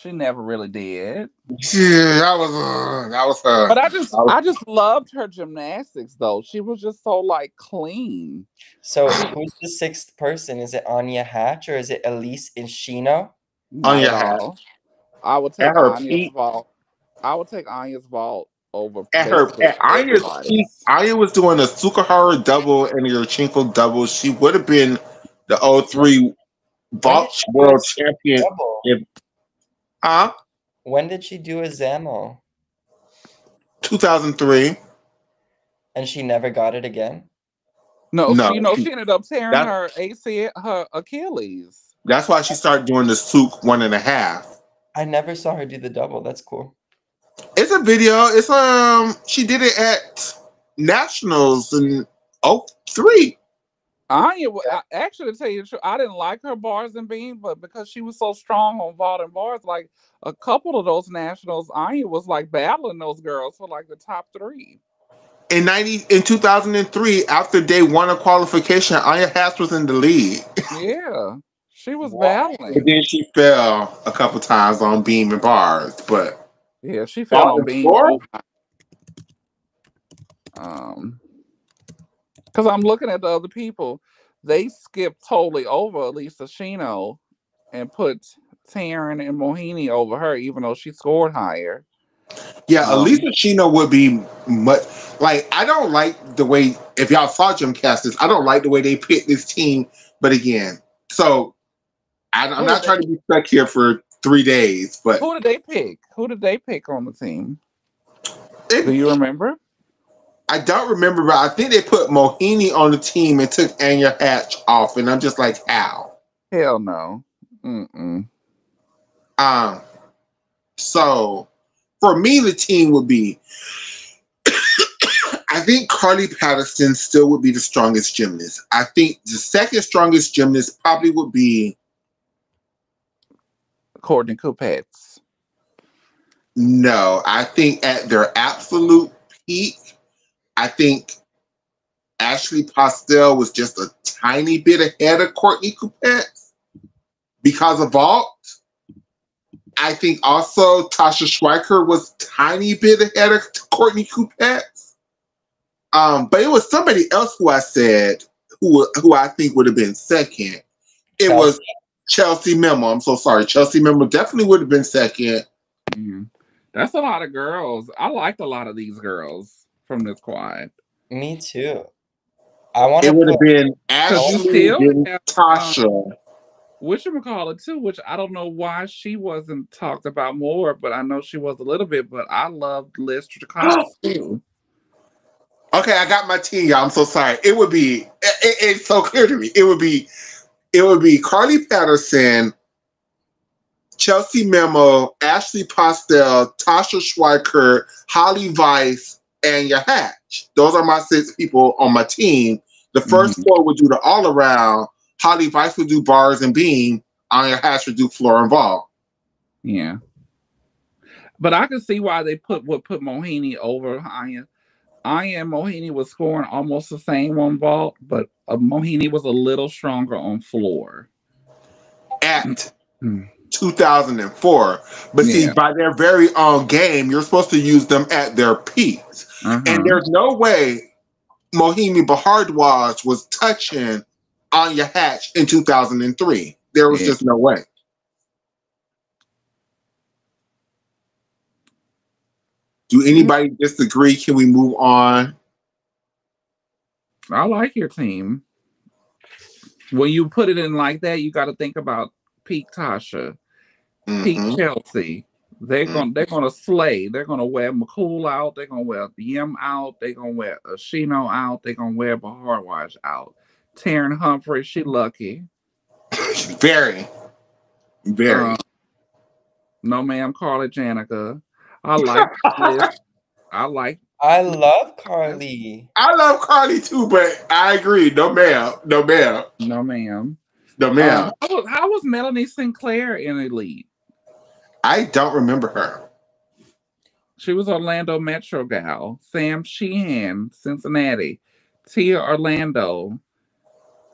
She never really did. Yeah, that was her. But I just loved her gymnastics though. She was just so like clean. So She who's the sixth person? Is it Anya Hatch or is it Elise Ishino? On not your at hat. all. I would At take her Anya's peak, vault. I would take Anya's vault over at basically Anya's peak, everybody's. Anya was doing a Sukahara double and a Yurchenko double. She would have been the '03 When did vault she do a world champion double? if huh? When did she do a Zamo? 2003. And she never got it again? No, No, she ended up tearing that her AC her Achilles. that's why she started doing the Suk one and a half. I never saw her do the double. That's cool. It's a video. It's she did it at Nationals in '03. Actually, to tell you the truth, I didn't like her bars and beam, but because she was so strong on vault and bars, like a couple of those nationals, Anya was like battling those girls for like the top three. In 2003, after day one of qualification, Aya Hatch was in the lead. Yeah, she was What? But battling. then she fell a couple times on beam and bars. But Yeah, she fell vault on and beam floor? so um because I'm looking at the other people, they skipped totally over Lisa Shino and put Taryn and Mohini over her, even though she scored higher. Yeah, Um, Alicia Chino would be much like I don't like the way if y'all saw Jim Casters, I don't like the way they picked this team. But again, so I'm who not did trying they to be stuck here for 3 days, but who did they pick? Who did they pick on the team? Do it you remember? I don't remember, but I think they put Mohini on the team and took Anya Hatch off, and I'm just like, how? Hell no. Mm-mm. Um, so for me, the team would be I think Carly Patterson still would be the strongest gymnast. I think the second strongest gymnast probably would be Courtney Coupettes. no. I think at their absolute peak, I think Ashley Postel was just a tiny bit ahead of Courtney Coupette because of vault. I think also Tasha Schweiker was tiny bit ahead of Courtney Coupette. But it was somebody else who I said who I think would have been second. It was Chelsea. Chelsea Memo. I'm so sorry. Chelsea Memo definitely would have been second. Mhm. That's a lot of girls. I liked a lot of these girls from this squad. Me too. I want It to would put. have been I Because you want, Ashley, still then have Tasha. whatchamacallit too, which I don't know why she wasn't talked about more, but I know she was a little bit, but I loved Liz Cox too. Okay, I got my team, y'all. I'm so sorry. It's so clear to me. It would be Carly Patterson, Chelsea Memo, Ashley Postel, Tasha Schweiker, Holly Weiss, and Hatch. Those are my 6 people on my team. The first Hmm. 4 would do the all around. Holly Weiss would do bars and beam. Anya Hatch would do floor and ball. Yeah. But I can see why they put Mohini over Aya. Aya and Mohini was scoring almost the same on vault, but Mohini was a little stronger on floor. At Mm. 2004. But see, Yeah. by their very own game, you're supposed to use them at their peaks. And Uh-huh. there's no way Mohimi Bahardwaj was touching Anya Hatch in 2003. There was Yeah. just no way. Do anybody disagree? Can we move on? I like your team. When you put it in like that, you got to think about peak Tasha, peak Mm-hmm. Chelsea. They're gonna slay. They're gonna wear McCool out. They're gonna wear Yim out. They're gonna wear Ashino out. They're gonna wear Baharwaj out. Taryn Humphrey, she lucky. Very, Uh, very. no ma'am, Carla Janica. I like Liz. I like I love Carly. I love Carly too, but I agree. No ma'am. No ma'am. no ma'am. No ma'am. How was Melanie Sinclair in Elite? I don't remember her. She was Orlando Metro gal. Sam Sheehan, Cincinnati. Tia Orlando.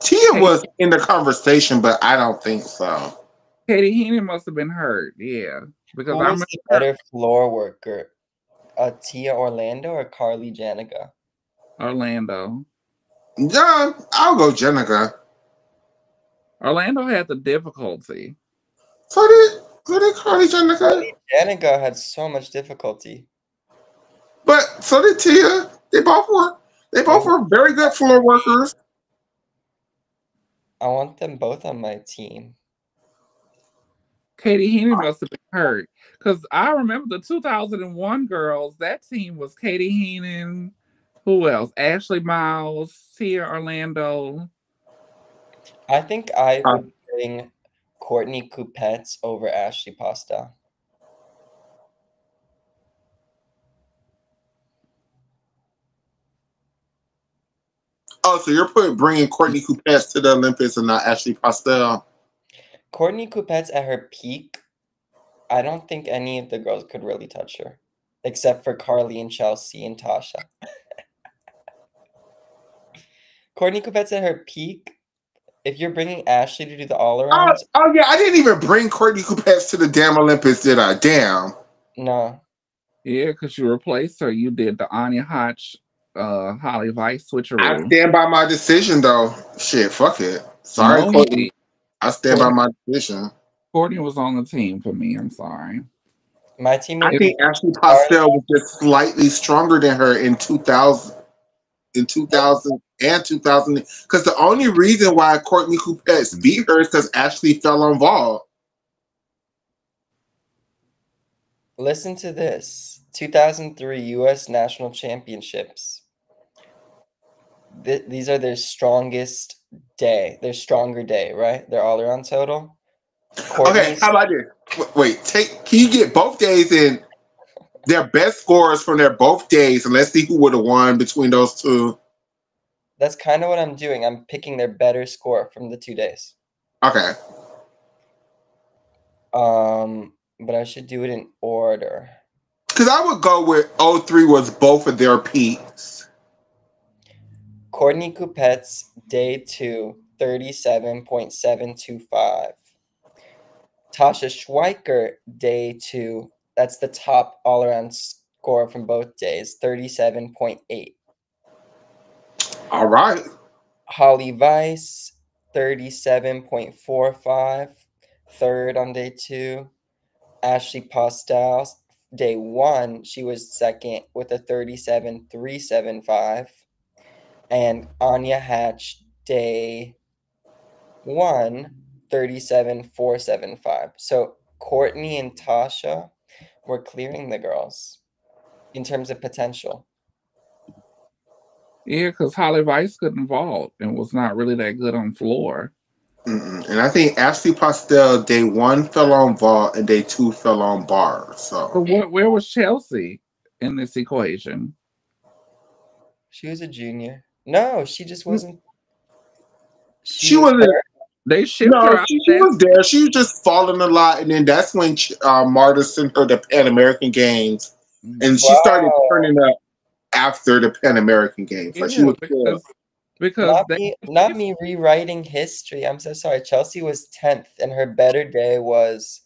Tia Katie, was in the conversation, but I don't think so. Katie Heenan must have been hurt. Yeah, because Who I was remember the her. better floor worker? Tia Orlando or Carly Janica? Orlando. Yeah, I'll go Jenica. Orlando had the difficulty. So did Carly Jenica. Carly Janica had so much difficulty. But so did Tia. They both were very good floor workers. I want them both on my team. Katie Heenan must have been hurt because I remember the 2001 girls. That team was Katie Heenan. Who else? Ashley Miles, Tia Orlando. I think I Uh, would bring Courtney Coupettes over Ashley Pasta. Oh, so you're bringing Courtney Coupets to the Olympics and not Ashley Pastel? Courtney Coupet's at her peak. I don't think any of the girls could really touch her, except for Carly and Chelsea and Tasha. Courtney Coupet's at her peak. If you're bringing Ashley to do the all-arounds, Oh yeah, I didn't even bring Courtney Coupets to the damn Olympics, did I? Damn. no. Yeah, because you replaced her. You did the Anya Hotch, Holly Weiss I switcheroo. stand by my decision, though. Shit, fuck it. Sorry, No, Courtney. I stand by Courtney, my decision. Courtney was on the team for me. I'm sorry. My team I would It, be think Ashley Carly. Pastel was just slightly stronger than her in 2000, in 2000 and 2000. Because the only reason why Courtney Coupets beat her is because Ashley fell on Vol. Listen to this. 2003 U.S. National Championships. These are their strongest day. Their stronger day, right? Their all-around total. Okay, Courtney's how about this? Wait, can you get both days in their best scores from their both days, and let's see who would have won between those two. That's kind of what I'm doing. I'm picking their better score from the 2 days. Okay. But I should do it in order. Because I would go with '03 was both of their peaks. Courtney Coupet's day 2, 37.725. Tasha Schweiker, day 2, that's the top all-around score from both days, 37.8. All right. Holly Weiss, 37.45, third on day 2. Ashley Postel, day 1, she was second with a 37.375. And Anya Hatch, day 1, 37.475. So Courtney and Tasha were clearing the girls in terms of potential. yeah, because Holly Weiss couldn't vault and was not really that good on floor. And I think Ashley Pastel day 1 fell on vault and day 2 fell on bar. But So where was Chelsea in this equation? She was a junior. No, she just wasn't. She she was wasn't. third. They shipped No, her out she that. was there. She was just falling a lot, and then that's when Marta sent her to Pan American Games, Mhm. and she started Wow. turning up after the Pan American Games. Like she Yeah, was good. because Not they me, not me rewriting history. I'm so sorry. Chelsea was 10th, and her better day was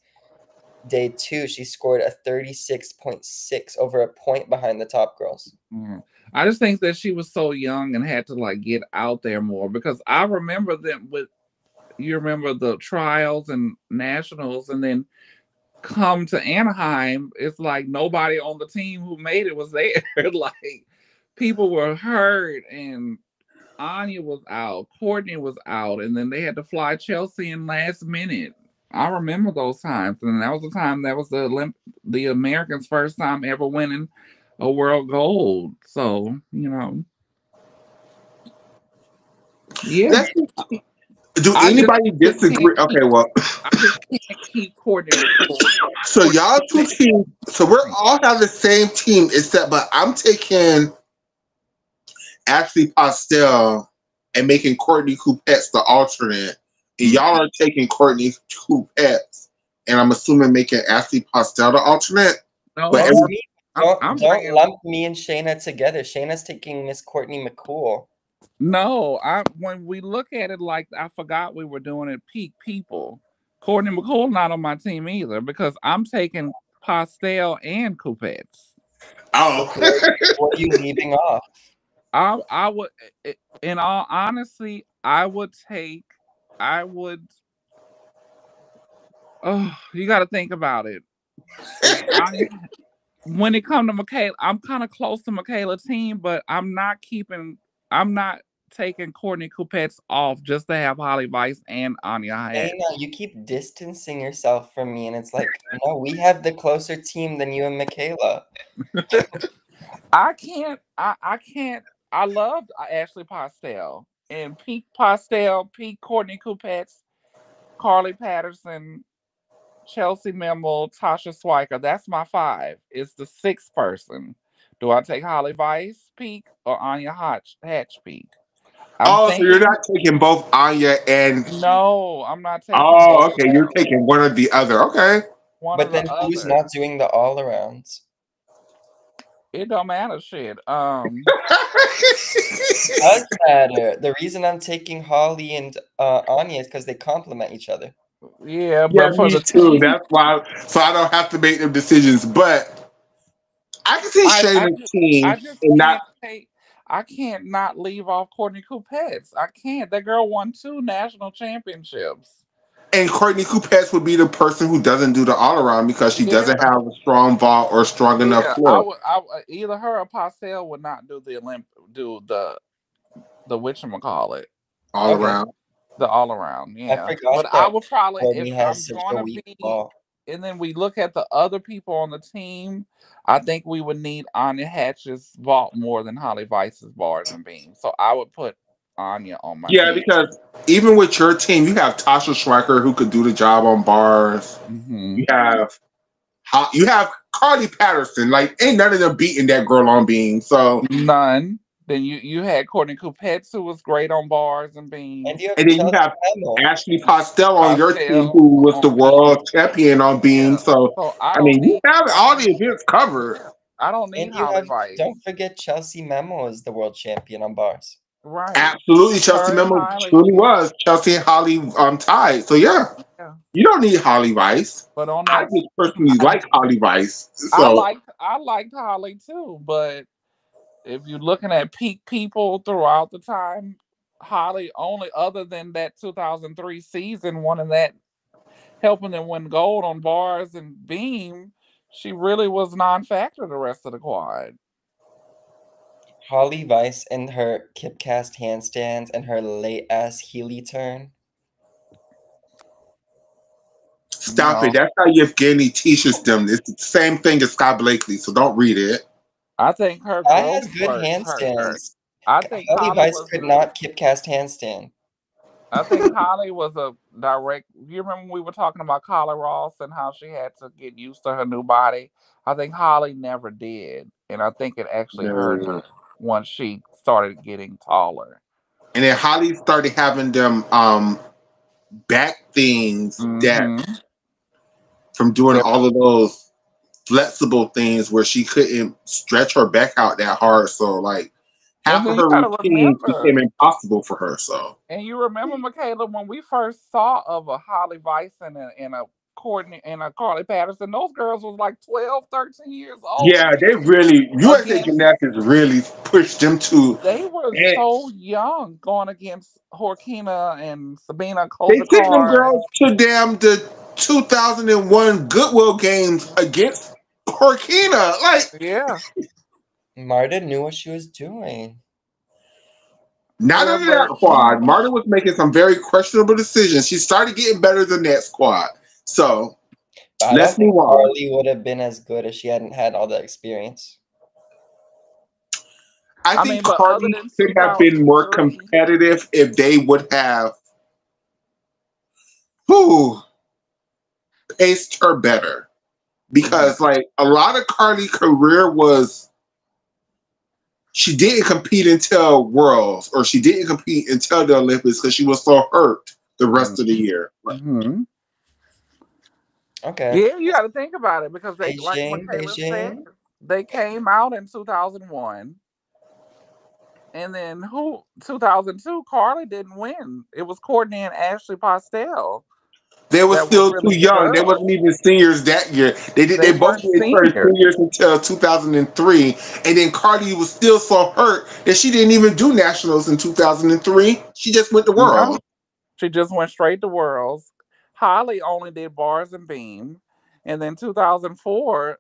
day 2. She scored a 36.6, over a point behind the top girls. Mhm. I just think that she was so young and had to like get out there more because I remember them with you remember the trials and nationals and then come to Anaheim, it's like nobody on the team who made it was there. Like people were hurt and Anya was out, Courtney was out, and then they had to fly Chelsea in last minute. I remember those times, and that was the time that was the Americans' first time ever winning a world gold. So yeah, Let's do I anybody just can't disagree? keep. Okay, well, I just can't keep Courtney McCool. so Courtney y'all two McCool. teams. So we're all have the same team, except but I'm taking Ashley Pastel and making Courtney Coupettes the alternate, and y'all are taking Courtney Coupettes, and I'm assuming making Ashley Pastel the alternate. No, But Oh, every see, I'm don't bringing. lump me and Shayna together. Shayna's taking Miss Courtney McCool. No, I when we look at it like I forgot we were doing it peak people. Courtney McCool not on my team either because I'm taking Pastel and Coupettes. oh, Okay, what are you leaving off? I would in all honesty, I would oh you gotta think about it. If I when it comes to Michaela, I'm kind of close to Michaela's team, but I'm not taking Courtney Coupettes off just to have Holly Weiss and Anya Hatch. Shayna, you keep distancing yourself from me, and it's like, no, we have the closer team than you and Michaela. I can't. I loved Ashley Pastel and Pete Pastel, Pete Courtney Coupettes, Carly Patterson, Chelsea Memel, Tasha Swiker. That's my five. It's the sixth person. Do I take Holly Weiss peak or Anya Hatch peak? I'm Oh, so you're thinking not taking both Anya and. no, I'm not taking Oh, both okay. of You're them. taking one or the other. Okay. One or But the then who's other. not doing the all-arounds? It don't matter shit. Does matter. The reason I'm taking Holly and Anya is because they complement each other. Yeah, Yeah, but for me the too. team, That's why. So I don't have to make them decisions. But I can see Shayna's I team just and not. can't take. I can't not leave off Courtney Coupettes. I can't. That girl won 2 national championships. And Courtney Coupettes would be the person who doesn't do the all around because she Yeah, doesn't have a strong vault or strong enough yeah. floor Either her or Pastel would not do do the whatchamacallit, all Okay. around. the all around. I Yeah, but forgot I that would probably if Courtney I'm has such a gonna weak be, ball. and then we look at the other people on the team. I think we would need Anya Hatch's vault more than Holly Weiss's bars and beams. So I would put Anya on my Yeah, team. because even with your team, you have Tasha Schreiker who could do the job on bars. Hmm. You have you have Carly Patterson. Like, ain't none of them beating that girl on beam. So, None. Then you had Courtney Coupettes who was great on bars and And beams. you have and then you Chelsea have Hamill. Ashley Postel on your team, Pastel who was the on beam. world champion on beam. Yeah. So, So I mean, you have I all don't the need events covered. I don't And need you Holly have, Weiss. don't forget Chelsea Memo is the world champion on bars. Right. Absolutely, Chelsea Her and Memo Holly. truly was. Chelsea and Holly tied. So, yeah, Yeah. you don't need Holly Rice. But on I that just personally I, like Holly Rice. So, I liked Holly too, but if you're looking at peak people throughout the time, Holly only other than that 2003 season, one of that helping them win gold on bars and beam, she really was non-factor the rest of the quad. Holly Weiss and her kip cast handstands and her late ass Healy turn. stop it. No, That's how Yevgeny teaches them. It's the same thing as Scott Blakely, so don't read it. I think her I growth has good spurt hurt her. handstands. I think Holly Holly Weiss was could not kip cast handstand. I think Holly was a direct. You remember when we were talking about Kyla Ross and how she had to get used to her new body? I think Holly never did, and I think it actually hurt No. her once she started getting taller. And then Holly started having them back things that Hmm. from doing Yep. all of those flexible things where she couldn't stretch her back out that hard. So like And half of then you her got to routines remember, became impossible for her. So and you remember, Michaela, when we first saw of a Holly Weiss and a Courtney and a Carly Patterson, those girls was like 12, 13 years old yeah, they really USA against Gymnastics really pushed them to. they were And so young going against Horkina and Sabina they sent them Kozakar. girls to damn the 2001 Goodwill games against Corkina. Like, Yeah, Marta knew what she was doing. not yeah, under that but squad. Marta was making some very questionable decisions. She started getting better than that squad. So But I let's don't think move on. Carly would have been as good if she hadn't had all that experience. I I think mean, but other Cardi than could have been more 2003, competitive if they would have who paced her better. mhm. Because like a lot of Cardi's career was she didn't compete until Worlds or she didn't compete until the Olympics because she was so hurt the rest of the year. Mhm. Okay. Yeah, you got to think about it because they, like Beijing, Michaela said, Beijing. they came out in 2001, and then who 2002, Carly didn't win. It was Courtney and Ashley Postel They were that were still too really the young. They wasn't girls. even seniors that year. They did. They They both weren't didn't turn seniors. seniors until 2003, and then Cardi was still so hurt that she didn't even do nationals in 2003. She just went to No, Worlds. she just went straight to Worlds. Holly only did bars and beam, and then 2004,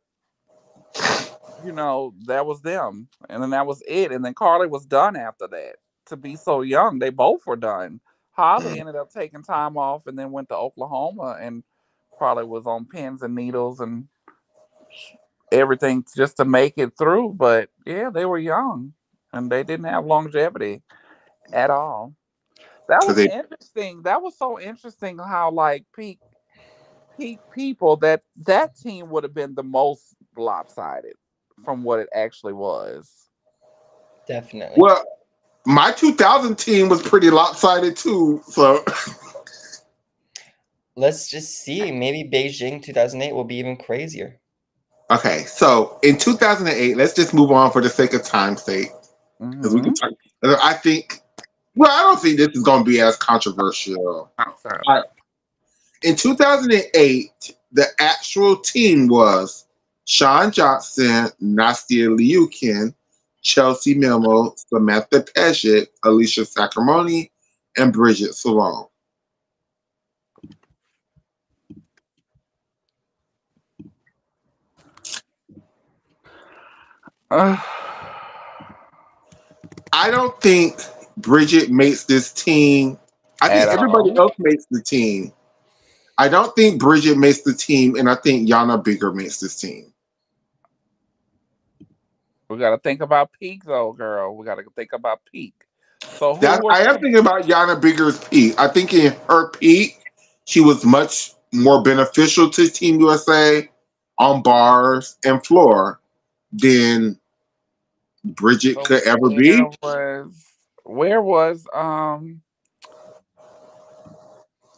that was them, and then that was it. And then Carly was done after that. To be so young, they both were done. Holly ended up taking time off and then went to Oklahoma and probably was on pins and needles and everything just to make it through. But yeah, they were young and they didn't have longevity at all. That Because was they interesting. That was so interesting how like peak people that team would have been the most lopsided from what it actually was. Definitely. well, My 2000 team was pretty lopsided too. So Let's just see. Maybe Beijing 2008 will be even crazier. okay, so in 2008, let's just move on for the sake of time's sake, because we can Mm-hmm. talk. I think. Well, I don't think this is going to be as controversial. Outside. All right. In 2008, the actual team was Sean Johnson, Nastia Liukin, Chelsea Memo, Samantha Paget, Alicia Sacramone, and Bridget Salone. Uh, I don't think Bridget makes this team. I at think everybody all. else makes the team. I don't think Bridget makes the team, and I think Yana Bigger makes this team. We got to think about peak, though, girl. We got to think about peak. So who That was I am thinking about Yana Bigger's peak. I think in her peak, she was much more beneficial to Team USA on bars and floor than Bridget so could ever be. where was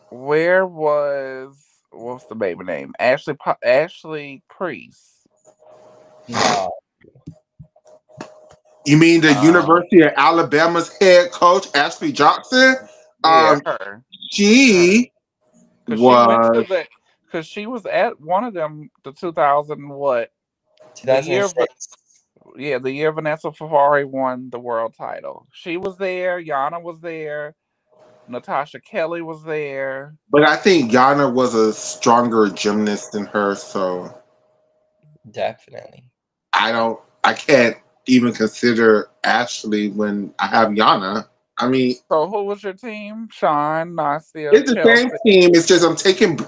where was what's the baby name? Ashley Priest. No. You mean the Um, University of Alabama's head coach Ashley Johnson? yeah, Um, her, she cause she went to was. the, cause she was at one of them, the 2000 what, the year, 2006. yeah, the year Vanessa Ferrari won the world title. She was there. Yana was there. Natasha Kelly was there. But I think Yana was a stronger gymnast than her, so Definitely. I can't even consider Ashley when I have Yana. I mean, So who was your team? Sean, Nastia, it's the same Chelsea. team. It's just I'm taking,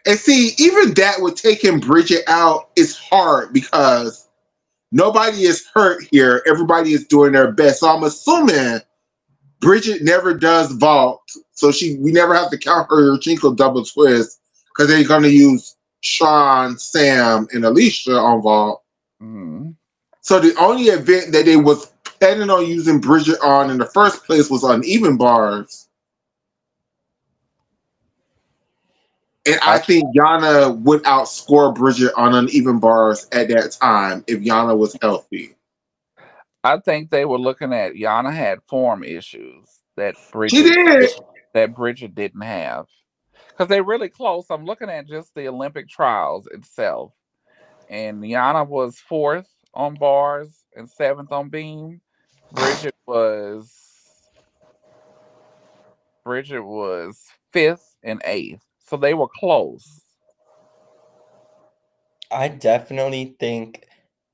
and see, even that with taking Bridget out is hard because nobody is hurt here. Everybody is doing their best. So I'm assuming Bridget never does vault, so we never have to count her Chinko double twist because they're going to use Sean, Sam, and Alicia on vault. Mm-hmm. So the only event that they was planning on using Bridget on in the first place was on even bars. And I I think Yana would outscore Bridget on uneven bars at that time if Yana was healthy. I think they were looking at Yana had form issues She did. That Bridget didn't have. Because they're really close. I'm looking at just the Olympic trials itself. And Yana was fourth on bars and seventh on beam. Bridget was Bridget was fifth and eighth. So they were close. I definitely think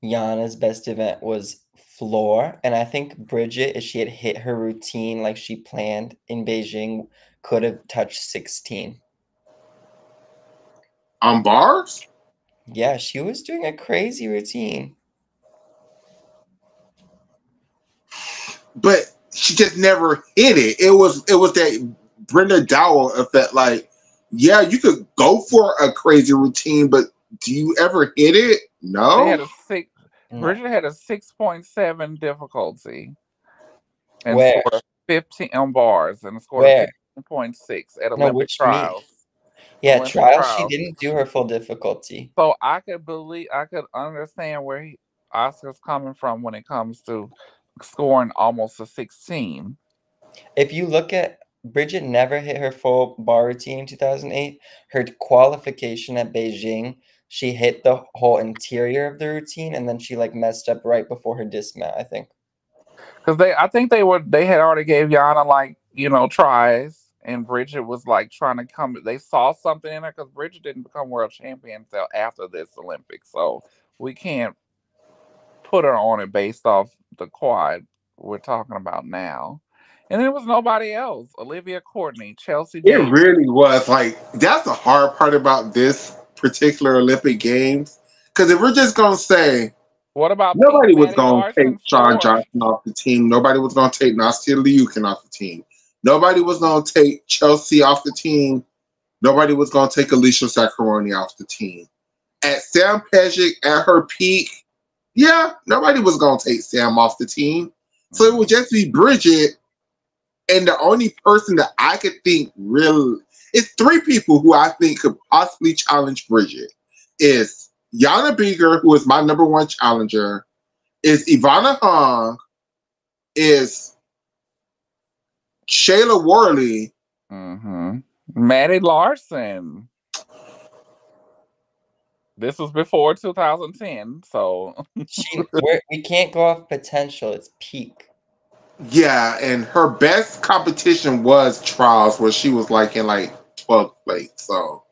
Yana's best event was floor, and I think Bridget, if she had hit her routine like she planned in Beijing, could have touched 16. On bars? Yeah, she was doing a crazy routine. But she just never hit it. It was that Brenda Dowell effect. Like, yeah, you could go for a crazy routine, but do you ever hit it? She No. had a six No. Bridget had a 6.7 difficulty and Where? scored a 15 on bars and scored a Where? 15.6 at No, Olympic which meet? trials. Yeah, Olympic trial, she trials. didn't do her full difficulty. So I could understand where Oscar's coming from when it comes to scoring almost a 16. If you look at Bridget never hit her full bar routine in 2008. Her qualification at Beijing, she hit the whole interior of the routine and then she like messed up right before her dismount, I think. Because I think they had already gave Yana like, tries. And Bridget was like trying to come. They saw something in her because Bridget didn't become world champion until after this Olympics. So we can't put her on it based off the quad we're talking about now. And there was nobody else. Olivia Courtney, Chelsea It Davis. really was. Like, that's the hard part about this particular Olympic Games. Because if we're just gonna say What about Peak? nobody was Maddie gonna take Larson Sean fourth. Johnson off the team, nobody was gonna take Nastia Liukin off the team, nobody was gonna take Chelsea off the team, nobody was gonna take Alicia Sacramone off the team. At Sam Pejic at her peak, yeah, nobody was gonna take Sam off the team. So it would just be Bridget, and the only person that I could think really it's three people who I think could possibly challenge Bridget. Is Yana Beaker, who is my number one challenger, is Ivana Hong, is Shayla Worley. Mm-hmm. Maddie Larson. This was before 2010, so We can't go off potential. It's peak. Yeah, and her best competition was trials where she was like in like 12th place. So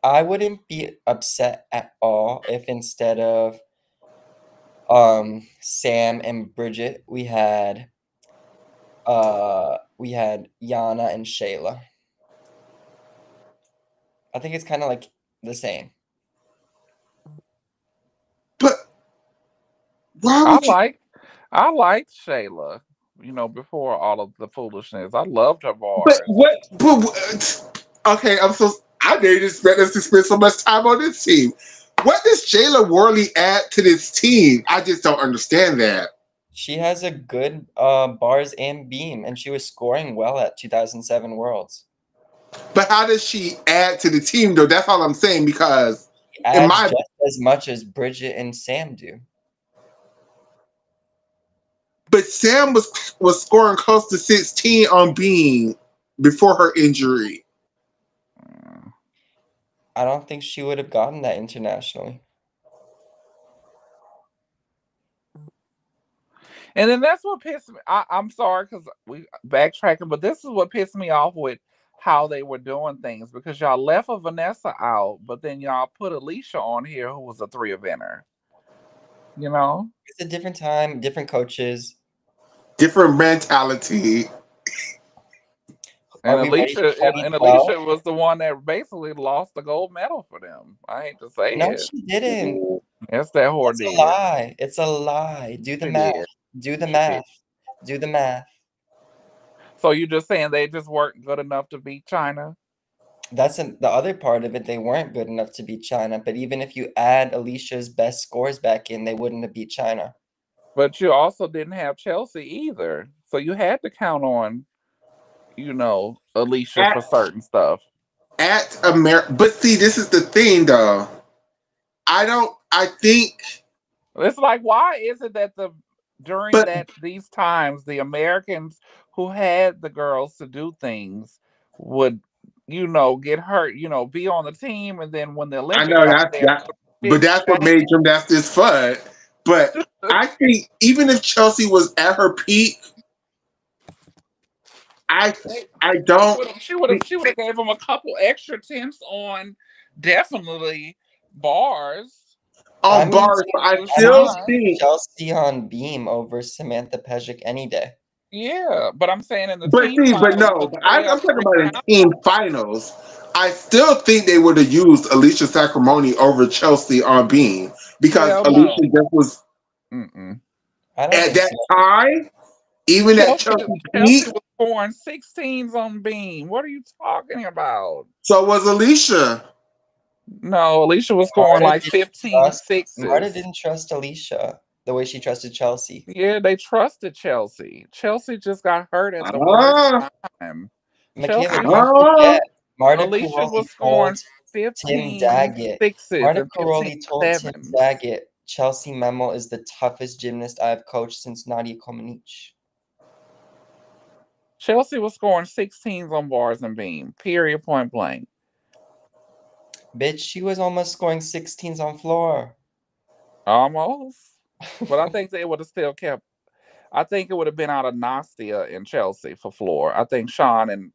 I wouldn't be upset at all if instead of Sam and Bridget we had Yana and Shayla. I think it's kind of like the same. but why I would you like I liked Shayla. Before all of the foolishness, I loved her but bars. okay, I didn't expect us to spend so much time on this team. What does Shayla Worley add to this team? I just don't understand that. She has a good bars and beam, and she was scoring well at 2007 Worlds. But how does she add to the team though? That's all I'm saying because She in adds my just as much as Bridget and Sam do. but Sam was scoring close to 16 on Beam before her injury. I don't think she would have gotten that internationally. And then that's what pissed me. I'm sorry because we backtracking, but this is what pissed me off with how they were doing things because y'all left a Vanessa out, but then y'all put Alicia on here who was a three eventer. You know, It's a different time, different coaches. Different mentality. Are and we ready for Alicia 2012? was the one that basically lost the gold medal for them. I hate to say No, it. she didn't. Yes, that whore It's a did. lie. It's a lie. Do the She math. did. Do the She did. math. Do the math. So you just saying they just weren't good enough to beat China? The other part of it. They weren't good enough to beat China. But even if you add Alicia's best scores back in, they wouldn't have beat China. But you also didn't have Chelsea either. So you had to count on, Alicia At for certain stuff. But see, this is the thing though. I think It's like, why is it that during but that these times the Americans who had the girls to do things would, get hurt, be on the team, and then when the I Olympics know got that's there, that but shit that's what made changed. gymnastics fun. But I think even if Chelsea was at her peak, I I don't She would have gave them a couple extra tenths on definitely bars. on bars, but I I'm still using Shine. think Chelsea on beam over Samantha Pejic any day. Yeah, but I'm saying in the but team see, but finals, the no, but three I'm on talking three about in count. team finals. I still think they would have used Alicia Sacramone over Chelsea on Beam because Hell Alicia no. just was Mm-mm. I don't at think that so. time, even at Chelsea Chelsea Chelsea peak. was scoring 16s on beam. What are you talking about? So was Alicia. No, Alicia was scoring like 15 Marta sixes. didn't trust Alicia the way she trusted Chelsea. Yeah, they trusted Chelsea. Chelsea just got hurt at the worst Ah, time. Michaela, Chelsea don't ah. forget, Marta Alicia Caroli was scoring told Tim 15 Daggett. sixes Marta and 15 Caroli told Tim sevens. Daggett, Chelsea Memel is the toughest gymnast I've coached since Nadia Comaneci. Chelsea was scoring 16s on bars and beam. Period. Point blank. Bitch, she was almost scoring 16s on floor. Almost. But I think they would have still kept. I think it would have been out of Nastia and Chelsea for floor. I think Sean and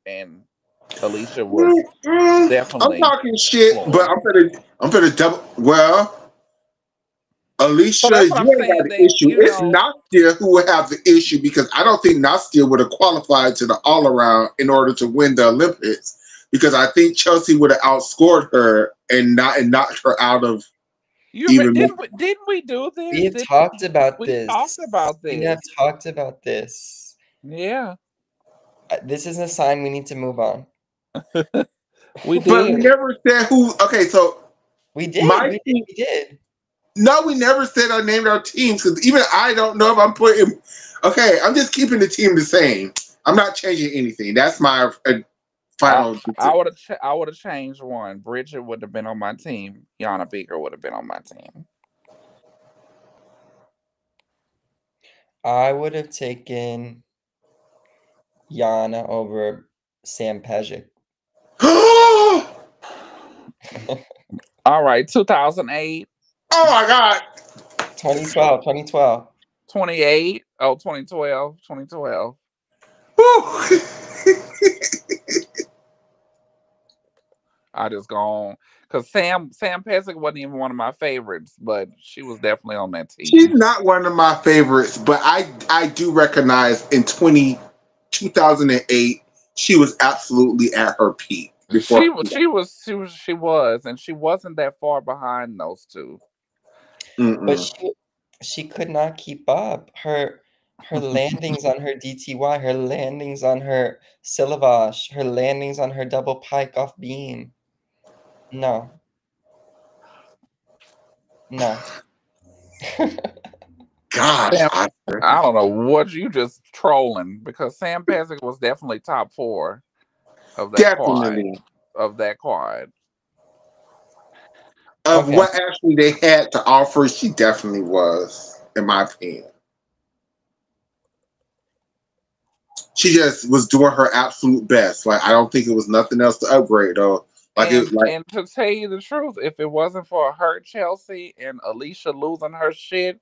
Alicia was I'm definitely talking shit, but floor. I'm gonna double. Well, So Alicia, that's what you I'm ain't got saying. the issue. It's They. Nastia who would have the issue because I don't think Nastia would have qualified to the all around in order to win the Olympics. Because I think Chelsea would have outscored her and knocked her out of even more. Didn't we do We this? have talked about We talked this. about We have this. talked about this. Yeah, This is a sign we need to move on. we But we did. never said who. Okay, so We did. my We did. team, We did. No, we never said I named our teams because even I don't know if I'm putting. Okay, I'm just keeping the team the same. I'm not changing anything. That's my I final. I would have changed one. Bridget would have been on my team. Yana Beaker would have been on my team. I would have taken Yana over Sam Pejic. Oh All right, 2008, my god! 2012, 2012. 28. Oh, 2012, 2012. Whew. I just gone because Sam Pesic wasn't even one of my favorites, but she was definitely on that She's team. not one of my favorites, but I do recognize in 2008 she was absolutely at her peak before. And she wasn't that far behind those two. But Mm-mm. she could not keep up. Her landings on her DTY, her landings on her syllabus, her landings on her double pike off beam. No, no. Gosh, Sam, Oscar. I don't know what you just trolling because Sam Pesic was definitely top four of that quad. Definitely. Of that quad. Of Okay. what actually they had to offer, she definitely was, in my opinion. She just was doing her absolute best. Like I don't think it was nothing else to upgrade though. And to tell you the truth, if it wasn't for her Chelsea and Alicia losing her shit,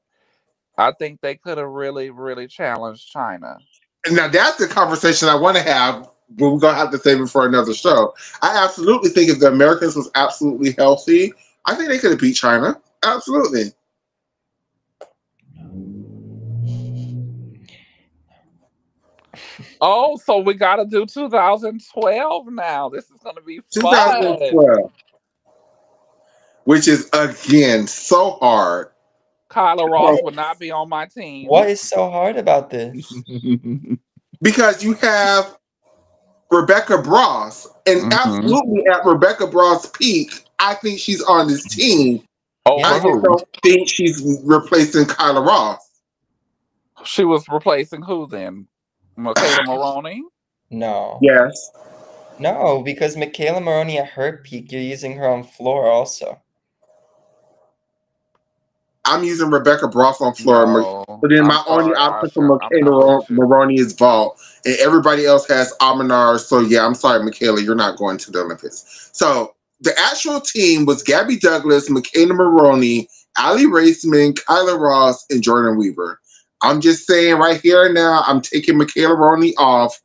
I think they could have really, really challenged China. now that's the conversation I want to have, but we're gonna have to save it for another show. I absolutely think if the Americans was absolutely healthy, I think they could have beat China. Absolutely. Oh, so we got to do 2012 now. This is going to be fun. 2012, which is again so hard. Kyla Ross would not be on my team. What is so hard about this? Because you have Rebecca Bross, and Hmm. absolutely at Rebecca Bross' peak, I think she's on this team. I Over Yeah. just who? don't think she's replacing Kyla Ross. She was replacing who then? Michaela Maroney? No. Yes, No, because Michaela Maroney at her peak, you're using her on floor also. I'm using Rebecca Bross on floor, No, but then I'm my only sorry, option for Asha. I'm not with you. Maroney is vault, and everybody else has Aminar. So yeah, I'm sorry, Michaela, you're not going to the Olympics. So the actual team was Gabby Douglas, Michaela Maroney, Ali Raceman, Kyla Ross, and Jordan Weaver. I'm just saying right here and now, I'm taking Michaela Maroney off.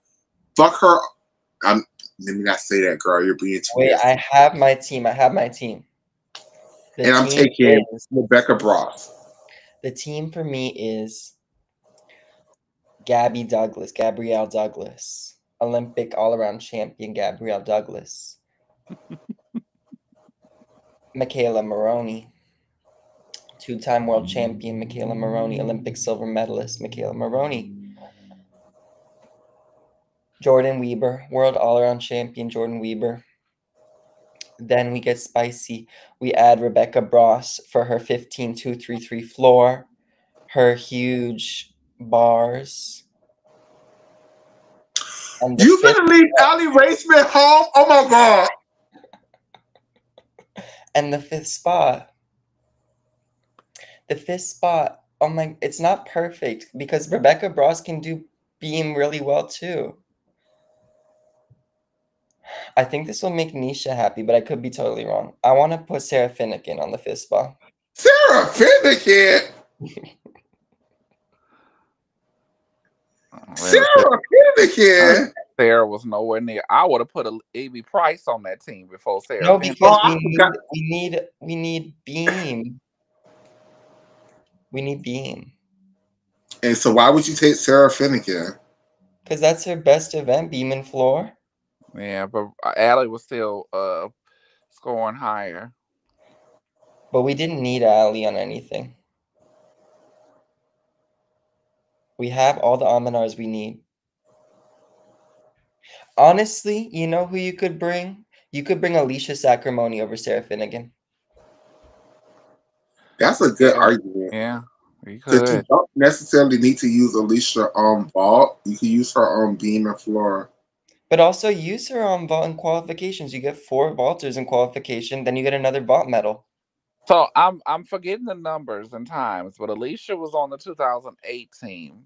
Fuck her. Let me not say that, girl. You're being too Wait, I messy. have my team. I have my team. The And I'm team taking is Rebecca Bross. the team for me is Gabrielle Douglas, Olympic all-around champion Gabrielle Douglas, Michaela Maroney, two-time world champion Michaela Maroney, Olympic silver medalist Michaela Maroney, Jordan Weber, world all-around champion Jordan Weber. Then we get spicy. We add Rebecca Bross for her 15-2-3-3 floor, her huge bars, and the You fifth finna leave Ali Raceman home? Oh my god. and the fifth spot. The fifth spot. Oh my, it's not perfect because Rebecca Bross can do beam really well too. I think this will make Nisha happy, but I could be totally wrong. I want to put Sarah Finnegan on the fifth spot. Sarah Finnegan. And Sarah Finnegan. Sarah was nowhere near. I would have put a A.B. Price on that team before Sarah No, Finn. Oh, because I forgot. we need beam. We need beam. And so why would you take Sarah Finnegan? Because that's her best event, beam and floor. Yeah, but Allie was still scoring higher. But we didn't need Ali on anything. We have all the Aminars we need. Honestly, you know who you could bring? You could bring Alicia Sacramone over Sarah Finnegan. That's a good Yeah, argument. yeah, you Because you could. don't necessarily need to use Alicia on vault. You can use her on beam and floor. But also use her on vault in qualifications. You get 4 vaulters in qualification, then you get another vault medal. So I'm forgetting the numbers and times, but Alicia was on the 2008 team.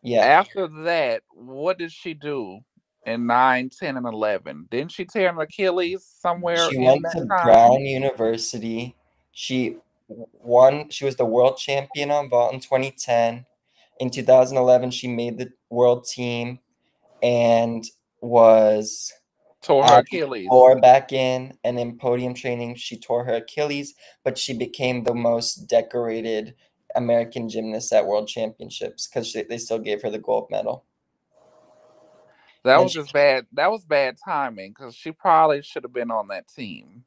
Yeah. After that, what did she do in 9, 10, and 11? Didn't she tear an Achilles somewhere She in went that to time? Brown University. She won. She was the world champion on vault in 2010. In 2011, she made the world team and was Tore her Achilles. tore back and in podium training, she tore her Achilles, but she became the most decorated American gymnast at world championships because they still gave her the gold medal. That And then was she just bad. That was bad timing because she probably should have been on that team,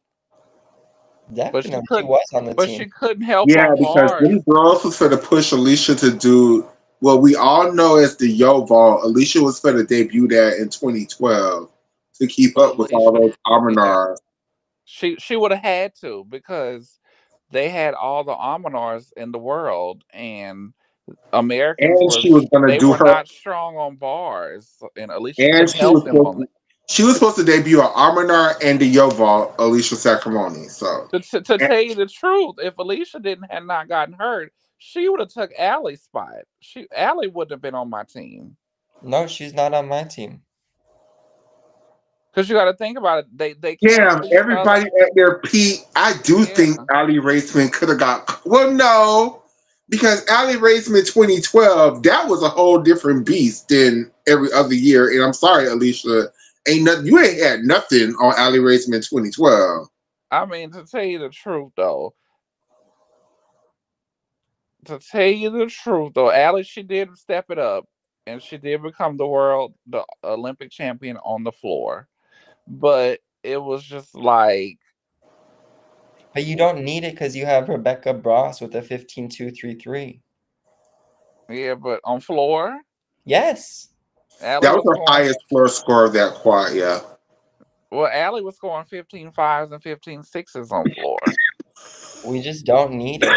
but she definitely she couldn't. was on the But team. she couldn't help Yeah, on because them bars. girls was for to push Alicia to do what we all know as the Yo vault. Alicia was for to debut that in 2012 to keep But up with all Alicia, those yeah, Arminars. she would have had to because they had all the Almanars in the world, and Americans And she was gonna they do were her not strong on bars, and Alicia and couldn't help them on that. she was supposed to debut an Arminar and the Yo vault, Alicia Sacramone. So To and tell you the truth, if Alicia didn't had not gotten hurt, she would have took Allie's spot. Allie wouldn't have been on my team. No, she's not on my team. Because you got to think about it, they damn, cancel each other. everybody at their peak. I do Yeah, think Ali Raceman could have got. Well, no, because Ali Raceman 2012, that was a whole different beast than every other year. And I'm sorry, Alicia, ain't nothing. You ain't had nothing on Ali Raceman 2012. I mean, to tell you the truth though, Allie, she did step it up, and she did become the Olympic champion on the floor. But it was just like, But you don't need it because you have Rebecca Bross with a 15.233. yeah, but on floor, Yes. Allie That was was her going. highest floor score of that quad. Yeah. Well, Allie was scoring 15.5s and 15.6s on floor. We just don't need it.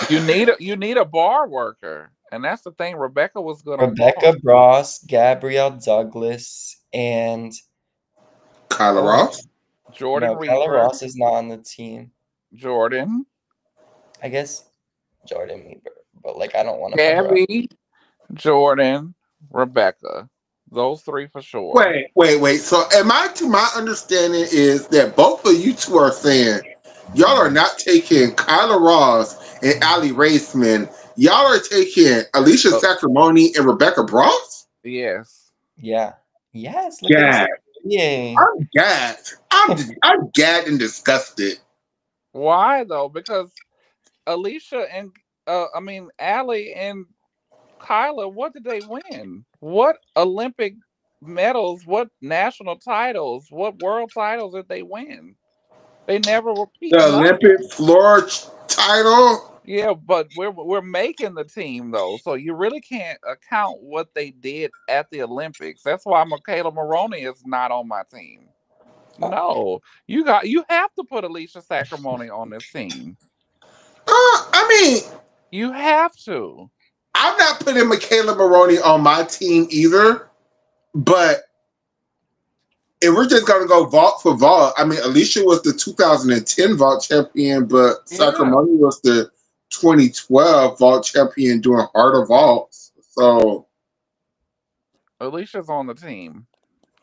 You need a bar worker, and that's the thing. Rebecca was good on Rebecca bars. Bross, Gabrielle Douglas, and Kyla oh Ross. Jordan no, Kyla Weaver, Ross is not on the team. Jordan, I guess Jordan Weaver, but like I don't want to put her on. Gabby, Jordan, Rebecca. Those three for sure. Wait. So, am I to my understanding is that both of you two are saying y'all are not taking Kyla Ross and Ali Raceman. Y'all are taking Alicia Uh, Sacramone and Rebecca Bross? yes. Yeah. Yes, look at us. Gad. Yeah. I'm gagged. I'm gagged and disgusted. Why though? Because Alicia and Allie and Kyla, what did they win? What Olympic medals, what national titles, what world titles did they win? They never repeat The Olympic nothing. floor title. Yeah, but we're making the team though, so you really can't account what they did at the Olympics. That's why Michaela Maroney is not on my team. No, you have to put Alicia Sacramone on this team. I mean, You have to. I'm not putting Michaela Maroney on my team either, but if we're just gonna go vault for vault, I mean, Alicia was the 2010 vault champion, but Yeah, Sacramento was the 2012 vault champion doing harder vaults. So, Alicia's on the team.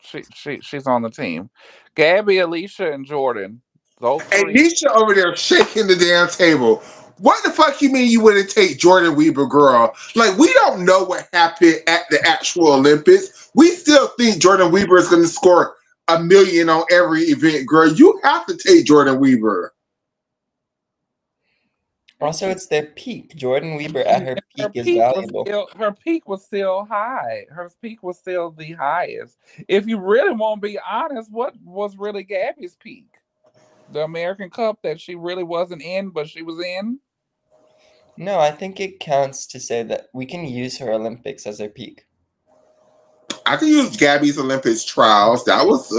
She's on the team. Gabby, Alicia, and Jordan. Those and three. Nisha over there shaking the damn table. What the fuck you mean you wouldn't take Jordan Weaver, girl? Like, we don't know what happened at the actual Olympics. We still think Jordan Weaver is going to score a million on every event, girl. You have to take Jordan Weaver. Also, it's their peak. Jordan Weaver at And her her peak is peak was valuable. still high. Her peak was still the highest. If you really want to be honest, what was really Gabby's peak? The American Cup that she really wasn't in, but she was in. No, I think it counts to say that we can use her Olympics as her peak. I can use Gabby's Olympics trials. That was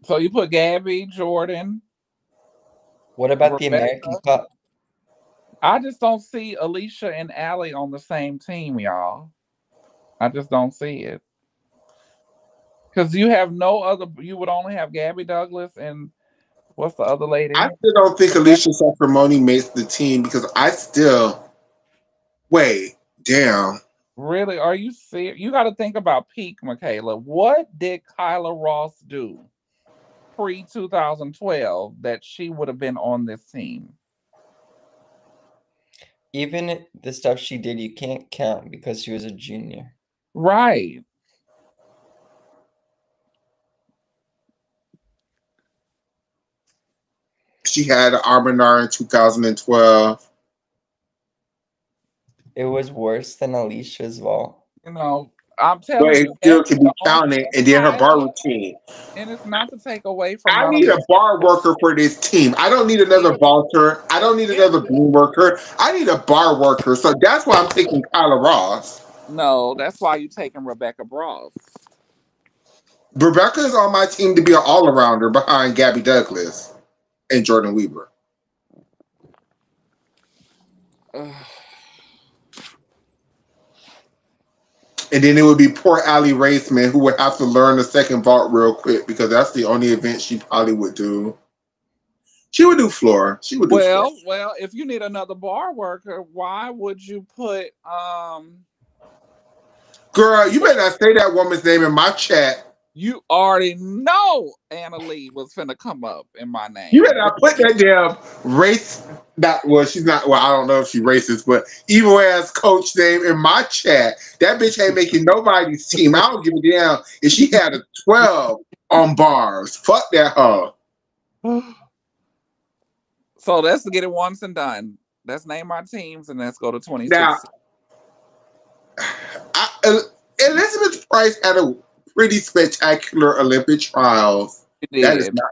So you put Gabby, Jordan. What about the American Rebecca. Cup? I just don't see Alicia and Allie on the same team, y'all. I just don't see it. Because you have no other, you would only have Gabby Douglas and what's the other I lady? still don't think Rebecca. Alicia Sacramone makes the team because I still wait. Damn. Really? Are you serious? You got to think about peak, Michaela. What did Kyla Ross do pre 2012 that she would have been on this team? Even the stuff she did, you can't count because she was a junior. Right. She had an Arminar in 2012. It was worse than Alicia's vault. You know, I'm But telling it you, still Gabby can the be only counted. and And then her bar Kyla, routine. and it's not to take away from I none of need a these bar people. worker for this team. I don't need another It, vaulter. I don't need it, another beam worker. I need a bar worker. So that's why I'm taking Kyla Ross. no, that's why you taking Rebecca Ross. Rebecca is on my team to be an all arounder behind Gabby Douglas and Jordan Weaver. And then it would be poor Allie Raceman who would have to learn the second vault real quick because that's the only event she probably would do. She would do floor. She would do floor. Well, if you need another bar worker, why would you put Girl, you better not say that woman's name in my chat. you already know Anna Lee was finna come up in my You name. better not put that damn race. That well, she's not. Well, I don't know if she's racist, but evil ass coach name in my chat. That bitch ain't making nobody's team. I don't give a damn if she had a 12 on bars. Fuck that hoe. So let's get it once and done. Let's name our teams and let's go to Now, 2016. Elizabeth Price had a pretty spectacular Olympic trials. She That is did. not.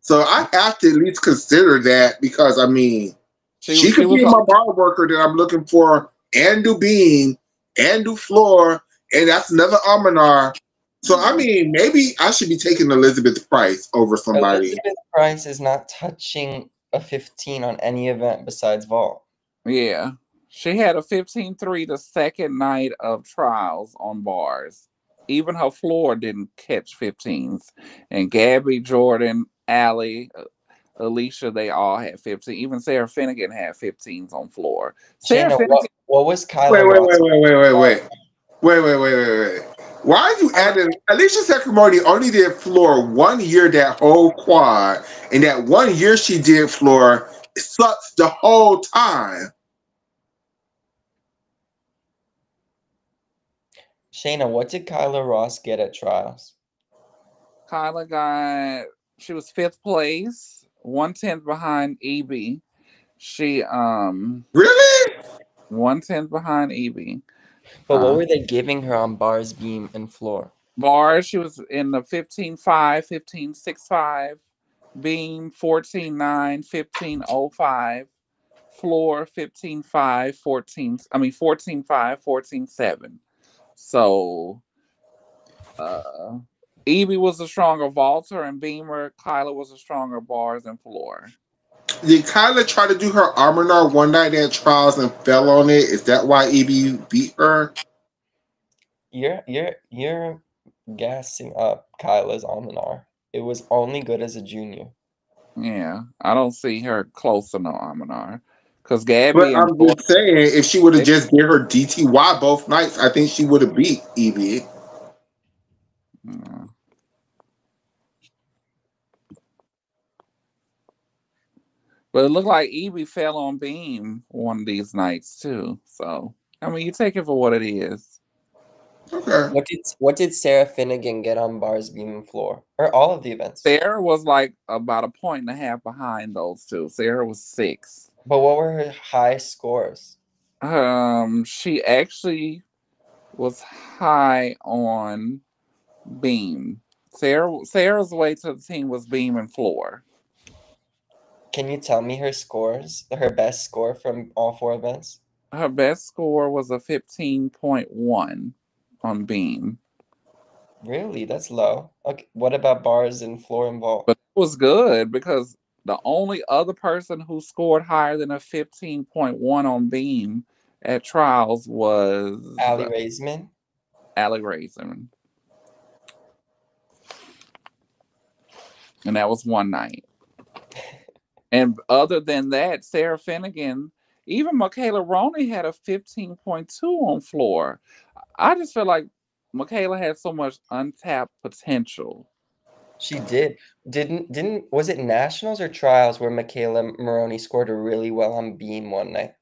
So I have to at least consider that because I mean, she She could was be my bar worker that I'm looking for and do beam and do floor, and that's another Almanar. So I mean, maybe I should be taking Elizabeth Price over somebody. Elizabeth Price is not touching a 15 on any event besides vault. yeah. She had a 15-3 the second night of trials on bars. Even her floor didn't catch 15s. And Gabby, Jordan, Allie, Alicia, they all had 15. Even Sarah Finnegan had 15s on floor. Sarah Shayna, Finnegan, what was Wait, Kyla wait, Ross? wait, wait, wait, wait, wait. Wait. Why are you adding? Alicia Sacramone only did floor 1 year that whole quad, and that 1 year she did floor sucks the whole time. Shayna, what did Kyla Ross get at trials? Kyla got, she was fifth place, 1/10 behind EB. She, Really? 1/10 behind EB. But what were they giving her on bars, beam, and floor? Bars, she was in the 15-5, 15-6-5. Beam 14-9, 15-05. Floor 15-5, 14. I mean 14-5, 14-7. So uh Evie was a stronger vaulter and beamer. Kyla was a stronger bars and floor. Did Kyla try to do her Armonar one night at trials and fell on it? Is that why EB beat her? You're gassing up Kyla's Almanar. It was only good as a junior. Yeah, I don't see her close to no Aminar. Because But Gabby and I'm Jordan, just saying, if she would have they, just did her DTY both nights, I think she would have beat EB. yeah. But it looked like Evie fell on Beam one of these nights too. So I mean, you take it for what it is. Okay. What did Sarah Finnegan get on bars, beam, and floor? Or all of the events? Sarah was like about a point and a half behind those two. Sarah was 6. But what were her high scores? She actually was high on Beam. Sarah's way to the team was Beam and floor. Can you tell me her scores? Her best score from all 4 events? Her best score was a 15.1 on Beam. Really? That's low. Okay, what about bars and floor and vault? But it was good because The only other person who scored higher than a 15.1 on Beam at trials was Allie Raisman. Alec Raisin. And that was one night. And other than that, Sarah Finnegan, even Michaela Roney had a 15.2 on floor. I just feel like Michaela had so much untapped potential. She did. Didn't was it nationals or trials where Michaela Maroney scored really well on beam one night?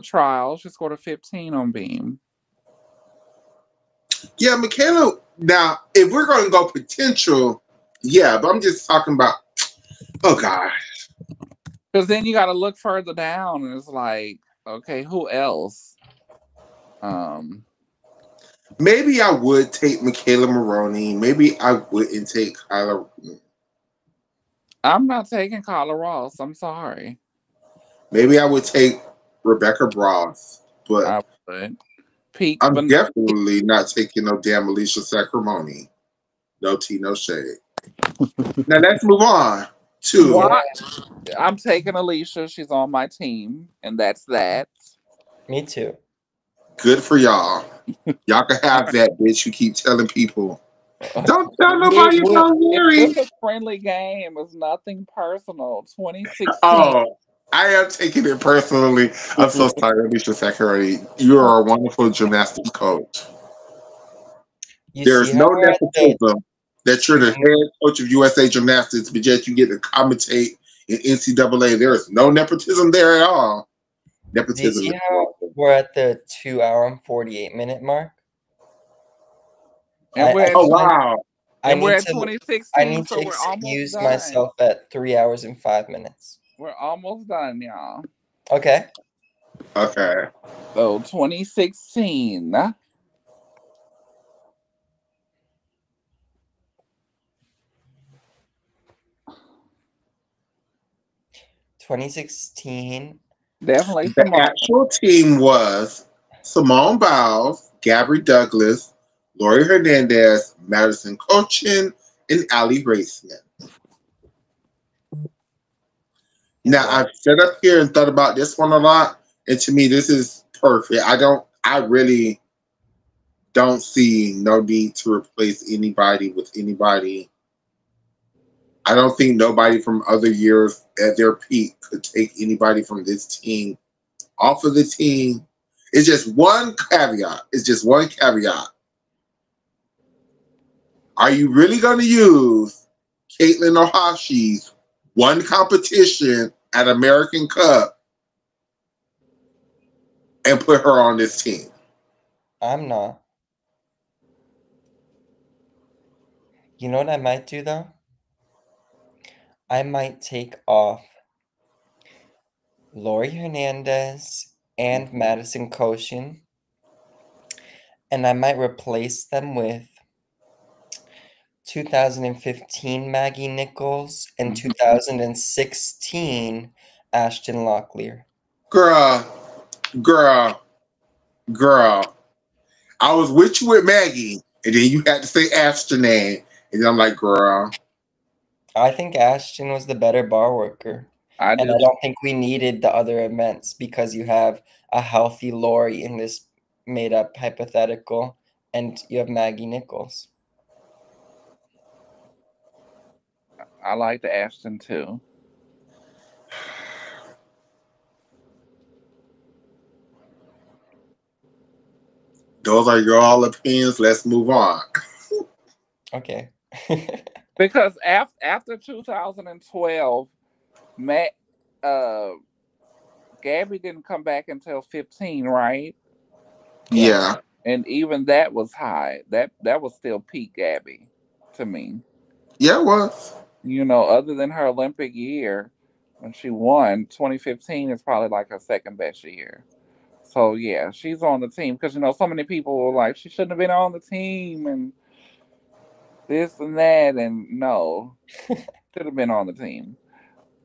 Trial, she scored a 15 on Beam. Yeah, Michaela. Now, if we're going to go potential, yeah, but I'm just talking about. Oh God, Because then you got to look further down, and it's like, okay, who else? Um, maybe I would take Michaela Maroney. Maybe I wouldn't take Kyla. I'm not taking Carla Ross. I'm sorry. Maybe I would take Rebecca Ross, but I would. Peak I'm Vanessa. definitely not taking no damn Alicia Sacramone. No tea, no shade. Now let's move on Yeah, to Why? I'm taking Alicia. She's on my team, and that's that. me too. good for y'all. Y'all can have that, bitch. You keep telling people. Don't tell It nobody will. about It's Larry. just a friendly game. It's nothing personal. 2016. Oh, I am taking it personally. I'm so sorry, Alicia Sacramone. You are a wonderful gymnastics coach. You There see is how no we're at the nepotism that you're the 2 head coach of USA Gymnastics, but yet you get to commentate in NCAA. There is no nepotism there at all. do you Nepotism see is how welcome. we're at the 2 hour and 48 minute mark? And we're at Oh, tw- wow. I and we're need at to I 2016, need so to we're almost excuse done. myself at 3 hours and 5 minutes. We're almost done, y'all. Okay. Okay. So 2016. 2016. Definitely The Simone. actual team was Simone Biles, Gabby Douglas, Lori Hernandez, Madison Cochin, and Ali Raceman. Now Wow. I've sat up here and thought about this one a lot, and to me this is perfect. I really don't see no need to replace anybody with anybody. I don't think nobody from other years at their peak could take anybody from this team off of the team. It's just one caveat. It's just one caveat. Are you really going to use Caitlin Ohashi's one competition at American Cup and put her on this team? I'm not. You know what I might do though? I might take off Lori Hernandez and Madison Koshin, and I might replace them with 2015 Maggie Nichols and Mhm. 2016 Ashton Locklear. Girl, girl, girl. I was with you with Maggie, and then you had to say Ashton name, and then I'm like, girl. I think Ashton was the better bar worker. I And do I too. don't think we needed the other events because you have a healthy Lori in this made up hypothetical, and you have Maggie Nichols. I like the Ashton too. Those are your all opinions. Let's move on. Okay. Because after 2012, Matt uh Gabby didn't come back until 15, right? Yeah. Yeah. And even that was high. That was still peak Gabby to me. Yeah, it was. Other than her Olympic year when she won, 2015 is probably like her second best year. So yeah, she's on the team because so many people were like she shouldn't have been on the team and this and that, and no, should have been on the team.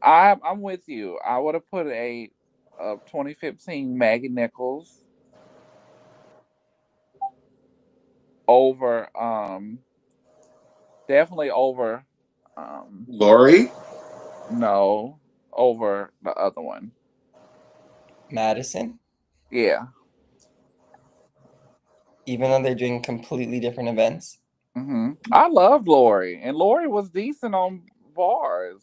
I'm with you. I would have put a 2015 Maggie Nichols over definitely over um Lori. No, over the other one. Madison, Yeah. even though they're doing completely different events. I love Lori, and Lori was decent on bars.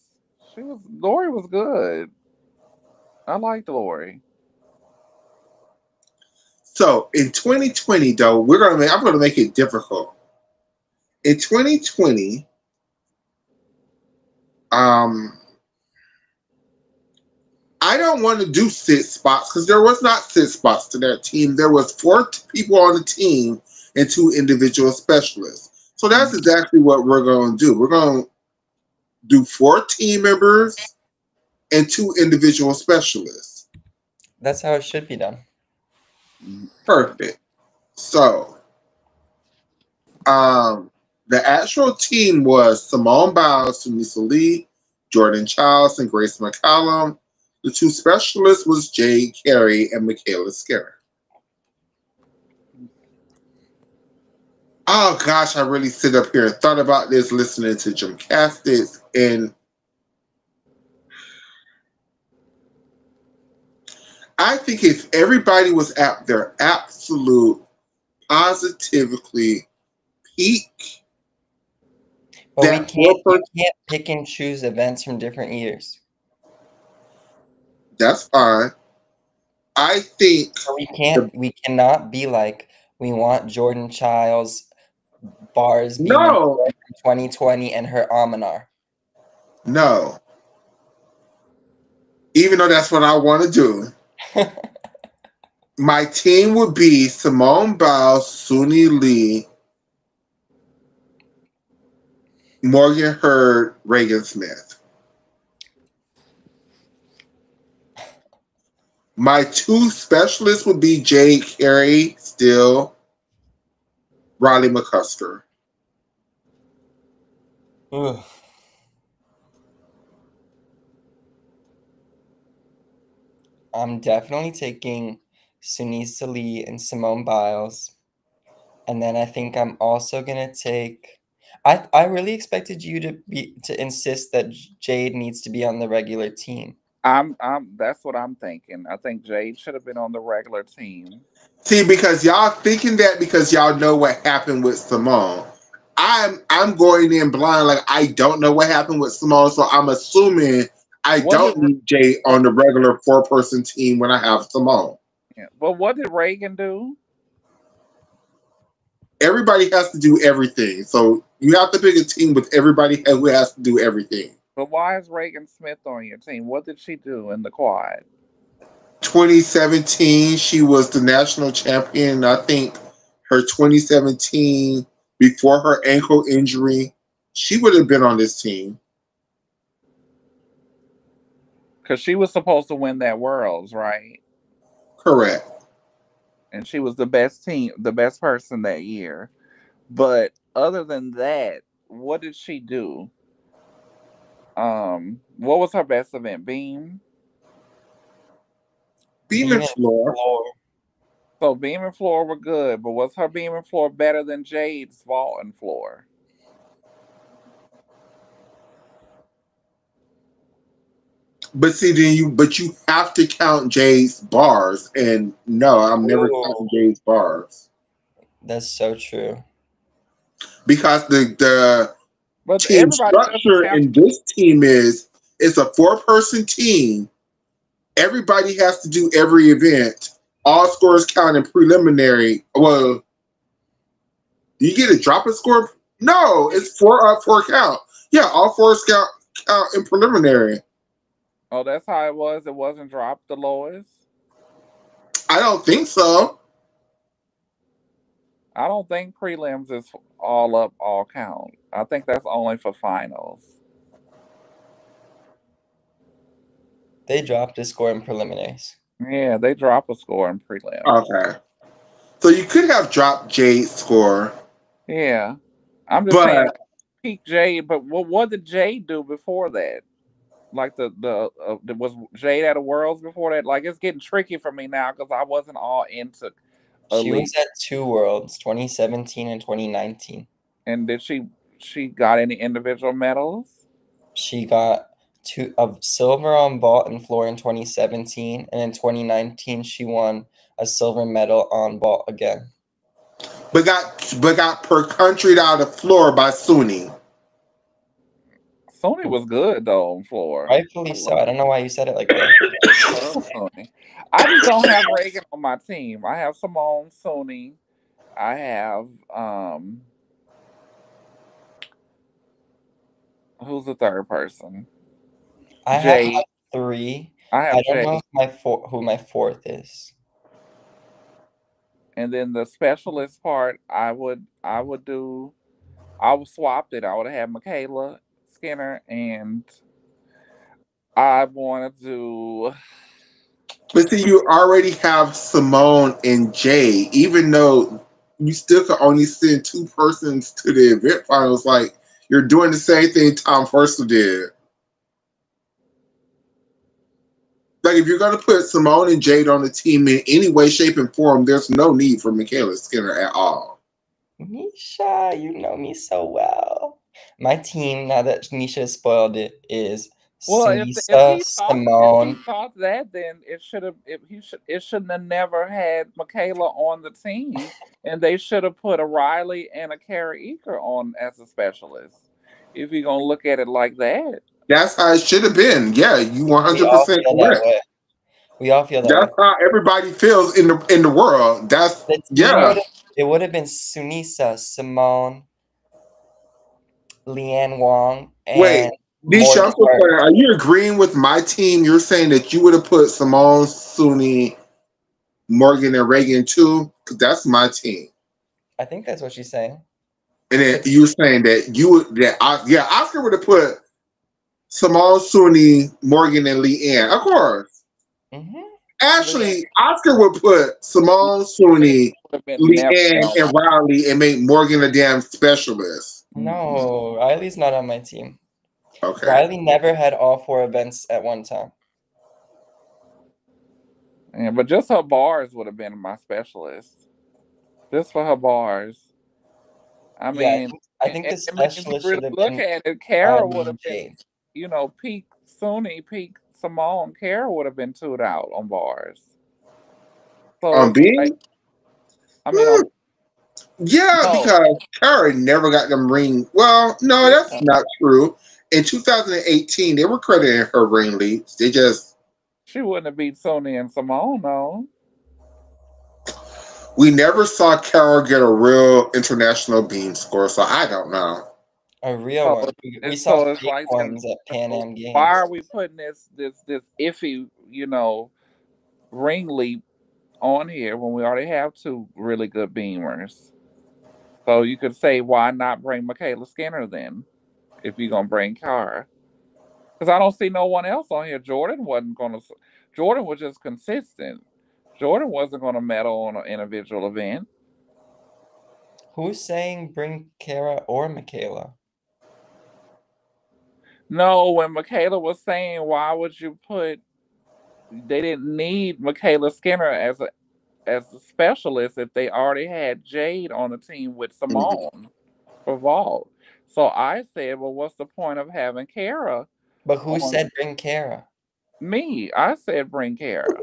Lori was good. I liked Lori. So in 2020, though, I'm gonna make it difficult. In 2020, um, I don't want to do six spots because there was not six spots to that team. There was four people on the team and two individual specialists. So that's Mhm. exactly what we're going to do. We're going to do four team members and two individual specialists. That's how it should be done. Perfect. So, um, the actual team was Simone Biles, Sunisa Lee, Jordan Childs, and Grace McCallum. The two specialists was Jade Carey and Michaela Skinner. Oh gosh, I really sit up here and thought about this listening to gymnastics, and I think if everybody was at their absolute positively peak, But we that can't. four You person, can't pick and choose events from different years. that's fine. I think So we the can't. We cannot be like we want Jordan Childs bars be number no, one from 2020 and her Amanar. no. Even though that's what I want to do, my team would be Simone Biles, Suni Lee, Morgan Hurd, Reagan Smith. My two specialists would be Jade Carey, still Riley McCusker. Ugh. I'm definitely taking Sunisa Lee and Simone Biles. And then I think I'm also gonna take I really expected you to insist that Jade needs to be on the regular team. I'm. That's what I'm thinking. I think Jade should have been on the regular team. See, because y'all thinking that because y'all know what happened with Simone. I'm going in blind, like I don't know what happened with Simone, so I'm assuming I What did? don't need Jay on the regular four-person team when I have Simone. Yeah, but what did Reagan do? Everybody has to do everything, so you have to pick a team with everybody who has to do everything. But why is Reagan Smith on your team? What did she do in the quad? 2017, she was the national champion. I think her 2017, before her ankle injury, she would have been on this team. Because she was supposed to win that Worlds, right? Correct. And she was the best team, the best person that year. But other than that, what did she do? What was her best event? Beam. Beam Beam and and floor. floor. So beam and floor were good, but was her beam and floor better than Jade's vault and floor? But see, you have to count Jay's bars, and no, I'm never Ooh, counting Jay's bars that's so true. because the But team everybody doesn't structure have in to. this team is it's a four-person team. Everybody has to do every event. All scores count in preliminary. Well, do you get a drop a score? No, it's four count. Yeah, all four count in preliminary. Oh, that's how it was. It wasn't dropped the lowest. I don't think so. I don't think prelims is all up, all count. I think that's only for finals. They dropped a score in preliminaries. Yeah, they drop a score in prelims. Okay. So you could have dropped Jade's score, Yeah, I'm just saying but peak Jade. But what did Jade do before that? Like was Jade at a Worlds before that? Like it's getting tricky for me now because I wasn't all into She was elite. at two worlds, 2017 and 2019. And did she got any individual medals? She got of silver on vault and floor in 2017, and in 2019 she won a silver medal on vault again. But got per country out of the floor by Suni. Sony was good though on floor. Rightfully so. I don't know why you said it like that. I love Sony. I just don't have Reagan on my team. I have Simone, Sony. I have who's the third person? I have Jade. my three. I I have don't know Jade. if who my fourth is. And then the specialist part, I would do. I would swap it. I would have Michaela Skinner, and I want to do. But see, you already have Simone and Jay, even though you still could only send two persons to the event finals. Like you're doing the same thing Tom Purcell did. Like if you're gonna put Simone and Jade on the team in any way, shape, and form, there's no need for Michaela Skinner at all. Nisha, you know me so well. My team, now that Nisha spoiled it, is Well, Sunisa, if he Simone. thought that, then it should have it shouldn't have never had Michaela on the team, and they should have put a Riley and a Kara Eker on as a specialist. If you're gonna look at it like that, That's how it should have been. Yeah, you We all 100% feel that correct. way. We all feel that way. That's how everybody feels in the world. That's The team yeah. would have been Sunisa, Simone, Leanne Wong, Wait, and Nisha, I'm Morgan so Hart. sorry. Are you agreeing with my team? You're saying that you would have put Simone, Suni, Morgan, and Reagan too? Because that's my team. I think that's what she's saying. And then It's you were saying that you would yeah, Oscar would have put Simone, Suni, Morgan, and Leanne. Of course. hmm Leanne, Actually, Oscar would put Simone, Leanne Suni, would have been never been Leanne, on and my. Riley and make Morgan a damn specialist. Mm-mm. No, Riley's not on my team. Okay. Riley never had all four events at one time. Yeah, but just her bars would have been my specialist. Just for her bars. I Yeah, mean, I think the I mean, if you specialist really should have look been at it, Kara would have been, Jade. peak Suni, peak Simone. Kara would have been tooed out on bars. So On it's like, being? I mean, Hmm, on yeah, no, because Kara never got them ring. Well, no, that's yeah, not true. In 2018, they were crediting her ring leads. They just she wouldn't have beat Sony and Simone, no. we never saw Kara get a real international beam score, so I don't know. A real So one. We it's saw so it's fake like then. ones at Pan So Am why Games. are we putting this iffy, ring leap on here when we already have two really good beamers? So you could say, why not bring Michaela Skinner then, if you're gonna bring Kara? Because I don't see no one else on here. Jordan wasn't gonna. Jordan was just consistent. Jordan wasn't gonna medal on an individual event. Who's saying bring Kara or Michaela? No, when Michaela was saying, why would you put? They didn't need Michaela Skinner as a specialist if they already had Jade on the team with Mhm. Simone for vault. So I said, well, what's the point of having Kara But who on said bring Kara? me? I said bring Kara.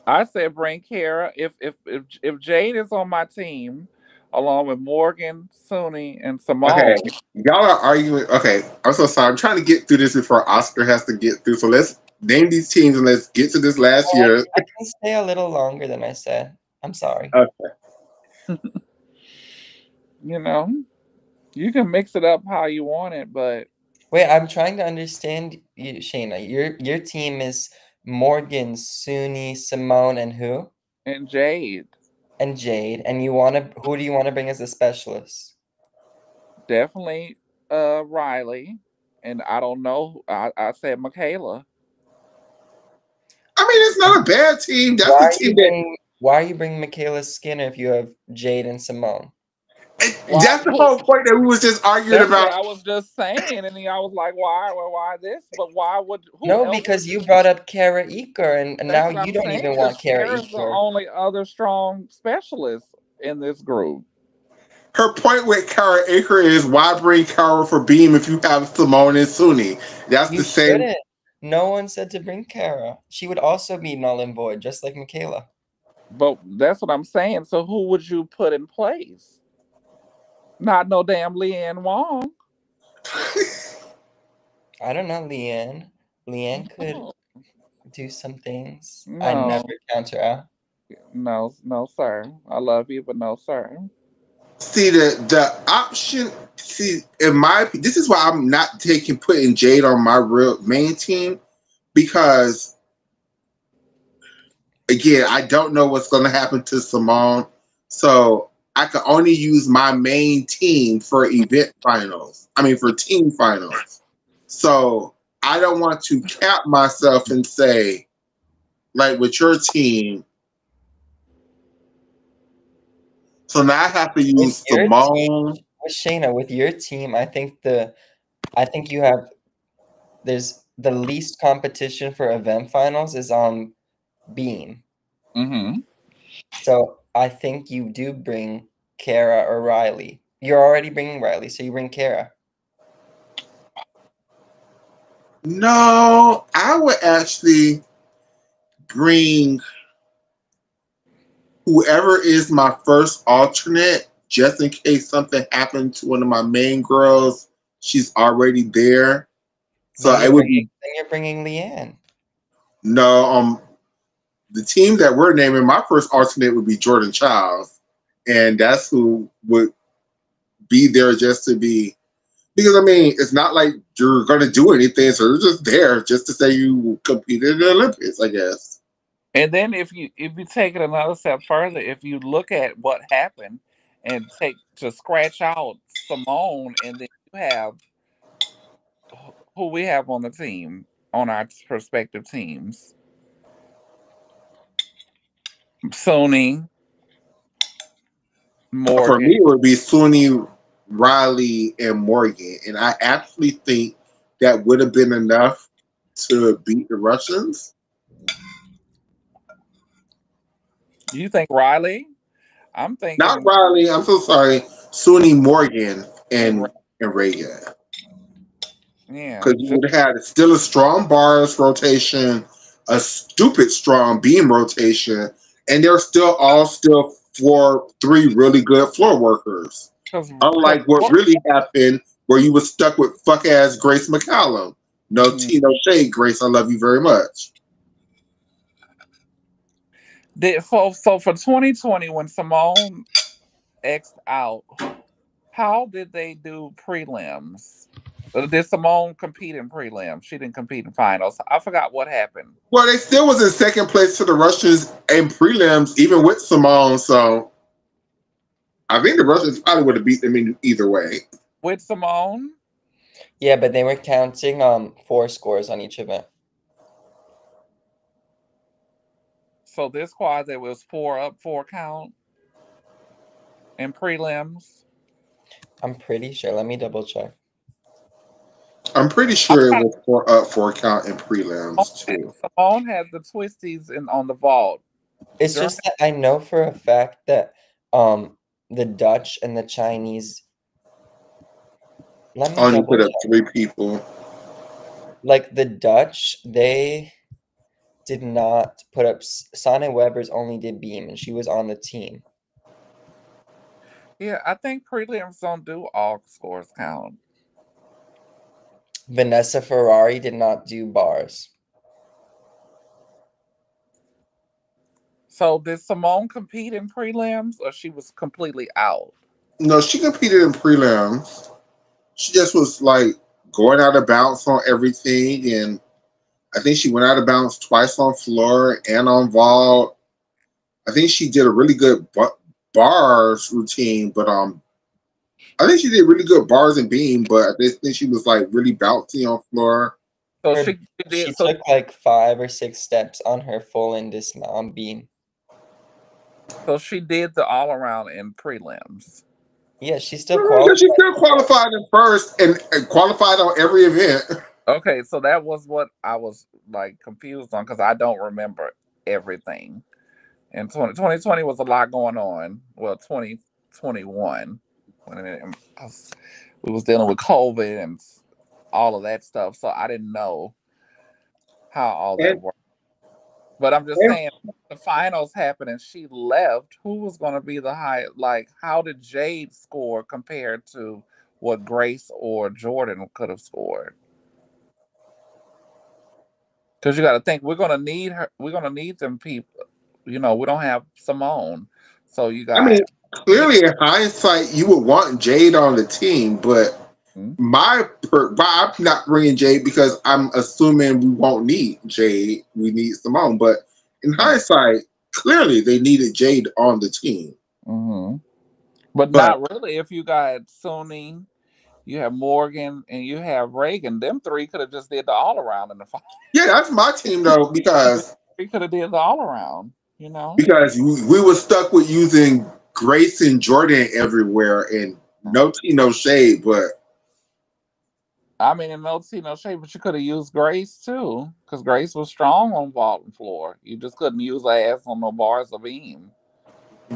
I said bring Kara. If Jade is on my team, along with Morgan, Suni, and Okay, Simone, y'all are arguing. Okay, I'm so sorry. I'm trying to get through this before Oscar has to get through. So let's name these teams and let's get to this last Oh, year. I can stay a little longer than I said. I'm sorry. you know, you can mix it up how you want it, but Wait, I'm trying to understand you, Shayna. Your team is Morgan, Suni, Simone, and who? and Jade And Jade. And you wanna who do you want to bring as a specialist? definitely Riley, and I don't know. I said Michaela. I mean, it's not a bad team. That's the team that. Why are you bringing Michaela Skinner if you have Jade and Simone? Why? That's the whole point that we was just arguing That's about. what I was just saying, and then I was like, "Why? Well, why this? But why would who No, else because would you you?" brought up Kara Eker, and That's now what you I'm don't saying. even Because want Kara Kara's the Eker. only other strong specialist in this group. Her point with Kara Aker is why bring Kara for Beam if you have Simone and Sunni? That's You the same. shouldn't. No one said to bring Kara. She would also be null and void, just like Michaela. But that's what I'm saying. So who would you put in place? Not no damn Leanne Wong. I don't know, Leanne. Leanne could No, do some things. I never no, counter out. no, no, sir. I love you, but no, sir. See the option. See, in my this is why I'm not taking putting Jade on my real main team because again I don't know what's going to happen to Simone, so I can only use my main team for event finals. I mean for team finals. So I don't want to cap myself and say like with your team. So now I have to With use your team, Simone. with Shayna, with your team, I think you have there's the least competition for event finals is on Beam. Mm-hmm. So I think you do bring Kara or Riley. You're already bringing Riley, so you bring Kara. No, I would actually bring whoever is my first alternate, just in case something happened to one of my main girls. She's already there, so Then it would be you're bringing Leanne. no. The team that we're naming, my first alternate would be Jordan Childs, and that's who would be there just to be. Because I mean, it's not like you're going to do anything, so you're just there just to say you competed in the Olympics, I guess. And then if you take it another step further, if you look at what happened and take to scratch out Simone, and then you have who we have on the team on our prospective teams: Sony, For Morgan. me, it would be Sunni, Riley, and Morgan. And I actually think that would have been enough to beat the Russians. You think Riley? I'm Not thinking Riley, I'm so sorry. Sunni, Morgan, and and Reagan. yeah, Because you just would have had still a strong bars rotation, a stupid strong beam rotation, and they're still 3 really good floor workers. because Unlike what really happened, where you were stuck with fuck ass Grace McCallum. No tea, no shade, Grace. I love you very much. so for 2020 when Simone X'd out, how did they do prelims? Did Simone compete in prelims? She didn't compete in finals. I forgot what happened. Well, they still was in second place to the Russians in prelims, even with Simone. So I think the Russians probably would have beat them in either way. With Simone? Yeah, but they were counting 4 scores on each event. So this quad there was 4 up, 4 count in prelims. I'm pretty sure. Let me double check. I'm pretty I'm sure it trying was 4 up, 4 count in to prelims too. Simone had the twisties on the vault. It's During, just that I know for a fact that the Dutch and the Chinese. Let me Only double put up check. 3 people. Like the Dutch, they did not put up. Sana Weber's only did beam, and she was on the team. yeah, I think prelims don't do all scores count. Vanessa Ferrari did not do bars. So did Simone compete in prelims or she was completely out? No, she competed in prelims. She just was like going out of bounds on everything, and I think she went out of bounds twice on floor and on vault. I think she did a really good bars routine, but I think she did really good bars and beam, but I just think she was like really bouncy on floor. So Her she she did so took like 5 or 6 steps on her full in dismount beam. so she did the all around in prelims. Yeah, she still Yeah, qualified. she still qualified in first and qualified on every event. Okay, so that was what I was like confused on because I don't remember everything. And 2020 was a lot going on. Well, 2021. we was dealing with COVID and all of that stuff, so I didn't know how all that And, worked. But I'm just and saying, the finals happened and she left. Who was going to be the high? Like, how did Jade score compared to what Grace or Jordan could have scored? Because you got to think we're going to need her. We're going to need them people. You know, we don't have Simone, so you I got mean, clearly in hindsight, you would want Jade on the team, but Mhm. why I'm not bringing Jade because I'm assuming we won't need Jade. We need Simone, but in Right. hindsight, clearly they needed Jade on the team. Hmm. But But not really. If you got Sony, you have Morgan, and you have Reagan. Them three could have just did the all around in the final. yeah, that's my team though They could have did the all around. You know. because we were stuck with using Grace and Jordan everywhere, and no tea, no shade, but I mean, in no tea, no shade, but you could have used Grace too, because Grace was strong on vault and floor. You just couldn't use her ass on no bars or beam.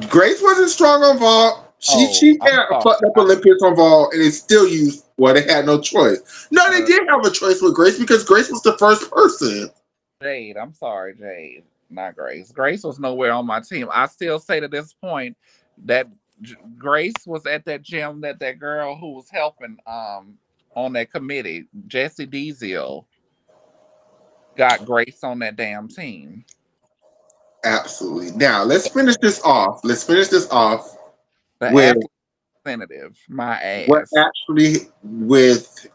Grace wasn't strong on vault. Oh, She I'm had a sorry. fucked up Olympics on vault, and it still used. Well, they had no choice. No, they Uh, did have a choice with Grace because Grace was the first person. Jade, I'm sorry, Jade, not Grace. Grace was nowhere on my team. I still say to this point that Grace was at that gym that girl who was helping on that committee, Jessie Deziel, got Grace on that damn team. Absolutely. Now let's finish this off. Let's finish this off The with athletic representative, my what ass. actually with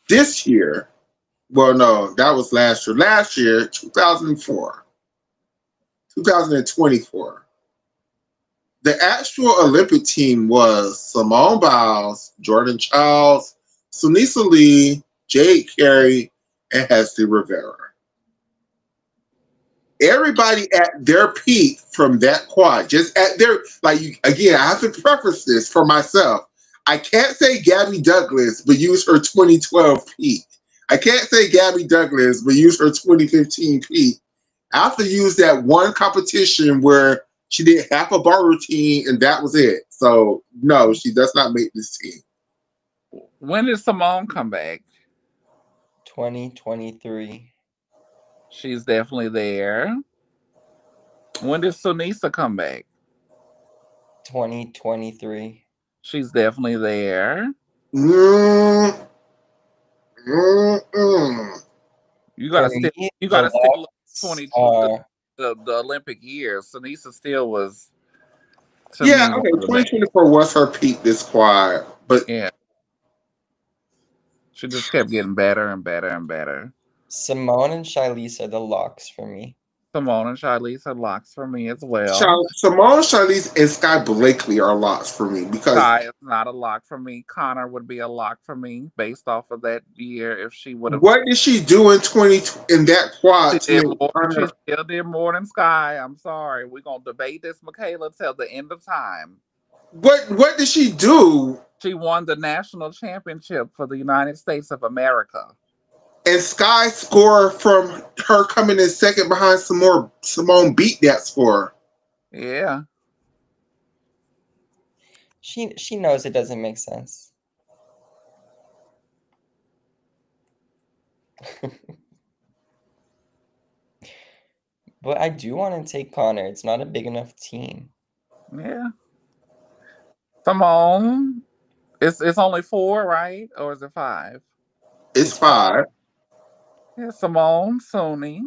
this year. Well, no, that was last year. Last year, 2004, 2024. The actual Olympic team was Simone Biles, Jordan Childs, Sunisa Lee, Jade Carey, and Hesty Rivera. Everybody at their peak from that quad, just at their again, I have to preface this for myself. I can't say Gabby Douglas, but use her 2012 peak. I can't say Gabby Douglas, but use her 2015 peak. I have to use that one competition where she did half a bar routine and that was it. So no, she does not make this team. When did Simone come back? 2023. She's definitely there. When did Sunisa come back? 2023. She's definitely there. Mm, mm, mm. You For gotta still me, you the gotta still look at locks 22 are the Olympic years. Sunisa still was to Yeah, me one okay, of the best. 2024 was her peak this quad, but Yeah. She just kept getting better and better and better. Simone and Shilese are the locks for me. Simone and Charlize are locks for me as well. Simone, Charlize, and Sky Blakely are lots for me because Sky is not a lock for me. Connor would be a lock for me based off of that year if she would have. what did she do in 20 in that She quad to did make more. She Connor? still did more than Sky. I'm sorry. We're gonna debate this, Michaela, till the end of time. What did she do? She won the national championship for the United States of America. And Sky score from her coming in second behind Simone beat that score. Yeah. She knows it doesn't make sense. But I do want to take Connor. It's not a big enough team. Yeah. Simone. It's only four, right? Or is it five? It's It's fine. five. Yeah, Simone, Suni,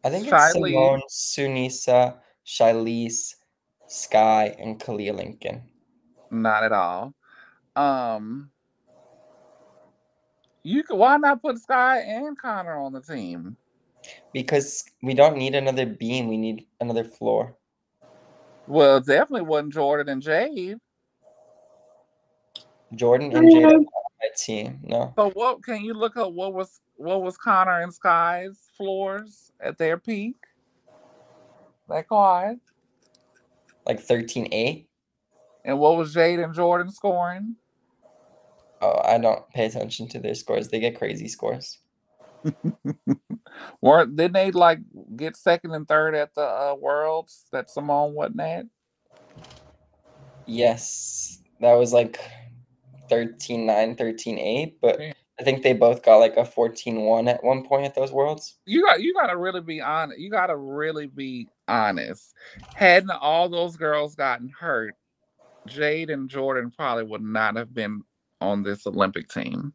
I think it's Shiley. Simone, Sunisa, Shilese, Sky, and Kalia Lincoln. Not at all. Um, you could why not put Sky and Connor on the team? Because we don't need another beam, we need another floor. Well, it definitely wasn't Jordan and Jade. Jordan and Jade are not on my team. No. So what can you look up what was Connor and Sky's floors at their peak? That quad. Like 13-8. And what was Jade and Jordan scoring? Oh, I don't pay attention to their scores. They get crazy scores. Didn't they like get second and third at the worlds that Simone wasn't at? Yes, that was like 13-9, 13-8, but Yeah. I think they both got like a 14-1 at one point at those Worlds. You gotta really be honest. You gotta really be honest. Hadn't all those girls gotten hurt, Jade and Jordan probably would not have been on this Olympic team.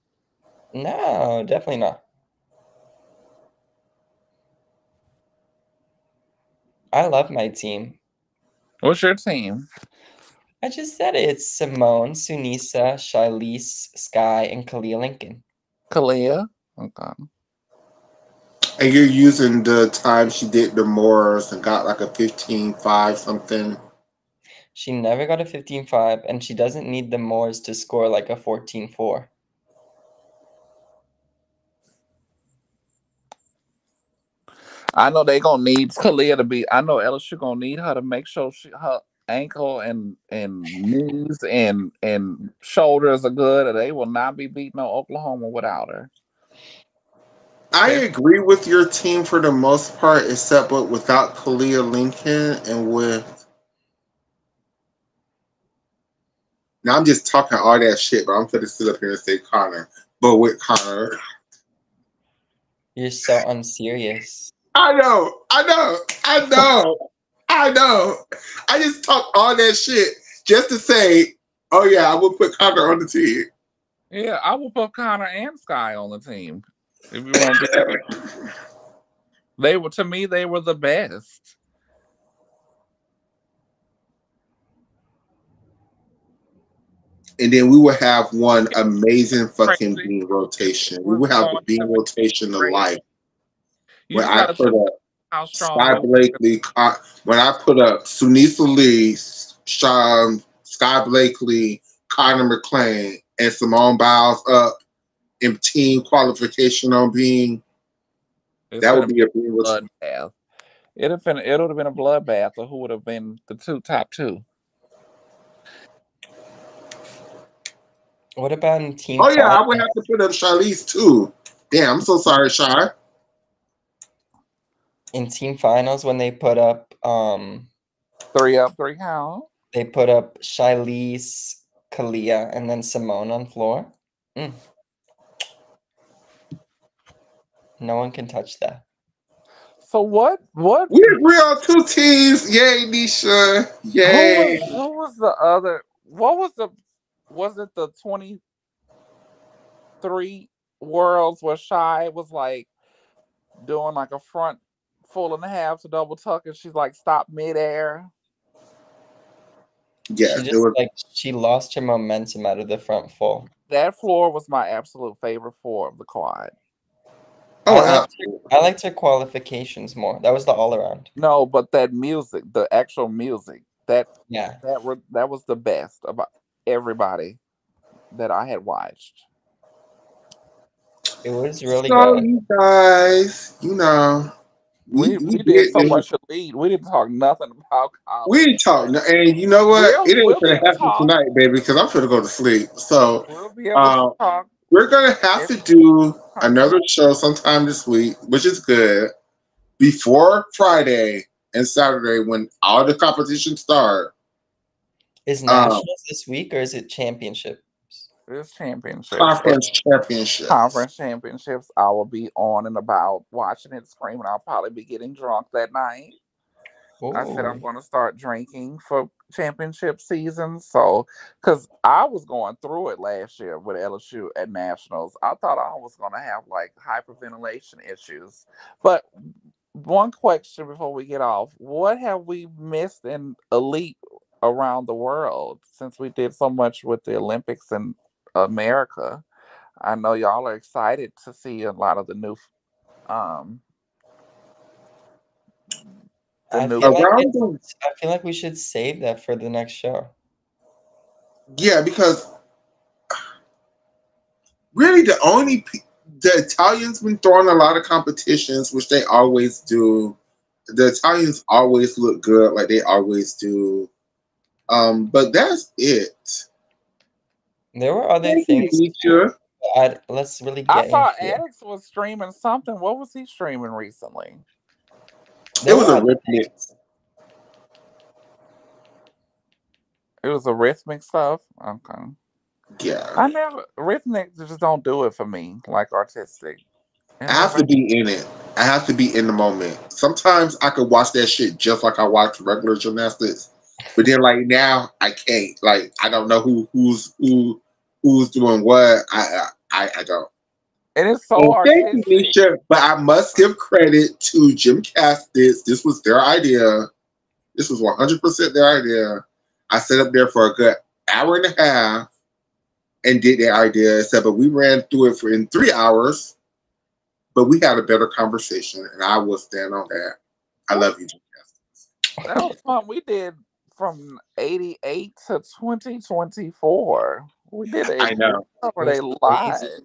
No, definitely not. I love my team. What's your team? I just said it. It's Simone, Sunisa, Shilese, Sky, and Kalia Lincoln. Kalia? Okay. And you're using the time she did the Moors and got like a 15-5 something. She never got a 15-5, and she doesn't need the Moors to score like a 14-4. I know they gonna need Kalia to be. I know LSU gonna need her to make sure her ankle and knees and shoulders are good, or they will not be beating on Oklahoma without her. I They, agree with your team for the most part, except but without Kalia Lincoln and with. Now I'm just talking all that shit, but I'm gonna sit up here and say Connor. But with Connor, You're so unserious. I know, I know, I know, I know. I just talk all that shit just to say, oh yeah, I will put Connor on the team. yeah, I will put Connor and Sky on the team if you want to be. They were to me, they were the best. And then we will have one amazing fucking Crazy. bean It rotation. We was will have going the bean to be rotation of great. life. You When just I got to put show up how strong Sky they were. Blakely, when I put up Sunisa Lee, Sky Blakely, Connor McClain, and Simone Biles up in team qualification on being, It's that gonna would be be a bean a rotation. bloodbath. It would have been a bloodbath of who would have been the top two. What about in Team Oh yeah, 5? I would have to put up Charlize too. Damn, I'm so sorry, Shy. In Team Finals, when Three up, three count. they put up Shilese, Kalia, and then Simone on floor. Mm, no one can touch that. So what We agree on two teams. Yay, Nisha. Yay. who was the other what was it the 23 worlds where Shy was like doing like a front full and a half to double tuck and she's like stopped midair? Yeah, there was. She lost her momentum out of the front full. That floor was my absolute favorite floor of the quad. Oh, absolutely. I liked her qualifications more. That was the all around. No, but that music, the actual music, Yeah. that was the best about everybody that I had watched. It was really So good. you guys, we We did did so much to lead. We didn't talk nothing about college. we talked, and you know what? It ain't We'll be gonna able to happen talk. tonight, baby, because I'm gonna go to sleep. So, We'll be able to um, talk we're gonna have if to do time. another show sometime this week, which is good before Friday and Saturday when all the competitions start. Is Um, nationals this week or is it championships? This championships. conference championships. Conference championships, I will be on and about watching it screaming. I'll probably be getting drunk that night. I said I'm Oh, going to start drinking for championship season. So, because I was going through it last year with LSU at nationals, I thought I was going to have like hyperventilation issues. But one question before we get off: what have we missed in elite around the world since we did so much with the Olympics in America? I know y'all are excited to see a lot of um the I new feel like Around it's the I feel like we should save that for the next show. Yeah, because really the Italians been throwing a lot of competitions, which they always do. The Italians always look good, like they always do. But that's it. There were other Thank you, things too, Nisha. but let's really I get saw into it. Addicts was streaming something. What was he streaming recently? It There were was a other rip mix. things. It was a rhythmic stuff. Okay. Yeah. I never rhythmic just don't do it for me. Like artistic. It I have to never. be in it. I have to be in the moment. Sometimes I could watch that shit just like I watch regular gymnastics, but then like now I can't. Like I don't know who's doing what. I don't. And it's so And thank you, artistic. Nisha. But I must give credit to Jim Castids. This was their idea. This was 100% their idea. I sat up there for a good hour and a half and did their idea. Said, but we ran through it for in 3 hours. But we had a better conversation, and I will stand on that. I love you, Jim Castids. That was fun. We did from 88 to 2024. We did it. I We know. It covered was a lot. crazy.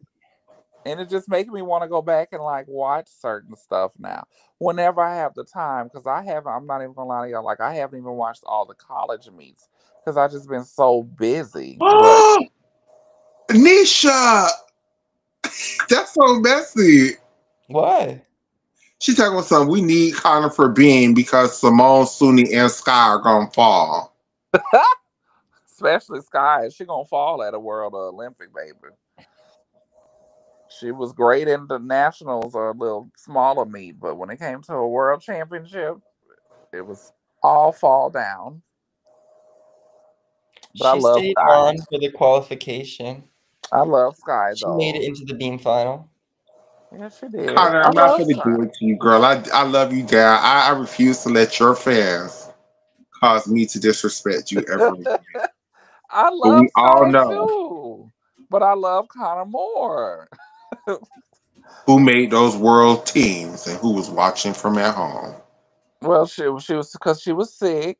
And it just makes me want to go back and like watch certain stuff now. Whenever I have the time, because I'm not even gonna lie to y'all, like I haven't even watched all the college meets because I just been so busy. But Oh, Nisha, that's so messy. Why? She's talking about something. We need Connor for being because Simone, Suni, and Sky are gonna fall. especially Sky, she gonna fall at a World Olympic, baby. She was great in the nationals or a little smaller meet, but when it came to a world championship, it was all fall down. But I She love stayed Sky. on for the qualification. I love Sky She made it though. into the beam final. Yeah, she did. Connor, I I'm not love gonna Sky. do it to you, girl. I love you, Dad. I refuse to let your fans cause me to disrespect you ever again. I But love we all Sky know too, but I love Connor more. who made those world teams and who was watching from at home. Well, she was because she was sick.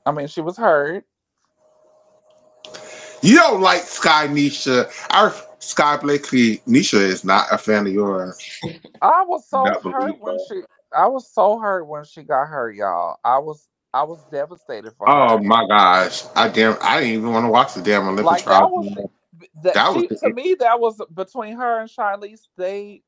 I mean, she was hurt. You don't like Sky Nisha. Our Sky Blakely Nisha is not a fan of yours. I was I so don't believe hurt when her. she. I was so hurt when she got hurt, y'all. I was devastated for Oh her. my gosh. I didn't even want to watch the damn Olympic Like that trials was anymore. that That was she to me that was between her and Charlize. They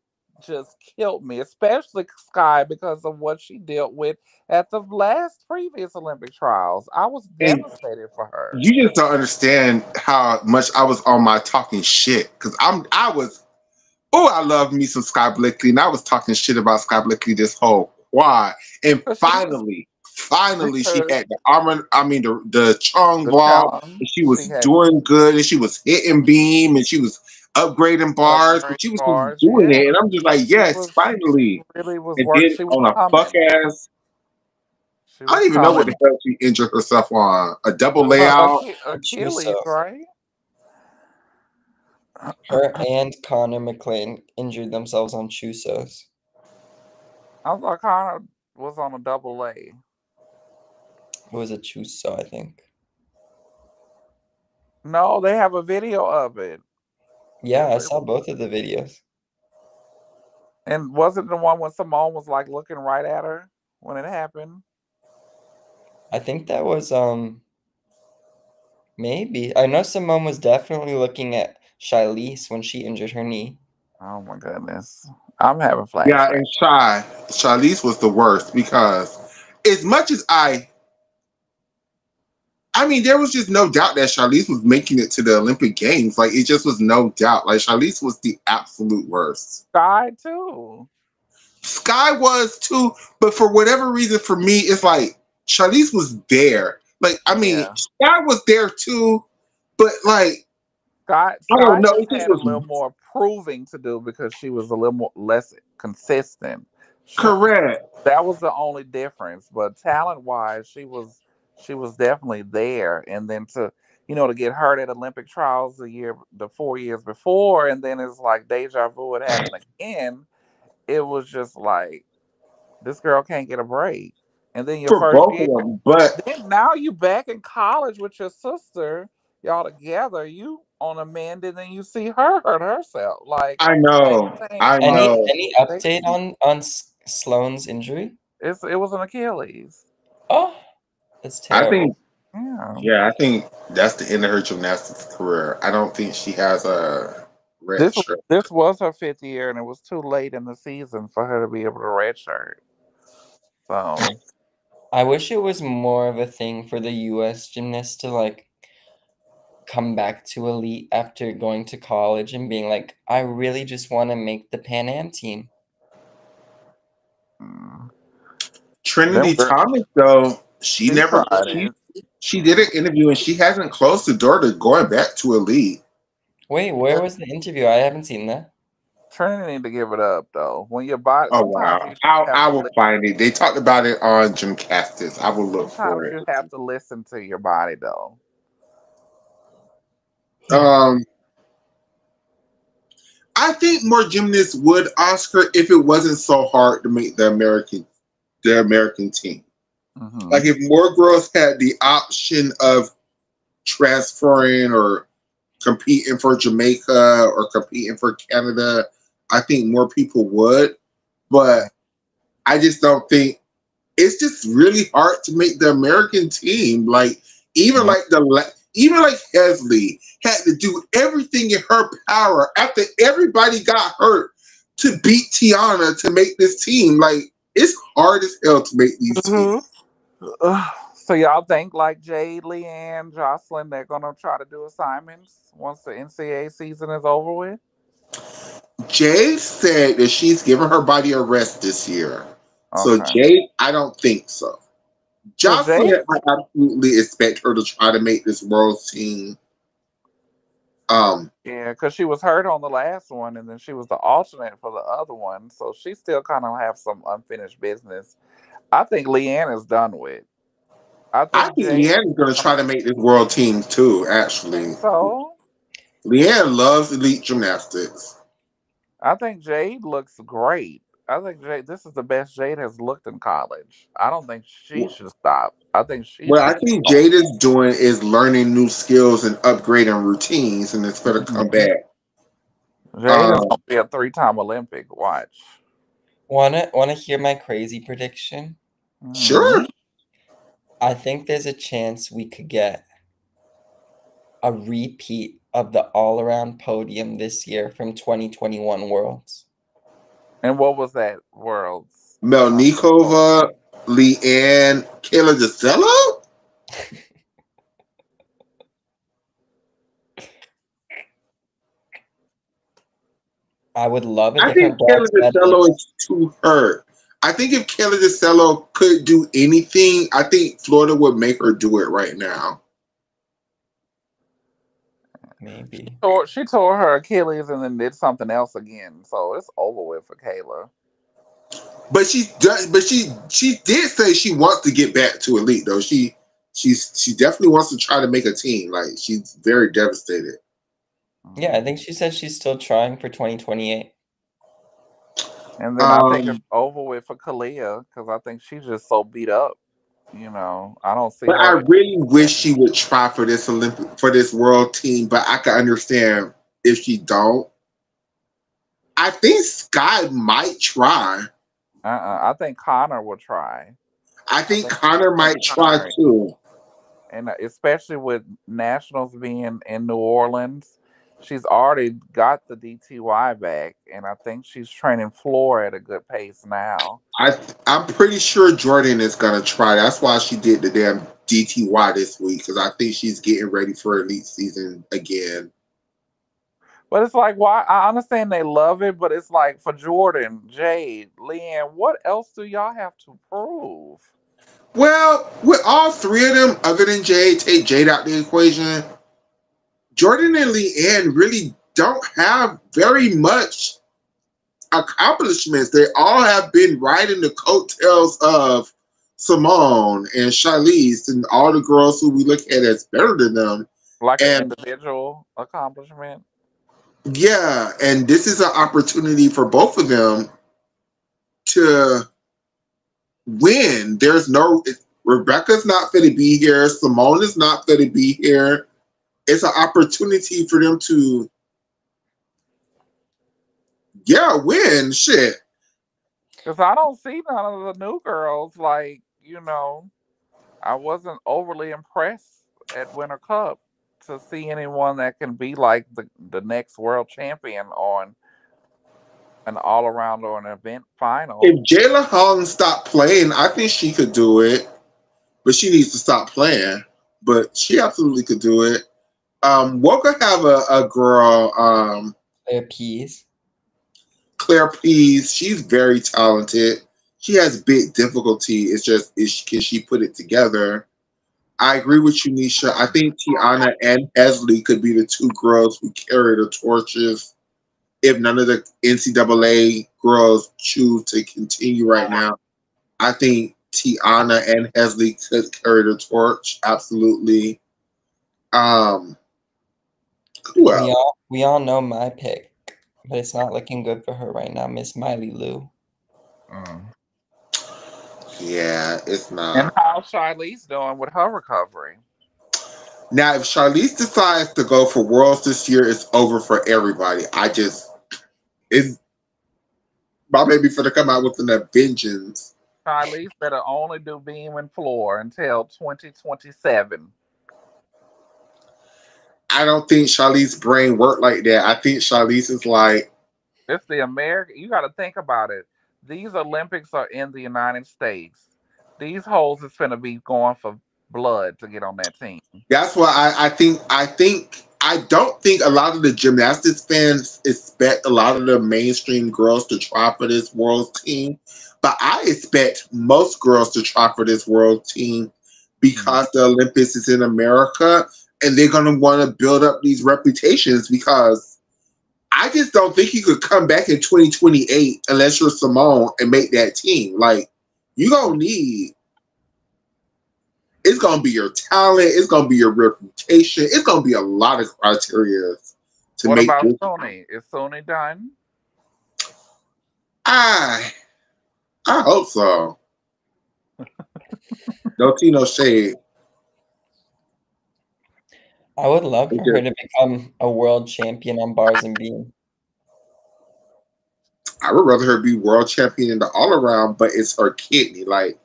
just killed me, especially Sky because of what she dealt with at the last previous Olympic trials. I was and devastated for her. you just don't understand how much I was on my talking shit. Cause I was I love me some Sky Blakely, and I was talking shit about Sky Blakely this whole quad. And Because she was finally, she because had the armor. I mean, the Chung the ball, challenge and she she was had doing good, and she was hitting beam, and she was upgrading bars, upgrade and she was just bars. doing Yeah, it. And I'm just like, yes, she finally. really was And work. then She was on a fuck coming. ass, She I was don't even know what the coming. hell she injured herself on. A double It was layout. A Achilles, Chuso. right? Her and Connor McLean injured themselves on Chusos. I thought Connor was on a double A. It was a Chuso, I think. No, they have a video of it. Yeah, I saw both of the videos. And wasn't the one when Simone was like looking right at her when it happened? I think that was maybe. I know Simone was definitely looking at Shilese when she injured her knee. Oh my goodness. I'm having Yeah, flashbacks. and Charlize was the worst because as much as I mean, there was just no doubt that Charlize was making it to the Olympic Games. Like, it just was no doubt. Like, Charlize was the absolute worst. Sky too. Sky was too, but for whatever reason, for me, it's like Charlize was there. Like, I mean, Yeah. Sky was there too, but like, I Sky don't know. just It just had a was little more proving to do because she was a little more less consistent. Sh- correct. That was the only difference. But talent wise, she was definitely there. And then to get hurt at Olympic trials the 4 years before, and then it's like deja vu it happened again. It was just like this girl can't get a break. And then your For first both of year, them. But then now you back in college with your sister, y'all together, you on a mend, and then you see her hurt herself. Like I same know, thing. I Like know. Any they, update on Sloane's injury? it was an Achilles. Oh, that's I terrible. think, Yeah. yeah, I think that's the end of her gymnastics career. I don't think she has a red This shirt. this was her fifth year, and it was too late in the season for her to be able to redshirt. So I wish it was more of a thing for the US gymnasts to like come back to elite after going to college and being like, I really just want to make the Pan Am team. Mm. Them Trinity girls, Thomas, though, she she never tried she it. she did an interview and she hasn't closed the door to going back to elite. Wait, where was the interview? I haven't seen that. Trinity need to give it up though. When your body, Oh sometimes wow, you have I to will find it. They talked about it on Jim Castis. I will look for sometimes it. you have to listen to your body though. Um, I think more gymnasts would Oscar if it wasn't so hard to make the American team. Hmm. Like if more girls had the option of transferring or competing for Jamaica or competing for Canada, I think more people would. But I just don't think it's just really hard to make the American team. Like even like even like Hesley had to do everything in her power after everybody got hurt to beat Tiana to make this team. Like it's hard as hell to make these Hmm. teams. So y'all think like Jade, Leanne, Jocelyn, they're gonna try to do assignments once the NCAA season is over with? Jade said that she's given her body a rest this year. So Okay. Jade, I don't think so. Cause Jocelyn, Jade, I absolutely expect her to try to make this world team. Um, yeah, cause she was hurt on the last one, and then she was the alternate for the other one, so she still kind of have some unfinished business. I think Leanne is done with. I I think think Jade. Leanne is going to try to make this world team too. Think Actually, so. Leanne loves elite gymnastics. I think Jade looks great. I think Jade. This is the best Jade has looked in college. I don't think she should stop. I think she What I should keep think going. Jade is doing is learning new skills and upgrading routines, and it's going to come Mhm. back. Jade is Um, gonna be a three-time Olympic. Watch. Wanna hear my crazy prediction? Hmm. sure. I think there's a chance we could get a repeat of the all-around podium this year from 2021 Worlds. And what was that world's? Oh, Melnikova, Leanne, Kayla DeCello. I would love a I think different Kayla bronze DeCello medalist. is too hurt. I think if Kayla DeCello could do anything, I think Florida would make her do it right now. Maybe. she tore her Achilles and then did something else again. So it's over with for Kayla. But she does. But she did say she wants to get back to elite though. She definitely wants to try to make a team. Like she's very devastated. Yeah, I Mhm. think she says she's still trying for 2028. And then I think it's Um, over with for Kalia because I think she's just so beat up. I don't see but her. I really wish she would try for this world team. But I can understand if she don't. I think Sky might try. I think Connor will try. I I think think Connor I think might try Connor, too. and especially with nationals being in New Orleans, she's already got the DTY back, and I think she's training floor at a good pace now. I'm pretty sure Jordan is gonna try. That's why she did the damn DTY this week because I think she's getting ready for elite season again. But it's like, why? I understand they love it, but it's like for Jordan, Jade, Leanne, what else do y'all have to prove? Well, with all three of them, other than Jade, take Jade out the equation. Jordan and Leanne really don't have very much accomplishments. They all have been riding the coattails of Simone and Charlize and all the girls who we look at as better than them. Like an And individual accomplishment? yeah, and this is an opportunity for both of them to win. There's no Rebecca's not going to be here. Simone is not going to be here. It's an opportunity for them to win. Shit. Because I don't see none of the new girls. Like, I wasn't overly impressed at Winter Cup to see anyone that can be like the next world champion on an all around or an event If final. Jayla Hong stopped playing, I think she could do it, but she needs to stop playing. But she absolutely could do it. We're gonna have a girl, Their peas. Claire Pease. She's very talented. She has big difficulty. It's just can she put it together? I agree with you, Nisha. I think Tiana and Hesley could be the two girls who carry the torches if none of the NCAA girls choose to continue right now. I think Tiana and Hesley could carry the torch. Absolutely. Um, who else? We all know my pick, but it's not looking good for her right now, Miss Miley Lou. Mm. Yeah, it's And not. how's Charlize doing with her recovery? Now, if Charlize decides to go for Worlds this year, it's over for everybody. It's my baby for to come out with an vengeance. Charlize better only do beam and floor until 2027. I don't think Charlize's brain worked like that. I think Charlize is like, It's the American. You got to think about it. These Olympics are in the United States. These hoes is finna be going for blood to get on that team. that's why I don't think a lot of the gymnastics fans expect a lot of the mainstream girls to try for this world team, but I expect most girls to try for this world team Mm. because the Olympics is in America and they're gonna want to build up these reputations because I just don't think you could come back in 2028 unless you're Simone and make that team. Like you gonna need it's gonna be your talent. It's gonna be your reputation. It's gonna be a lot of criteria to What make about this. Sony? Is Sony done? I I hope so. No tea, no shade. I would love It for her just- to become a world champion on bars and beam. I would rather her be world champion in the all around, but it's her kidney. Like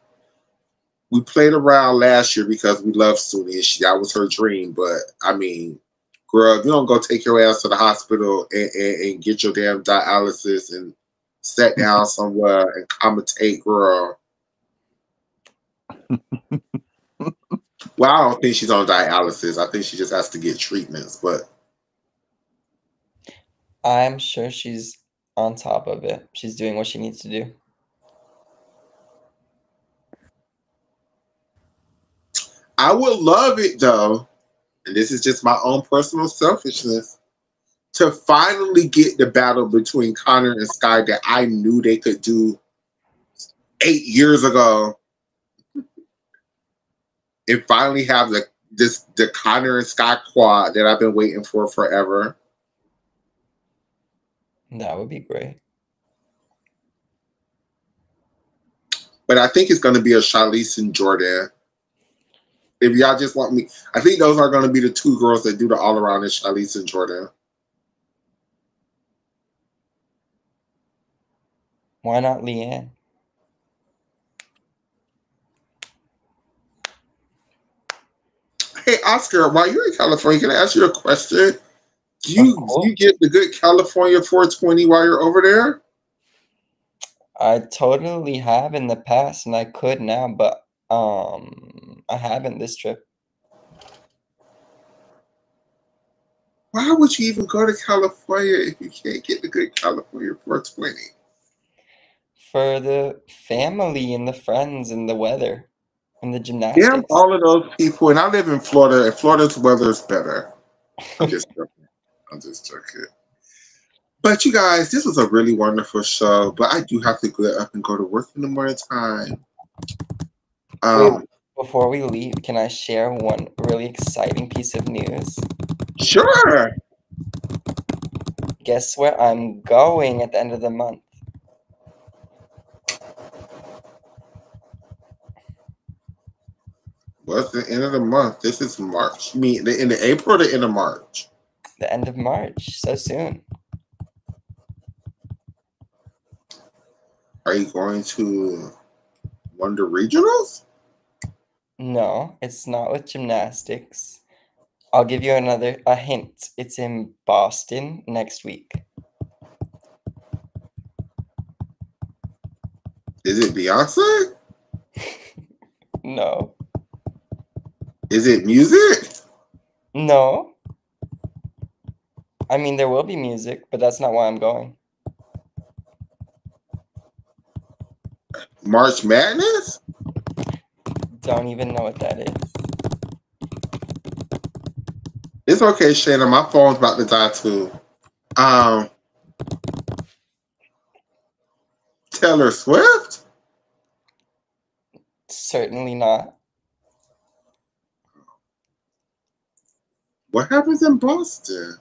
we played around last year because we love Suni and that was her dream. But I mean, girl, if you don't go take your ass to the hospital and get your damn dialysis and sit down somewhere and commentate, girl. Well, I don't think she's on dialysis. I think she just has to get treatments. But I'm sure she's on top of it. She's doing what she needs to do. I would love it though, and this is just my own personal selfishness, to finally get the battle between Connor and Sky that I knew they could do 8 years ago, and finally have the Connor and Sky quad that I've been waiting for forever. That would be great. But I think it's going to be a Charlize and Jordan. If y'all just want me, I think those are going to be the two girls that do the all around is Charlize and Jordan. Why not Leanne? Hey Oscar, while you're in California, can I ask you a question? Do Of you course. get the good California 420 while you're over there? I totally have in the past and I could now, but I haven't this trip. Why would you even go to California if you can't get the good California 420? For the family and the friends and the weather and the Damn gymnastics. all of those people. And I live in Florida, and Florida's weather is better. I'm just joking. I'm just joking. But you guys, this was a really wonderful show. But I do have to get up and go to work in the morning time. Wait, Um, before we leave, can I share one really exciting piece of news? sure. Guess where I'm going at the end of the month? What's the end of the month? This is March. You mean the end of April or the end of March? The end of March, so soon. Are you going to one of the regionals? No, it's not with gymnastics. I'll give you a hint. It's in Boston next week. Is it Beyonce? No. Is it music? No. I mean, there will be music, but that's not why I'm going. March Madness? Don't even know what that is. It's okay, Shannon. My phone's about to die too. Um, Taylor Swift? Certainly not. What happens in Boston?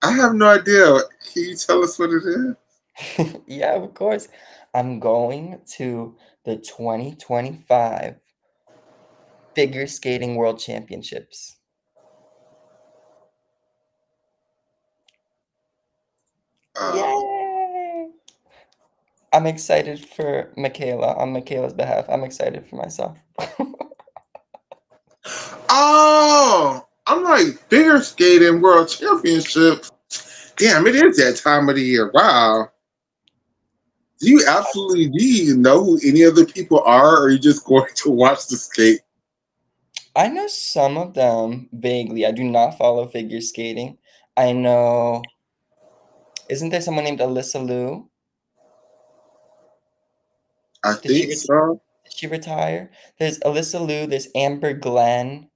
I have no idea. Can you tell us what it is? Yeah, of course. I'm going to the 2025 Figure Skating World Championships. Uh, Yay! I'm excited for Michaela on Michaela's behalf. I'm excited for myself. oh, I'm like figure skating world championships. Damn, it is that time of the year. Wow. Do you know who any of the people are, or are you just going to watch the skate? I know some of them vaguely. I do not follow figure skating. I know, isn't there someone named Alyssa Liu? I Did she think ret so. did she retire? There's Alyssa Liu, there's Amber Glenn,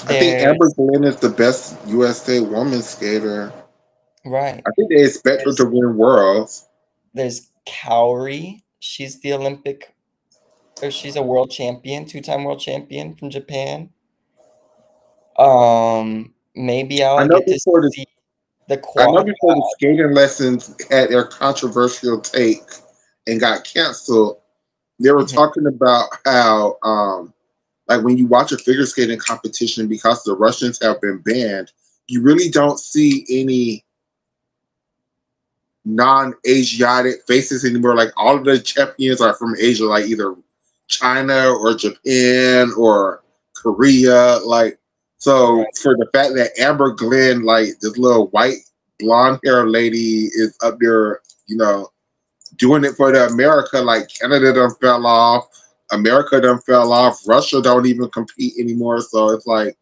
I think Amber there's Glenn is the best USA woman skater. right. I think they expect her There's to win worlds. there's Kaori. She's the Olympic or she's a world champion, two-time world champion from Japan. Maybe I I'll know get to before the see the I know quad. before the skating lessons had their controversial take and got canceled. They were Mhm. talking about how like when you watch a figure skating competition, because the Russians have been banned, you really don't see any non-Asiatic faces anymore. Like all of the champions are from Asia, like either China or Japan or Korea. Like so, Right. for the fact that Amber Glenn, like this little white blonde hair lady, is up there, doing it for the America. Like Canada done fell off, America done fell off, Russia don't even compete anymore. So it's like,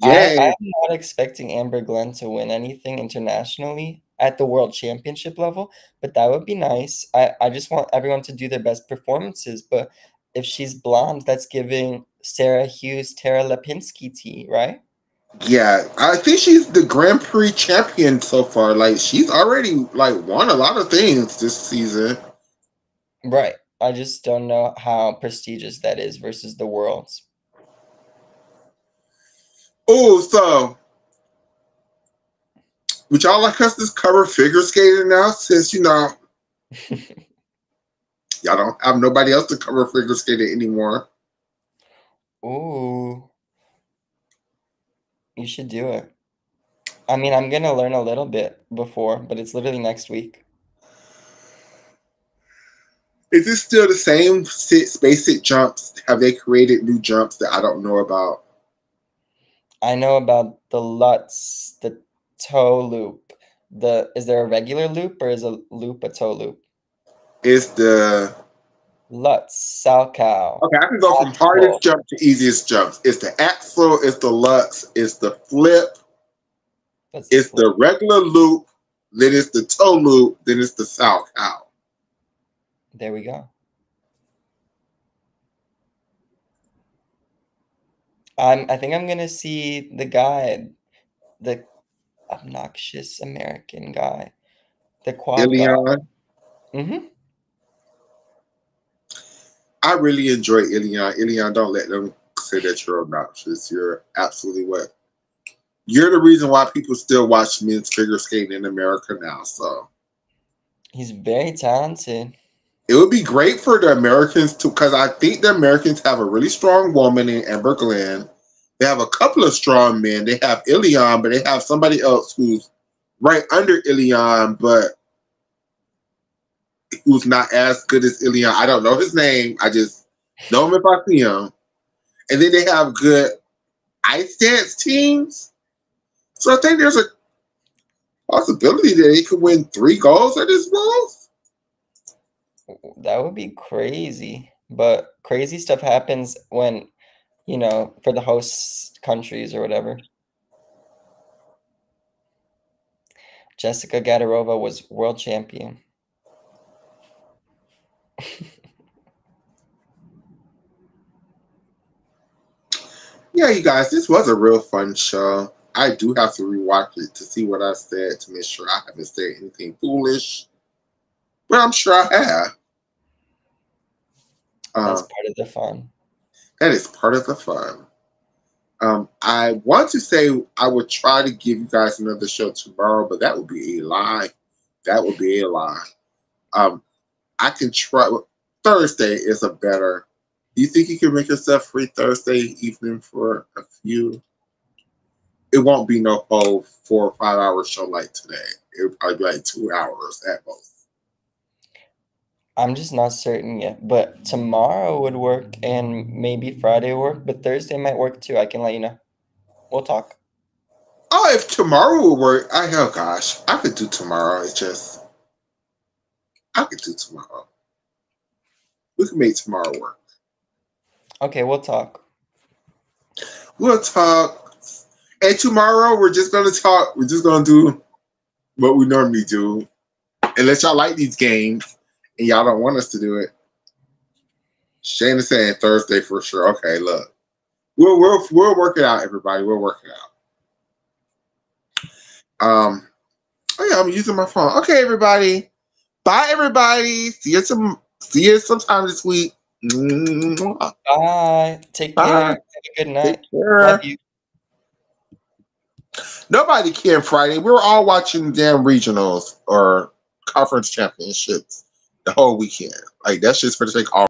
I'm yay. not expecting Amber Glenn to win anything internationally at the world championship level, but that would be nice. I just want everyone to do their best performances, but if she's blonde, that's giving Sarah Hughes, Tara Lipinski tea, right? Yeah, I think she's the Grand Prix champion so far. Like she's already like won a lot of things this season. Right. I just don't know how prestigious that is versus the worlds. Oh, so would y'all like us to cover figure skating now? Since y'all don't have nobody else to cover figure skating anymore. Ooh, you should do it. I mean, I'm gonna learn a little bit before, but it's literally next week. Is it still the same six basic jumps? Have they created new jumps that I don't know about? I know about the Lutz, the toe loop. Is there a regular loop or is a loop a toe loop? It's the Lutz, Salchow, Okay, I can go from hardest Axel. jump to easiest jumps. It's the axle, it's the lutz, it's the flip, That's the it's flip. the regular loop, then it's the toe loop, then it's the south out. There we go. I think I'm gonna see the guy, the obnoxious American guy, the quad guy. Ilion. Mm-hmm. I really enjoy Ilion. Ilion, don't let them say that you're obnoxious. You're absolutely what. You're the reason why people still watch men's figure skating in America now. So He's very talented. it would be great for the Americans to, because I think the Americans have a really strong woman in Amber Glenn. They have a couple of strong men. They have Ilion, but they have somebody else who's right under Ilion, but who's not as good as Ilion. I don't know his name. I just know him if I see him. And then they have good ice dance teams. So I think there's a possibility that he could win 3 goals at this ball. That would be crazy. But crazy stuff happens when, for the host countries or whatever. Jessica Gadarova was world champion. Yeah, you guys, this was a real fun show. I do have to rewatch it to see what I said to make sure I haven't said anything foolish, but I'm sure I have. That's Um, part of the fun. that is part of the fun. I want to say I would try to give you guys another show tomorrow, but that would be a lie. That would be a lie. Um, I can try. Thursday is a better. Do you think you can make yourself free Thursday evening for a few? It won't be no whole 4 or 5 hour show like today. It'll probably be like 2 hours at most. I'm just not certain yet, but tomorrow would work and maybe Friday would work, but Thursday might work too. I can let you know. We'll talk. Oh, if tomorrow will work, oh gosh, I could do tomorrow. It's just I could do tomorrow. We can make tomorrow work. Okay, we'll talk. We'll talk. And tomorrow we're just gonna talk. We're just gonna do what we normally do. Unless y'all like these games and y'all don't want us to do it. Shane is saying Thursday for sure. Okay, look. We'll work it out, everybody. We'll work it out. Oh yeah, I'm using my phone. Okay, everybody. Bye, everybody. See you sometime this week. Bye. Take care. Bye. Have a good Take night. Love care. you. Nobody cared Friday. We were all watching damn regionals or conference championships the whole weekend. Like that's just for the sake of all